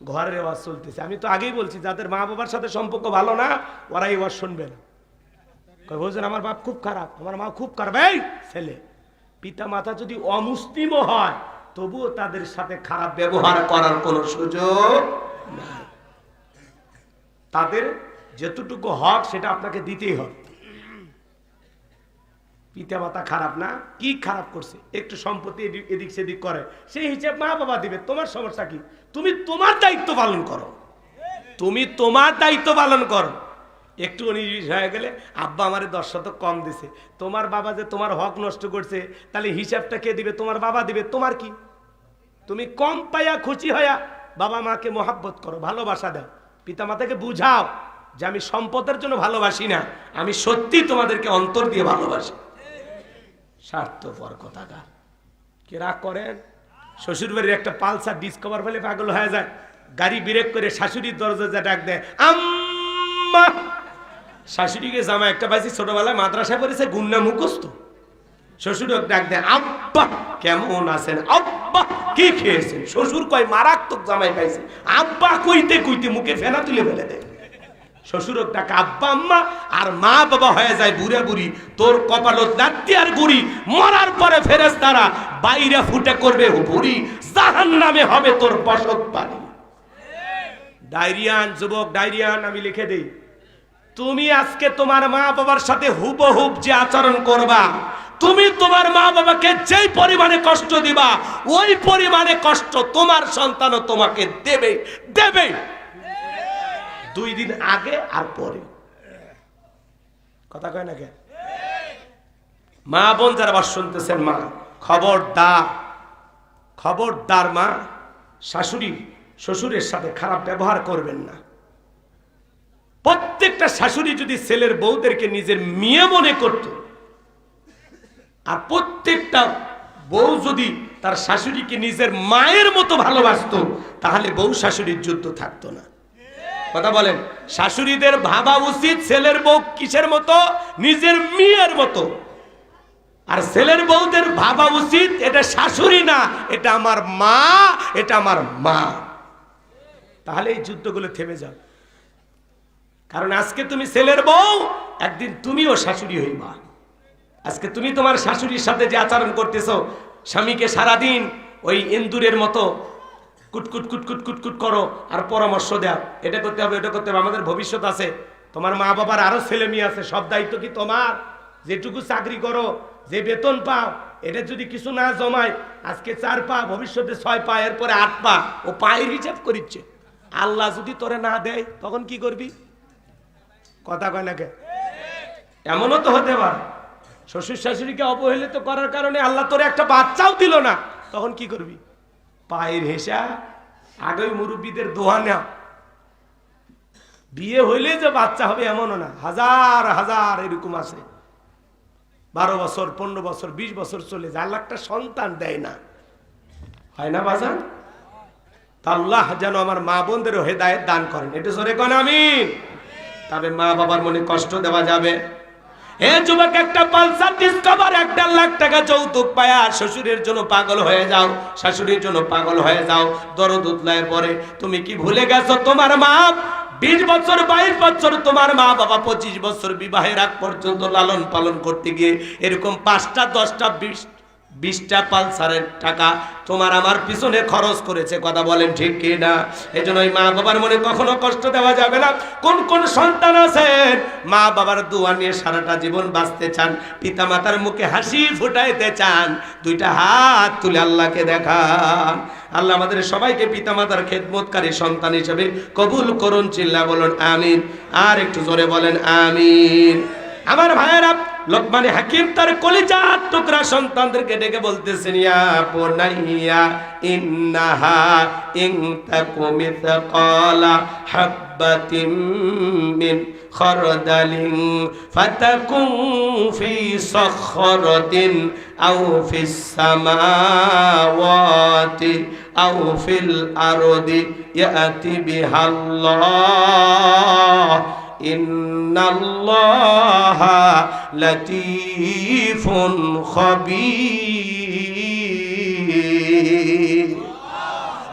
ঘরের আওয়াজ চলতেছে। আমি তো আগেই বলছি, যাদের মা বাবার সাথে সম্পর্ক ভালো না, ওরা এই আওয়াজ শুনবে না। বলছেন আমার বাপ খুব খারাপ, আমার মা খুব খারাপ। এই ছেলে, পিতা মাতা যদি অমুসলিমও হয়, তবুও তাদের সাথে খারাপ ব্যবহার করার কোনো সুযোগ নাই। তাদের যতটুকু হক সেটা আপনাকে দিতেই হবে। পিতা মাতা খারাপ না, কি খারাপ করছে? একটু সম্পত্তি এদিক সেদিক করে, সেই হিসেব মা বাবা দিবে। তোমার সমস্যা কি? তুমি তোমার দায়িত্ব পালন করো, তুমি তোমার দায়িত্ব পালন করো। একটু 19-20 হয়ে গেলে আব্বা আমারে 10 শতক কম দিছে, তোমার বাবা যে তোমার হক নষ্ট করছে, তাহলে হিসাবটা কে দিবে? তোমার বাবা দিবে। তোমার কি? তুমি কম পাইয়া খুশি হইয়া বাবা মাকে মহাব্বত করো, ভালোবাসা দাও। পিতা মাতাকে বুঝাও যে আমি সম্পদের জন্য ভালোবাসি না, আমি সত্যি তোমাদেরকে অন্তর দিয়ে ভালোবাসি। স্বার্থপর কথাকার। কে রাগ করেন? শ্বশুর বাড়ির একটা পালসার ডিসকভার ফেলে পাগল হয়ে যায়, গাড়ি ব্রেক করে শাশুড়ির দরজা ডাক দেয়, আম্মা। শাশুড়িকে জামা একটা পাইছি, ছোটবেলায় মাদ্রাসায় পড়েছে, গুন্না মুখস্থ। শ্বশুর ডাক দেয়, আব্বা কেমন আছেন? আব্বা কি খেয়েছেন? শ্বশুর কয় মারাত্মক জামাই পাইছে। আব্বা কইতে কইতে মুখে ফেনা তুলে ফেলে দেয়। শ্বশুর ডাকে আব্বা আম্মা, আর মা বাবা হয়ে যায় বুড়া বুড়ি। তোর কপালত নাতি আর গুড়ি, মরার পরে ফেরেশতারা বাইরে ফুটে করবে বুড়ি, জাহান্নামে হবে তোর বসত বাড়ি। ডায়রিয়ান যুবক, ডায়রিয়ান আমি লিখে দেই, তুমি আজকে তোমার মা বাবার সাথে হুবহুব যে আচরণ করবা, তুমি তোমার মা বাবাকে যেই পরিমাণে কষ্ট দিবা, ওই পরিমাণে কষ্ট তোমার সন্তানও তোমাকে দেবে দেবে, 2 দিন আগে আর পরে। কথা কয় না কে? মা বোন যারা আবার শুনতেছেন, মা খবরদার, খবরদার মা, শাশুড়ি শ্বশুরের সাথে খারাপ ব্যবহার করবেন না। প্রত্যেকটা শাশুড়ি যদি ছেলের বউদেরকে নিজের মেয়ে মনে করত, আর প্রত্যেকটা বউ যদি তার শাশুড়িকে নিজের মায়ের মতো ভালোবাসতো, তাহলে বউ শাশুড়ির যুদ্ধ থাকতো না। কথা বলেন? শাশুড়িদের ভাবা উচিত ছেলের বউ কিসের মতো? নিজের মেয়ের মতো। আর ছেলের বউদের ভাবা উচিত এটা শাশুড়ি না, এটা আমার মা, এটা আমার মা। তাহলে এই যুদ্ধগুলো থেমে যাবে। কারণ আজকে তুমি ছেলের বউ, একদিন তুমিও শাশুড়ি হইবা। আজকে তুমি তোমার শাশুড়ির সাথে যে আচরণ করতেছো, স্বামীকে সারাদিন ওই ইন্দুরের মতো কুটকুট কুটকুট কুটকুট করো আর পরামর্শ দাও, এটা করতে হবে, এটা করতে হবে, আমাদের ভবিষ্যৎ আছে। তোমার মা বাবার আরো ছেলে মেয়ে আছে, সব দায়িত্ব কি তোমার? যেটুকু চাকরি করো, যে বেতন পাও, এটা যদি কিছু না জমায়, আজকে 4 পা, ভবিষ্যতে 6 পা, এরপরে 8 পা, ও পায়ের হিসাব করিচ্ছে। আল্লাহ যদি তোরে না দেয়, তখন কি করবি? কথা কয় না কে? এমনও তো হতে পারে শ্বশুর শাশুড়িকে অবহেলিত করার কারণে আল্লাহ তোরে একটা বাচ্চাও দিল না, তখন কি করবি? পায়ের হিসাব। আগে মুরব্বীদের দোয়া নেওয়া। বিয়ে হইলে যে বাচ্চা হবে এমনও না, হাজার হাজার এরকম আছে। 12 বছর, 15 বছর, 20 বছর চলে যায়, আল্লাহ একটা সন্তান দেয় না। হয় না বাজান? আল্লাহ যেন আমার মা বোনদেরও হেদায়েত দান করেন। এটা জোরে কোন আমিন। তবে মা বাবার মনে কষ্ট দেওয়া যাবে? এ যুবক, একটা পালসার ডিসকভার 1.5 লাখ টাকা যৌতুক পায়া শ্বশুরের জন্য পাগল হয়ে যাও, শাশুড়ির জন্য পাগল হয়ে যাও। দরদ উতলায় পরে তুমি কি ভুলে গেছো তোমার মা 20 বছর 22 বছর, তোমার মা বাবা 25 বছর বিবাহের আগ পর্যন্ত লালন পালন করতে গিয়ে এরকম 5টা 10টা 20টা পালসারের টাকা তোমার আমার পিছনে খরচ করেছে। কথা বলেন ঠিক কি না? এজন্য ওই মা বাবার মনে কখনো কষ্ট দেওয়া যাবে না। কোন কোন সন্তান আছেন মা বাবার দোয়া নিয়ে সারাটা জীবন বাঁচতে চান, পিতা মাতার মুখে হাসি ফুটাইতে চান, 2টা হাত তুলে আল্লাহকে দেখান। আল্লাহ আমাদের সবাইকে পিতা মাতার খেদমতকারী সন্তান হিসেবে কবুল করুন। চিল্লা বলুন আমিন। আর একটু জোরে বলেন আমিন। আমার ভাইয়েরা, লোকমান হাকিম তার কলিজার টুকরা সন্তানদেরকে ডেকে বলতেছেন, ইয়া বুনাইয়া ইন্নাহা ইন তাকু মিসকালা হাববাতিন মিন খারদালিন ফাতাকুন ফি সাখরাতিন আও ফিস সামাওয়াতি আও ফিল আরদি ইয়াতি বিহাল্লাহ ইন্নাল্লাহা লাতীফুন খাবীর।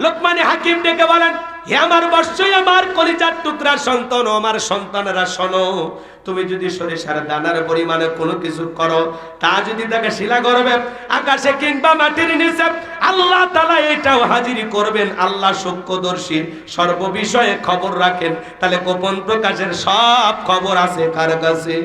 লোকমান হাকিম ডেকে বলেন, হে আমার বর্ষই আমার কলিজার টুকরা সন্তান ও আমার সন্তানেরা, শোনো, তুমি যদি সরিষার দানার পরিমাণে কোনো কিছু করো, তা যদি তাকে শিলা গর্ভে আকাশে কিংবা মাটির নিচে, আল্লাহ তাআলা এটাও হাজিরি করবেন। আল্লাহ সূক্ষ্মদর্শী, সর্ববিষয়ে খবর রাখেন। তাহলে গোপন প্রকাশের সব খবর আছে কার কাছে?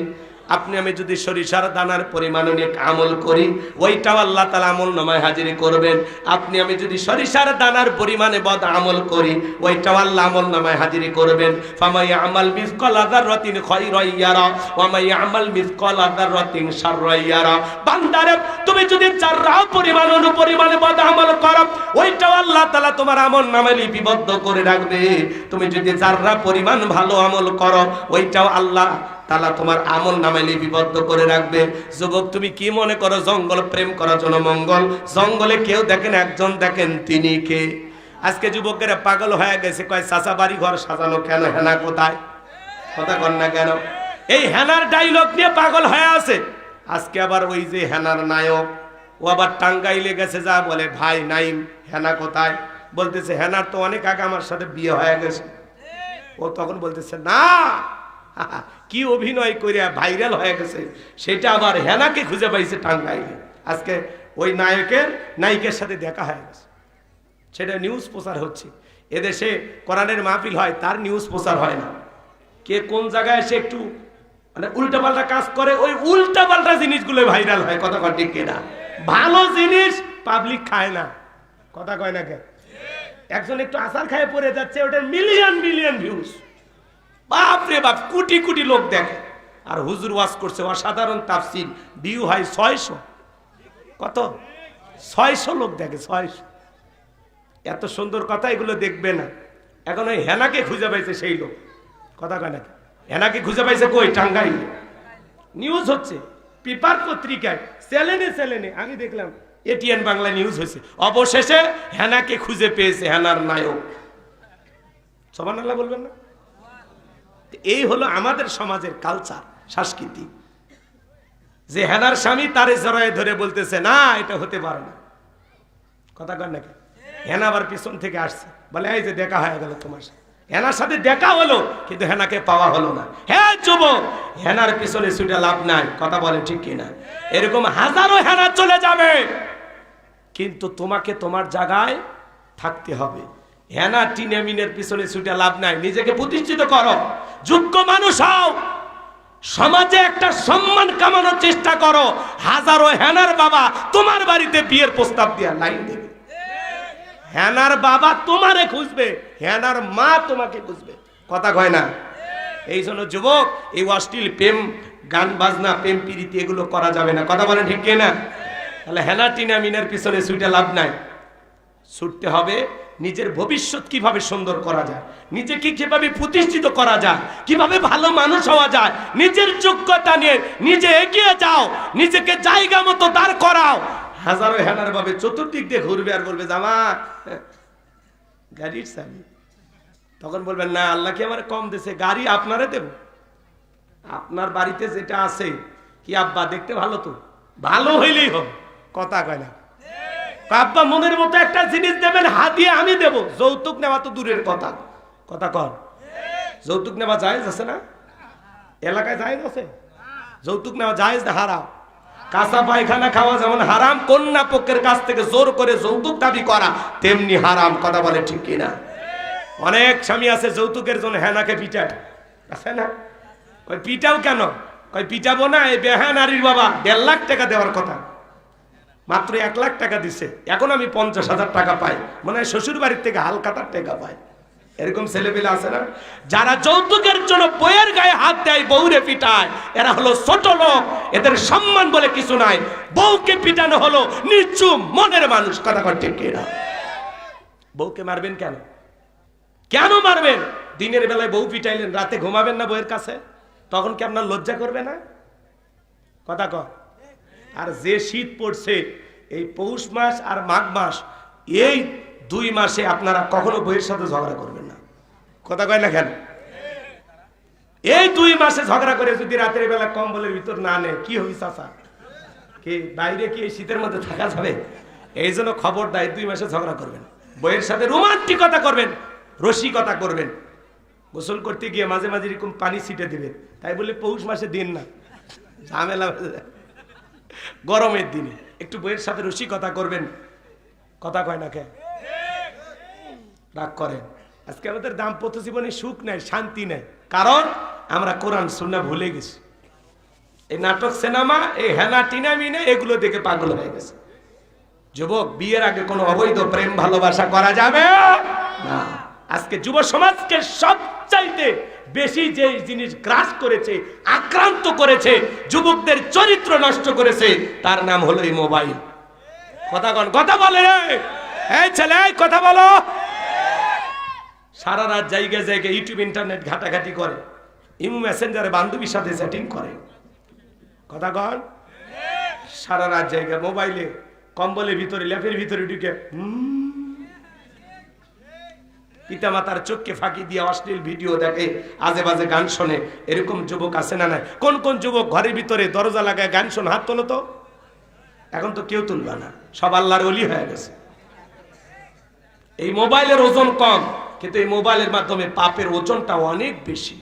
আপনি আমি যদি সরিষার দানার পরিমাণ নিয়ে আমল করি, ওইটাও আল্লাহ তাআলা আমল নামায় হাজিরি করবেন। আপনি আমি যদি সরিষার দানার পরিমাণে বদ আমল করি, ওইটাও আল্লাহ আমল নামায় হাজিরি করবেন। ফামাই আমাল মিসকালা যাররাতিন খায়রান ইয়ারা ওয়া মাই আমাল মিসকালা যাররাতিন শাররান ইয়ারা। বান্দারে, তুমি যদি যাররা পরিমাণে বদ আমল করো, ওইটাও আল্লাহ তাআলা তোমার আমল নামায় লিপিবদ্ধ করে রাখবে। তুমি যদি যাররা পরিমাণ ভালো আমল করো, ওইটাও আল্লাহ তাআলা তোমার আমল নামায় লিপিবদ্ধ করে রাখবে। যুবক, তুমি কি মনে করো জঙ্গল প্রেম করার জন্য মঙ্গল? জঙ্গলে কেউ দেখেন, একজন দেখেন, তিনি কে? আজকে যুবকেরা পাগল হয়ে গেছে, কয় চাচা বাড়ি ঘর সাজানো কেন, হেনা কোথায়? কথা কন না কেন? এই হেনার ডায়লগ নিয়ে পাগল হয়ে আছে। আজকে আবার ওই যে হেনার নায়ক, ও আবার টাঙ্গাইলে গেছে, যা বলে, ভাই নাইম হেনা কোথায়? বলতেছে হেনার তো অনেক আগে আমার সাথে বিয়ে হয়ে গেছে। ও তখন বলতেছে না, কি অভিনয় করিয়া ভাইরাল হয়ে গেছে, সেটা আবার হেনাকে খুঁজে পাইছে টাঙ্গাইলে। আজকে ওই নায়িকের সাথে দেখা হয়ে গেছে, সেটা নিউজ প্রচার হচ্ছে। এদেশে কোরআনের মাহফিল হয়, তার নিউজ প্রচার হয় না। কে কোন জায়গায় এসে একটু মানে উল্টাপাল্টা কাজ করে, ওই উল্টাপাল্টা জিনিসগুলো ভাইরাল হয়। কথা কয় ঠিক কিনা? ভালো জিনিস পাবলিক খায় না। কথা কয় না কে? একজন একটু আচার খায় পড়ে যাচ্ছে, ওটার মিলিয়ন মিলিয়ন ভিউজ, বাপ রে বাপ, কোটি কোটি লোক দেখে। আর হুজুর ওয়াজ করছে অসাধারণ তাফসীর, ভিউ হয় 600। কত? 600 লোক দেখে, 600। এত সুন্দর কথা, এগুলো দেখবে না। এখন ওই হেনাকে খুঁজে পাইছে সেই লোক। কথা কয় না? হেনাকে খুঁজে পাইছে কই? টাঙ্গাইলে। নিউজ হচ্ছে পেপার পত্রিকায়, চ্যানেলে আমি দেখলাম, এটিএন বাংলা নিউজ হয়েছে। অবশেষে হেনাকে খুঁজে পেয়েছে, হেনার নায়ক। সুবহানাল্লাহ বলবেন না? এই হলো আমাদের সমাজের কালচার, সংস্কৃতি, যে হেনার স্বামী তারে জড়ায় ধরে বলতেছে না, এটা হতে পারে না। কথা কন নাকি? হেনা আবার পিছন থেকে আসছে, বলে এই যে দেখা হয়ে গেল তোমার সাথে। হেনার সাথে দেখা হলো, কিন্তু হেনাকে পাওয়া হলো না। হ্যাঁ যুবক, হেনার পিছনে ছুটে লাভ নাই। কথা বলেন ঠিক কিনা? এরকম হাজারো হেনা চলে যাবে, কিন্তু তোমাকে তোমার জায়গায় থাকতে হবে। হেনা টিনেমিনের পিছনে ছুটে লাভ নাই। নিজেকে প্রতিষ্ঠিত করো, যোগ্য মানুষ হও, সমাজে একটা সম্মান কামানোর চেষ্টা করো। হাজারো হেনার বাবা তোমার বাড়িতে বিয়ের প্রস্তাব দিয়ে লাইন দেবে। হেনার বাবা তোমারে খুঁজবে, হেনার মা তোমাকে খুঁজবে। কথা কয় না? এই জন্য যুবক, এই অশ্লীল প্রেম, গান বাজনা, প্রেম প্রীতি, এগুলো করা যাবে না। কথা বলেন ঠিক কিনা? তাহলে হেনা টিনামিনের পিছনে ছুটে লাভ নাই। ছুটতে হবে নিজের ভবিষ্যৎ কিভাবে সুন্দর করা যায়, নিজেকে কিভাবে প্রতিষ্ঠিত করা যায়, কিভাবে ভালো মানুষ হওয়া যায়। নিজের যোগ্যতা নিয়ে নিজে এগিয়ে যাও, নিজেকে জায়গা মতো দাঁড় করাও। হাজারো হেনার ভাবে চতুর্দিক দিয়ে ঘুরবে আর বলবে জামা গাড়ির চাবি। তখন বলবেন না, আল্লাহ কি আমার কম দিয়েছে, গাড়ি আপনারে দেব। আপনার বাড়িতে যেটা আছে, কি আব্বা দেখতে ভালো তো, ভালো হইলেই হবে। কথা কয় না? আব্বা মনের মতো একটা জিনিস দেবেন, হাতিয়ে আমি দেব। যৌতুক নেওয়া তো দূরের কথা। কথা কর, যৌতুক নেওয়া জায়েজ আছে না? এলাকায় জায়েজ আছে? যৌতুক নেওয়া জায়েজ না হারাম? কাঁচা পায়খানা খাওয়া যেমন হারাম, কন্যা পক্ষের কাছ থেকে জোর করে যৌতুক দাবি করা তেমনি হারাম। কথা বলে ঠিক কিনা? অনেক স্বামী আছে যৌতুকের জন্য হেনাকে পিটায়, আছে না? ওই পিটাও কেন? ওই পিটাবো না, এই বেহা নারীর বাবা 1.5 লাখ টাকা দেওয়ার কথা, মাত্র 1 লাখ টাকা দিছে। এখন আমি 50,000 টাকা পাই, মনে হয় শ্বশুর বাড়ির থেকে হালখাতার টাকা পাই। এরকম ছেলেপেলে আছে না, যারা যৌতুকের জন্য বইয়ের গায়ে হাত দেয়, বউরে পিটায়, এরা হলো ছোট লোক, এদের সম্মান বলে কিছু নাই। বউকে পিটানো হলো নিচু মনের মানুষ। কথা কর ঠিক কিনা? বউকে মারবেন কেন? কেন মারবেন? দিনের বেলায় বউ পিটাইলেন, রাতে ঘুমাবেন না বউয়ের কাছে, তখন কি আপনার লজ্জা করবে না? কথা কর। আর যে শীত পড়ছে, এই পৌষ মাস আর মাঘ মাস, এই 2 মাসে আপনারা কখনো বউয়ের সাথে ঝগড়া করবেন না। কথা কয় না কেন? এই 2 মাসে ঝগড়া করে যদি রাতের বেলা কম্বলের ভিতর না নেয়, কি হই চাচা? কি বাইরে কি এই শীতের মধ্যে থাকা যাবে? এই জন্য খবর দেয়, 2 মাসে ঝগড়া করবেন, বউয়ের সাথে রোমান্টিকতা করবেন, রসিকতা করবেন। গোসল করতে গিয়ে মাঝে মাঝে এরকম পানি ছিটে দিবেন, তাই বলে পৌষ মাসে দিন না, ঝামেলা। গরমের দিনে একটু বউয়ের সাথে রসিকতা করবেন। কথা কয় না কে? রাগ করেন। আজকে আমাদের দাম্পত্য জীবনে সুখ নাই, শান্তি নাই, কারণ আমরা কোরআন সুন্নাহ ভুলে গেছি। এই নাটক, সিনেমা, এই হেনা টিনা মিনে এগুলো দেখে পাগল হয়ে গেছে। যুবক, বিয়ের আগে কোনো অবৈধ প্রেম ভালোবাসা করা যাবে না। আজকে যুব সমাজকে সবচাইতে বেশি যে জিনিস গ্রাস করেছে, আক্রান্ত করেছে, যুবকদের চরিত্র নষ্ট করেছে, তার নাম হলো এই মোবাইল। কথা বলে রে, এই ছেলে কথা বলো। সারা রাত জায়গায় জায়গায় ইউটিউব ইন্টারনেট ঘাটাঘাটি করে, ইমো মেসেঞ্জারে বান্ধবীর সাথে চ্যাটিং করে। কথা কন। সারা রাত জায়গায় মোবাইলে, কম্বলের ভিতরে, ল্যাপের ভিতরে ঢুকে পিতামাতার চোখকে ফাঁকি দিয়ে অশ্লীল ভিডিও দেখে, আজে বাজে গান শোনে। এরকম যুবক আছে না? নাই? কোন কোন যুবক ঘরের ভিতরে দরজা লাগায় গান শোন? হাত তোলো তো। এখন তো কেউ তুলবা না, সব আল্লাহর ওলি হয়ে গেছে। এই মোবাইলের ওজন কম, কিন্তু এই মোবাইলের মাধ্যমে পাপের ওজনটা অনেক বেশি।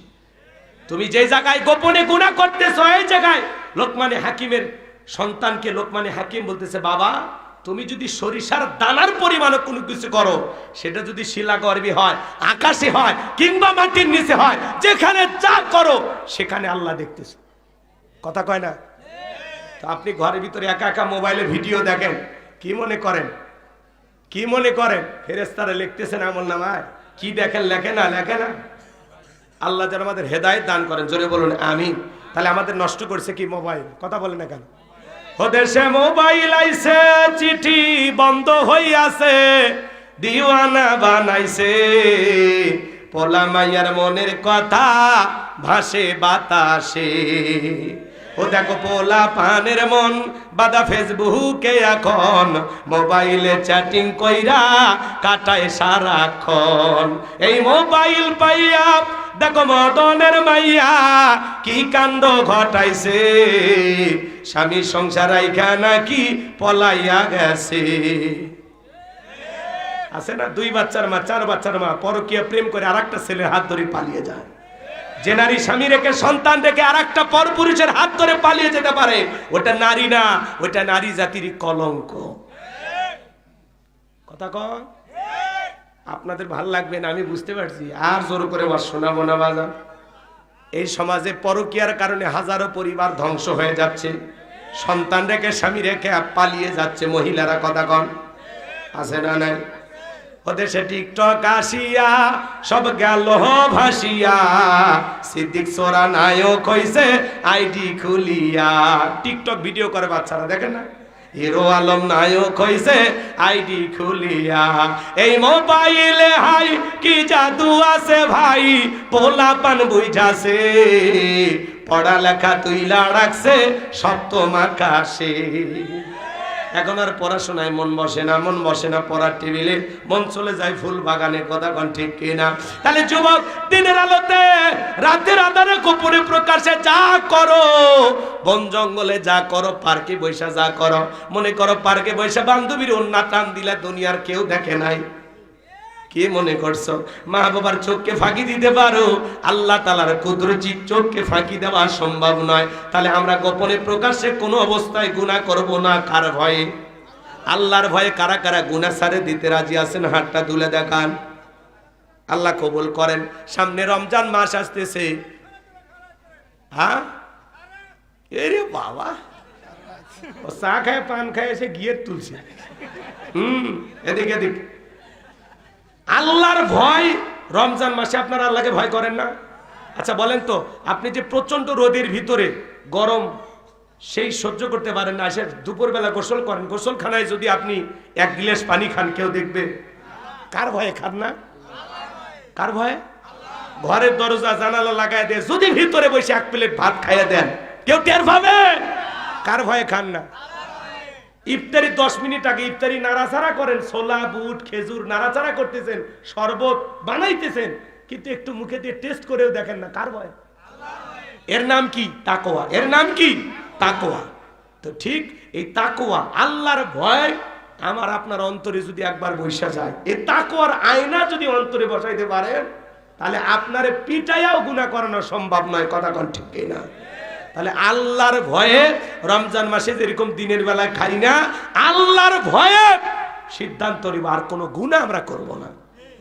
তুমি যে জায়গায় গোপনে গুনাহ করতেছো, এই জায়গায় লোকমানে হাকিমের সন্তানকে লোকমানে হাকিম বলতেছে, বাবা তুমি যদি সরিষার দানার পরিমাণ কোনো কিছু করো, সেটা যদি শিলা গর্ভে হয়, আকাশে হয়, কিংবা মাটির নিচে হয়, যেখানে যা করো সেখানে আল্লাহ দেখতেছে। কথা কয় না? তো আপনি ঘরের ভিতরে একা একা মোবাইলে ভিডিও দেখেন, কি মনে করেন? কি মনে করেন ফেরেশতারা লিখতেছেন আমলনামায়? কি দেখেন? লেখে না? লেখে না? আল্লাহ যেন আমাদের হেদায়েত দান করেন, জোরে বলুন আমিন। তাহলে আমাদের নষ্ট করছে কি মোবাইল? কথা বলে না কেন? ও দেশে মোবাইল আইছে, চিঠি বন্ধ হইয়াছে, দিওয়ানা বানাইছে, পোলা মাইয়ার মনের কথা ভাসে বাতাসে। ও দেখো পোলা পানের মন বাদা ফেসবুকে, এখন মোবাইলে চ্যাটিং কইরা কাটায় সারাক্ষণ। এই মোবাইল পাইয়া দেখো মদনের মাইয়া কি কাণ্ড ঘটাইছে, স্বামী সংসার আইখা নাকি পলাইয়া গেছে। আছে না? 2 বাচ্চার মা, 4 বাচ্চার মা পরকীয়া প্রেম করে আরেকটা ছেলের হাত ধরে পালিয়ে যায়। যে নারী স্বামী রেখে, সন্তান রেখে আরেকটা পরপুরুষের হাত ধরে পালিয়ে যেতে পারে, ওটা নারী না, ওটা নারী জাতির কলঙ্ক। কথা কয়? আপনাদের ভাল লাগবে না আমি বুঝতে পারছি, আর জোর করে ওয়াজ শোনাবো না বাজান। এই সমাজে পরকীয়ার কারণে হাজারো পরিবার ধ্বংস হয়ে যাচ্ছে, সন্তান রেখে স্বামী রেখে পালিয়ে যাচ্ছে মহিলারা। কথা কন, আছে না নাই? ওদেশে টিকটক আসিয়া সব গেল ভাসিয়া, সিদ্দিক সোরা নায়ক হইছে আইডি খুলিয়া। টিকটক ভিডিও করে বাচ্চারা, দেখেন না? হিরো আলম নায়ক হইছে আইডি খুলিয়া। এই মোবাইলে হাই কি জাদু আছে ভাই, পোলা পান বুঝাছে, পড়ালেখা তুইলা রাখছে সপ্তম আকাশে। এখন আর পড়াশোনায় মন বসে না, মন বসে না পড়ার টেবিলে, মন চলে যায় ফুল বাগানে। কথা কোন ঠিক কিনা? তাহলে যুবক, দিনের আলোতে, রাতের আধারে, গোপনে প্রকাশে যা করো, বন জঙ্গলে যা করো, পার্কে বৈশা যা করো, মনে করো পার্কে বৈশা বান্ধবীর ওন্না টান দিলা, দুনিয়ার কেউ দেখে নাই, কি মনে করছো মা বাবার চোখকে ফাঁকি দিতে পারো? আল্লাহ তাআলার কুদরতি চোখকে ফাঁকি দেওয়া সম্ভব নয়। তাহলে আমরা গোপনে প্রকাশ্যে কোনো অবস্থায় গুনাহ করব না। কার ভয়ে? আল্লাহর ভয়ে। কারা কারা গুনাহ ছাড়ে দিতে রাজি আছেন? হাতটা তুলে দেখান। আল্লাহ কবুল করেন। সামনে রমজান মাস আসতেছে। হ্যাঁ, এরে বাবা, ও চা খায় পান খায় এসে গিয়ে তুলছে। এদিকে এদিক। আল্লাহর ভয় রমজান মাসে আপনারা আল্লাহকে ভয় করেন না? আচ্ছা বলেন তো, আপনি যে প্রচন্ড রোদের ভিতরে গরম সেই সহ্য করতে পারেন না, এসে দুপুরবেলা গোসল করেন, গোসলখানায় যদি আপনি 1 গ্লাস পানি খান, কেউ দেখবে? কার ভয়ে খান না? কার ভয়ে? ঘরের দরজা জানালা লাগায় দিয়ে যদি ভিতরে বসে 1 প্লেট ভাত খাইয়ে দেন, কেউ টের পাবে? কার ভয়ে খান না? ইফতারি 10 মিনিট আগে ইফতারি নাড়াচাড়া করেন, ছোলা বুট খেজুর নাড়াচাড়া করতেছেন, শরবত বানাইতেছেন, কিন্তু একটু মুখে দিয়ে টেস্ট করেও দেখেন না। কার ভয়? এর নাম কি? তাকওয়া। এর নাম কি? তাকওয়া। তো ঠিক এই তাকওয়া, আল্লাহর ভয় আমার আপনার অন্তরে যদি একবার বসা যায়, এই তাকওয়ার আয়না যদি অন্তরে বসাইতে পারেন, তাহলে আপনারে পিটাইয়াও গুনাহ করানো সম্ভব নয়। কথা কোন ঠিক না? তাহলে আল্লাহর ভয়ে রমজান মাসে যেরকম দিনের বেলা খাই না, আল্লাহর ভয়ে সিদ্ধান্ত নিব আর কোনো গুনাহ আমরা করব না।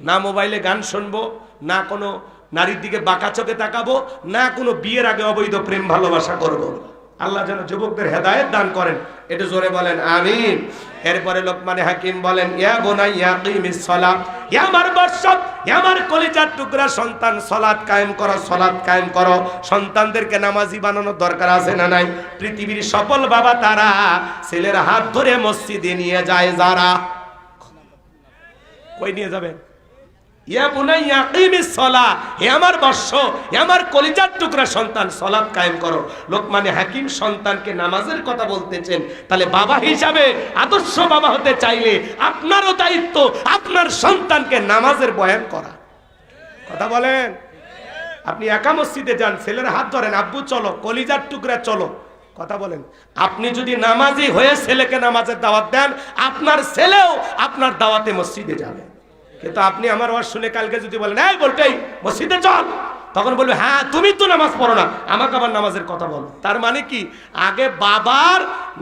না মোবাইলে গান শুনবো, না কোনো নারীর দিকে বাঁকা চোখে তাকাবো, না কোনো বিয়ের আগে অবৈধ প্রেম ভালোবাসা করব। আল্লাহ যেন যুবকদের হেদায়েত দান করেন, এটা জোরে বলেন আমিন। এরপরে লোকমানে হাকিম বলেন, ইয়া বুনাইয়া কিমিস সালাত, ইয়া আমার বৎসব, ইয়া আমার কলিজার টুকরা সন্তান, সালাত কায়েম করো, সালাত কায়েম করো। সন্তানদেরকে নামাজি বানানোর দরকার আছে না নাই? পৃথিবীর সফল বাবা তারা ছেলের হাত ধরে মসজিদে নিয়ে যায় যারা। কই নিয়ে যাবেন? ইয়া বুনাইয়া কিমিস সালাহ, হে আমার বৎস, হে আমার কলিজার টুকরা সন্তান, সালাত কায়েম করো। লোকমানে হাকিম সন্তানকে নামাজের কথা বলতেছেন। তাহলে বাবা হিসাবে আদর্শ বাবা হতে চাইলে আপনারও দায়িত্ব আপনার সন্তানকে নামাজের বয়ান করা। কথা বলেন। আপনি একা মসজিদে যান, ছেলের হাত ধরেন, আব্বু চলো, কলিজার টুকরা চলো। কথা বলেন। আপনি যদি নামাজি হয়ে ছেলেকে নামাজের দাওয়াত দেন, আপনার ছেলেও আপনার দাওয়াতে মসজিদে যাবে। কিন্তু আপনি আমার ওয়াজ শুনে কালকে যদি বলেন, এই বলতেই মসজিদে চল, তখন বলবে, হ্যাঁ তুমি তো নামাজ পড়ো না, আমাকে আবার নামাজের কথা বলো। তার মানে কি? আগে বাবার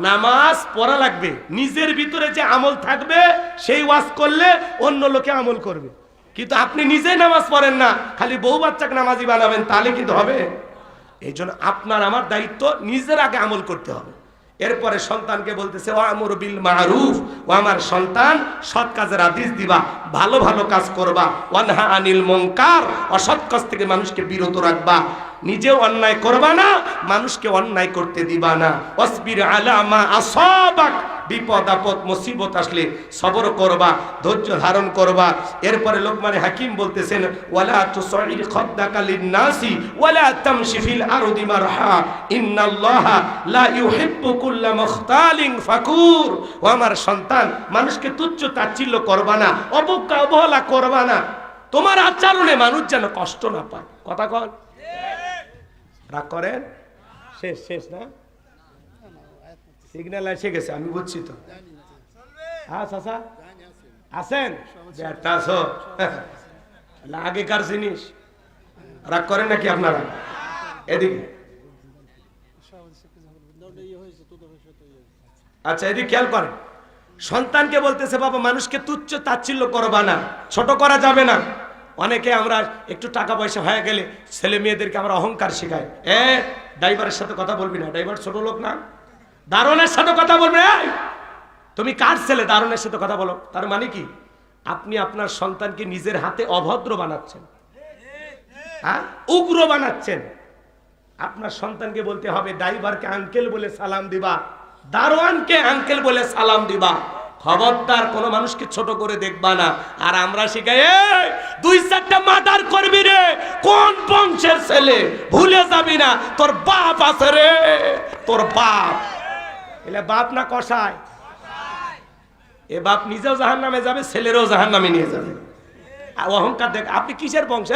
নামাজ পড়া লাগবে, নিজের ভিতরে যে আমল থাকবে সেই ওয়াজ করলে অন্য লোকে আমল করবে। কিন্তু আপনি নিজেই নামাজ পড়েন না, খালি বউ বাচ্চাকে নামাজি বানাবেন, তাহলে কিন্তু হবে? এই জন্য আপনার আমার দায়িত্ব নিজের আগে আমল করতে হবে। এরপরে সন্তানকে বলতেছে, ও আমর বিল মারুফ, ও আমার সন্তান সৎ কাজের আদেশ দিবা, ভালো ভালো কাজ করবা, ওয়ানহা আনিল মুনকার, অসৎ কাজ থেকে মানুষকে বিরত রাখবা, নিজেও অন্যায় করবা না, মানুষকে অন্যায় করতে দিবা না। ওয়াসবির আলা মা আসাবাক, বিপদ আপদ মুসিবত আসলে সবর করবা, ধৈর্য ধারণ করবা। এরপরে লোকমানে হাকিম বলতেছেন, ওয়ালা তুসাইর খাদ্দাকা লিন-নাসি ওয়ালা তামশি ফিল আরদি মারহা ইন্নাল্লাহা লা ইউহিব্বু কুল্লা মুখতালিন ফাকুর। ও আমার সন্তান, মানুষকে তুচ্ছ তাচ্ছিল্য করবা না, অবজ্ঞা অবহেলা করবা না, তোমার আচরণে মানুষ যেন কষ্ট না পায়। কথা কন, রাগ করেন? শেষ শেষ না? সিগন্যাল এসে গেছে, আমি বুঝছি তো। হ্যাঁ চাচা আছেন? আগেকার জিনিস। রাগ করেন নাকি আপনারা? এদিকে আচ্ছা, এদিকে খেয়াল করেন। সন্তানকে বলতেছে, বাবা মানুষকে তুচ্ছ তাচ্ছিল্য করবা না, ছোট করা যাবে না। অনেকে আমরা একটু টাকা পয়সা হয়ে গেলে ছেলে মেয়েদেরকে আমরা অহংকার শেখাই। ড্রাইভারের সাথে কথা বলবি না, ড্রাইভার ছোট লোক না। দারোয়ানের সাথে কথা বলবে, তুমি কার ছেলে, দারোয়ানের সাথে কথা বলো। তার মানে কি? আপনি আপনার সন্তানকে নিজের হাতে অভদ্র বানাচ্ছেন, হ্যাঁ, উগ্র বানাচ্ছেন। আপনার সন্তানকে বলতে হবে, ড্রাইভারকে আঙ্কেল বলে সালাম দিবা, দারোয়ানকে আঙ্কেল বলে সালাম দিবা। খবরদার কোনো মানুষকে ছোট করে দেখবা না। আর আমরা শিখাই, 2-4টা মার্ডার করবি রে, কোন বংশের ছেলে, ভুলে যাবি না তোর বাপ আছে রে, তোর বাপ। এলে বাপ না কষায়? এ বাপ নিজেও জাহান্নামে যাবে, ছেলেরও জাহান্নামে নিয়ে যাবে। অহংকার দেখ। আপনি কিসের বংশ?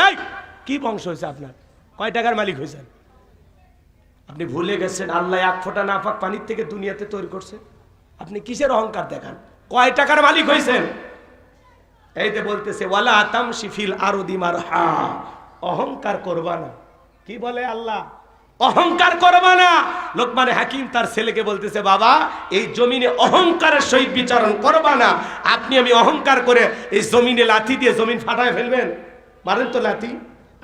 কি বংশ হয়েছে আপনার? কয় টাকার মালিক হয়েছেন? আপনি ভুলে গেছেন আল্লাহ 1 ফোঁটা নাপাক পানির থেকে দুনিয়াতে তৈরি করছে। আপনি কিসের অহংকার দেখান? কয় টাকার মালিক হয়েছেন? এইতে বলতেছে, ওয়ালা তামশি ফিল আরদি মারহা, অহংকার করবা না। কি বলে আল্লাহ? অহংকার করবা না। লোকমানে হাকিম তার ছেলেকে বলতেছে, বাবা এই জমিনে অহংকারের সহিত বিচারণ করবা না। আপনি আমি অহংকার করে এই জমিনে লাথি দিয়ে জমিন ফাটায় ফেলবেন, মারেন তো লাথি,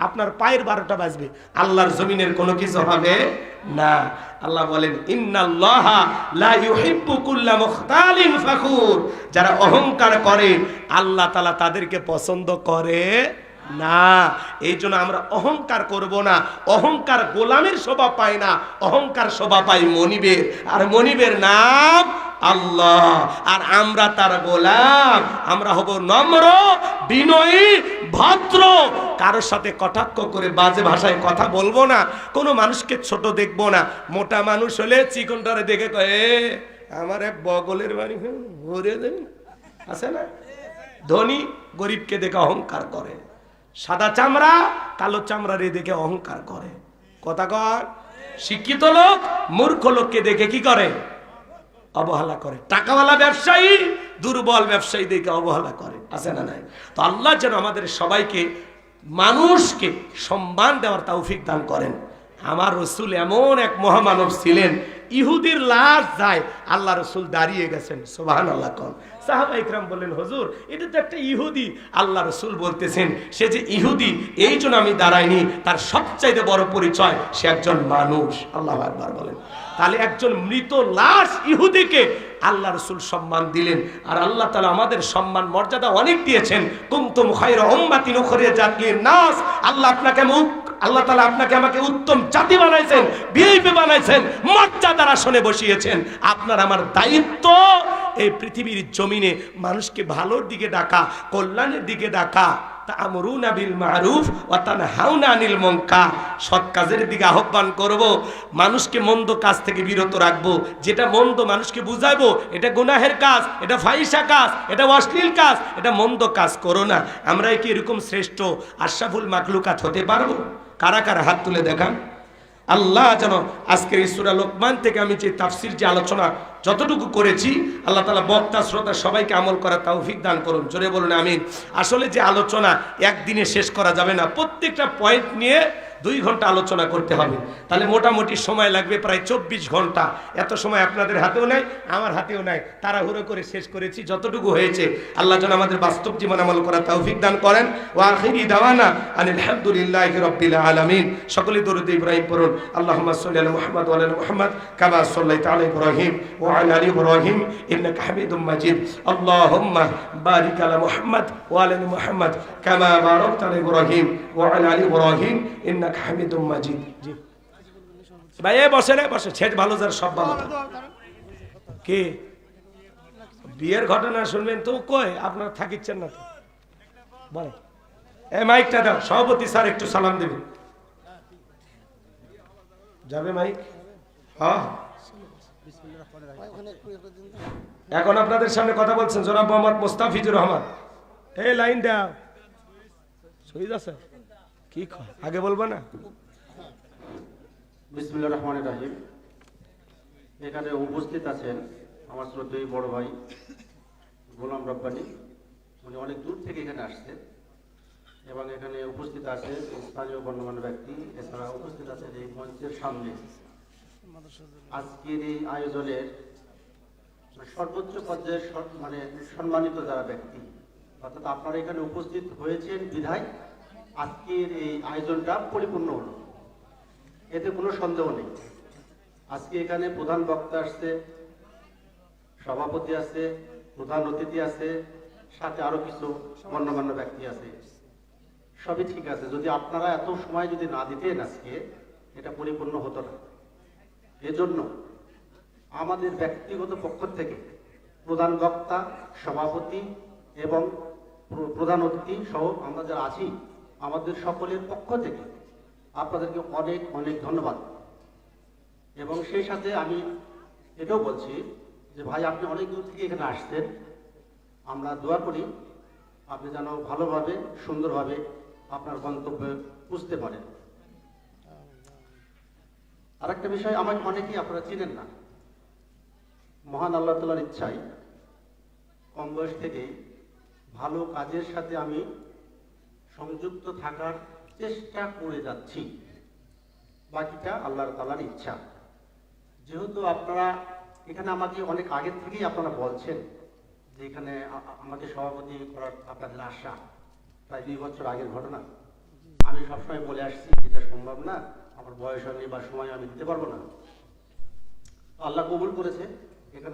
আপনার পায়ের 12টা বাজবে, আল্লাহর জমিনের কোনো কিছু হবে না। আল্লাহ বলেন, ইন্নাল্লাহা লা ইউহিব্বু কুল্লা মুখতালিন ফাখুর, যারা অহংকার করে আল্লাহ তাআলা তাদেরকে পছন্দ করে না, এই জন্য আমরা অহংকার করব না। অহংকার গোলামের শোভা পায় না, অহংকার শোভা পায় মনিবের, আর মনিবের নাম আল্লাহ, আর আমরা তার গোলাম। আমরা হব নম্র, বিনয়ী, ভদ্র, কারোর সাথে কটাক্ষ করে বাজে ভাষায় কথা বলবো না, কোনো মানুষকে ছোট দেখবো না। মোটা মানুষ হলে চিকনটারে দেখে কয়ে আমার এক বগলের বাড়ি ভরে দেন, আছে না? ধনী গরিবকে দেখে অহংকার করে, সাদা চামড়া কালো চামড়ারে দেখে অহংকার করে। কথা কর। শিক্ষিত লোক মূর্খ লোককে দেখে কি করে? অবহেলা করে। টাকাওয়ালা ব্যবসায়ী দুর্বল ব্যবসায়ী দেখে অবহেলা করে, আছে না নাই? তো আল্লাহ যেন আমাদের সবাইকে মানুষকে সম্মান দেওয়ার তৌফিক দান করেন। আমার রসুল এমন এক মহামানব ছিলেন, ইহুদির লাশ যায়, আল্লাহ রসুল দাঁড়িয়ে গেছেন, সুবহানাল্লাহ কোন। সাহাবা ইকরাম বললেন, হুজুর এটা তো একটা ইহুদি। আল্লাহ রসুল বলতেছেন, সে যে ইহুদি এই জন্য আমি দাঁড়াইনি, তার সবচাইতে বড় পরিচয় সে একজন মানুষ। আল্লাহু আকবার বলেন। তাহলে একজন মৃত লাশ ইহুদিকে আল্লাহ রসুল সম্মান দিলেন। আর আল্লাহ তাআলা আমাদের সম্মান মর্যাদা অনেক দিয়েছেন। কুনতুম খায়রা উম্মাতিন উখরিজাত লিন-নাস। আল্লাহ তাআলা আপনাকে আমাকে উত্তম জাতি বানাইছেন, ভিআইপি বানাইছেন, মর্যাদার আসনে বসিয়েছেন। আপনার আমার দায়িত্ব এই পৃথিবীর জমিনে মানুষকে ভালোর দিকে ডাকা, কল্যাণের দিকে ডাকা। তা'মুরুনা বিল মা'রুফ ওয়া তানহাউনা আনিল মুনকার। সৎ কাজের দিকে আহ্বান করব, মানুষকে মন্দ কাজ থেকে বিরত রাখবো। যেটা মন্দ মানুষকে বুঝাইবো, এটা গুনাহের কাজ, এটা ফাহিশা কাজ, এটা অশ্লীল কাজ, এটা মন্দ কাজ করো না। আমরা কি এরকম শ্রেষ্ঠ আশরাফুল মাখলুকাত হতে পারবো? কারা কারা হাত তুলে দেখান। আল্লাহ যেন আজকের এই সূরা লোকমান থেকে আমি যে তাফসীর যে আলোচনা যতটুকু করেছি, আল্লাহ তাআলা বক্তা শ্রোতা সবাইকে আমল করার তৌফিক দান করুন। জোরে বলুন আমিন। আসলে যে আলোচনা একদিনে শেষ করা যাবে না, প্রত্যেকটা পয়েন্ট নিয়ে 2 ঘন্টা আলোচনা করতে হবে। তাহলে মোটামুটি সময় লাগবে প্রায় 24 ঘন্টা। এত সময় আপনাদের হাতেও নাই, আমার হাতেও নাই, তাড়াহুড়ো করে শেষ করেছি যতটুকু হয়েছে। আল্লাহ যেন আমাদের বাস্তব জীবন আমল করার তৌফিক দান করেন। ওয়া আখিরি দাওয়ানা আনিল হামদুলিল্লাহি রাব্বিল আলামিন। সকলে দরুদ ইব্রাহিম পড়ুন। আল্লাহুম্মা সাল্লি আলা মুহাম্মাদ ওয়া আলা মুহাম্মাদ কামা সাল্লাইতা আলা ইব্রাহিম ওয়া আলা আলি ইব্রাহিম ইন্নাকা হামিদুম মাজিদ। আল্লাহুম্মা বারিক আলা মুহাম্মাদ ওয়া আলা আলি মুহাম্মাদ কামা বারাকতা আলা ইব্রাহিম ওয়া আলা আলি ইব্রাহিম ইন্নাকা হামিদুম মাজিদ। জি ভাই, বসে না, বসে। ছেদ ভালো, যার সব ভালো। কে বিয়ের ঘটনা শুনবেন তো কয় আপনারা থাকিচ্ছেন না তো? বলে মাইকটা দাও, সভাপতি স্যার একটু সালাম দেবে। যাবে মাইক? হ্যাঁ, এখন আপনাদের সামনে কথা বলছেন জনাব মোহাম্মদ মোস্তাফিজুর রহমান। এই লাইন দাও, শহীদ আছে কি আগে বলবো না? বিসমিল্লাহির রহমানির রহিম। এখানে উপস্থিত আছেন আমার শ্রদ্ধেয় বড় ভাই গোলাম রব্বানী। উনি অনেক দূর থেকে এখানে আসছেন এবং এখানে উপস্থিত আছে স্থানীয় গণ্যমান্য ব্যক্তি। এছাড়া উপস্থিত আছেন এই মঞ্চের সামনে আজকের এই আয়োজনের সর্বোচ্চ পর্যায়ের মানে সম্মানিত যারা ব্যক্তি, অর্থাৎ আপনারা এখানে উপস্থিত হয়েছেন বিধায় আজকের এই আয়োজনটা পরিপূর্ণ হলো, এতে কোনো সন্দেহ নেই। আজকে এখানে প্রধান বক্তা আসছে, সভাপতি আছে, প্রধান অতিথি আছে, সাথে আরো কিছু গণ্যমান্য ব্যক্তি আছে। সবই ঠিক আছে, যদি আপনারা এত সময় যদি না দিতেন আজকে এটা পরিপূর্ণ হতো না। এজন্য আমাদের ব্যক্তিগত পক্ষ থেকে প্রধান বক্তা, সভাপতি এবং প্রধান অতিথি সহ আমরা যারা আছি, আমাদের সকলের পক্ষ থেকে আপনাদেরকে অনেক অনেক ধন্যবাদ। এবং সেই সাথে আমি এটাও বলছি যে ভাই, আপনি অনেক দূর থেকে এখানে আসছেন, আমরা দোয়া করি আপনি যেন ভালোভাবে সুন্দরভাবে আপনার গন্তব্যে বুঝতে পারেন। আর একটা বিষয়, আমাকে অনেকেই আপনারা চিনেন না। মহান আল্লাহ তাআলার ইচ্ছায় কম বয়স থেকেই ভালো কাজের সাথে আমি সংযুক্ত থাকার চেষ্টা করে যাচ্ছি, বাকিটা আল্লাহ তাআলার ইচ্ছা। যেহেতু আপনারা এখানে আমাকে অনেক আগের থেকেই আপনারা বলছেন যে এখানে আমাকে সভাপতি করার আপনাদের আশা, প্রায় 2 বছর আগের ঘটনা। আমি সবসময় বলে আসছি যেটা সম্ভব না, আমার বয়স হয়নি বা সময় আমি দিতে পারবো না। আল্লাহ কবুল করেছে। এখানে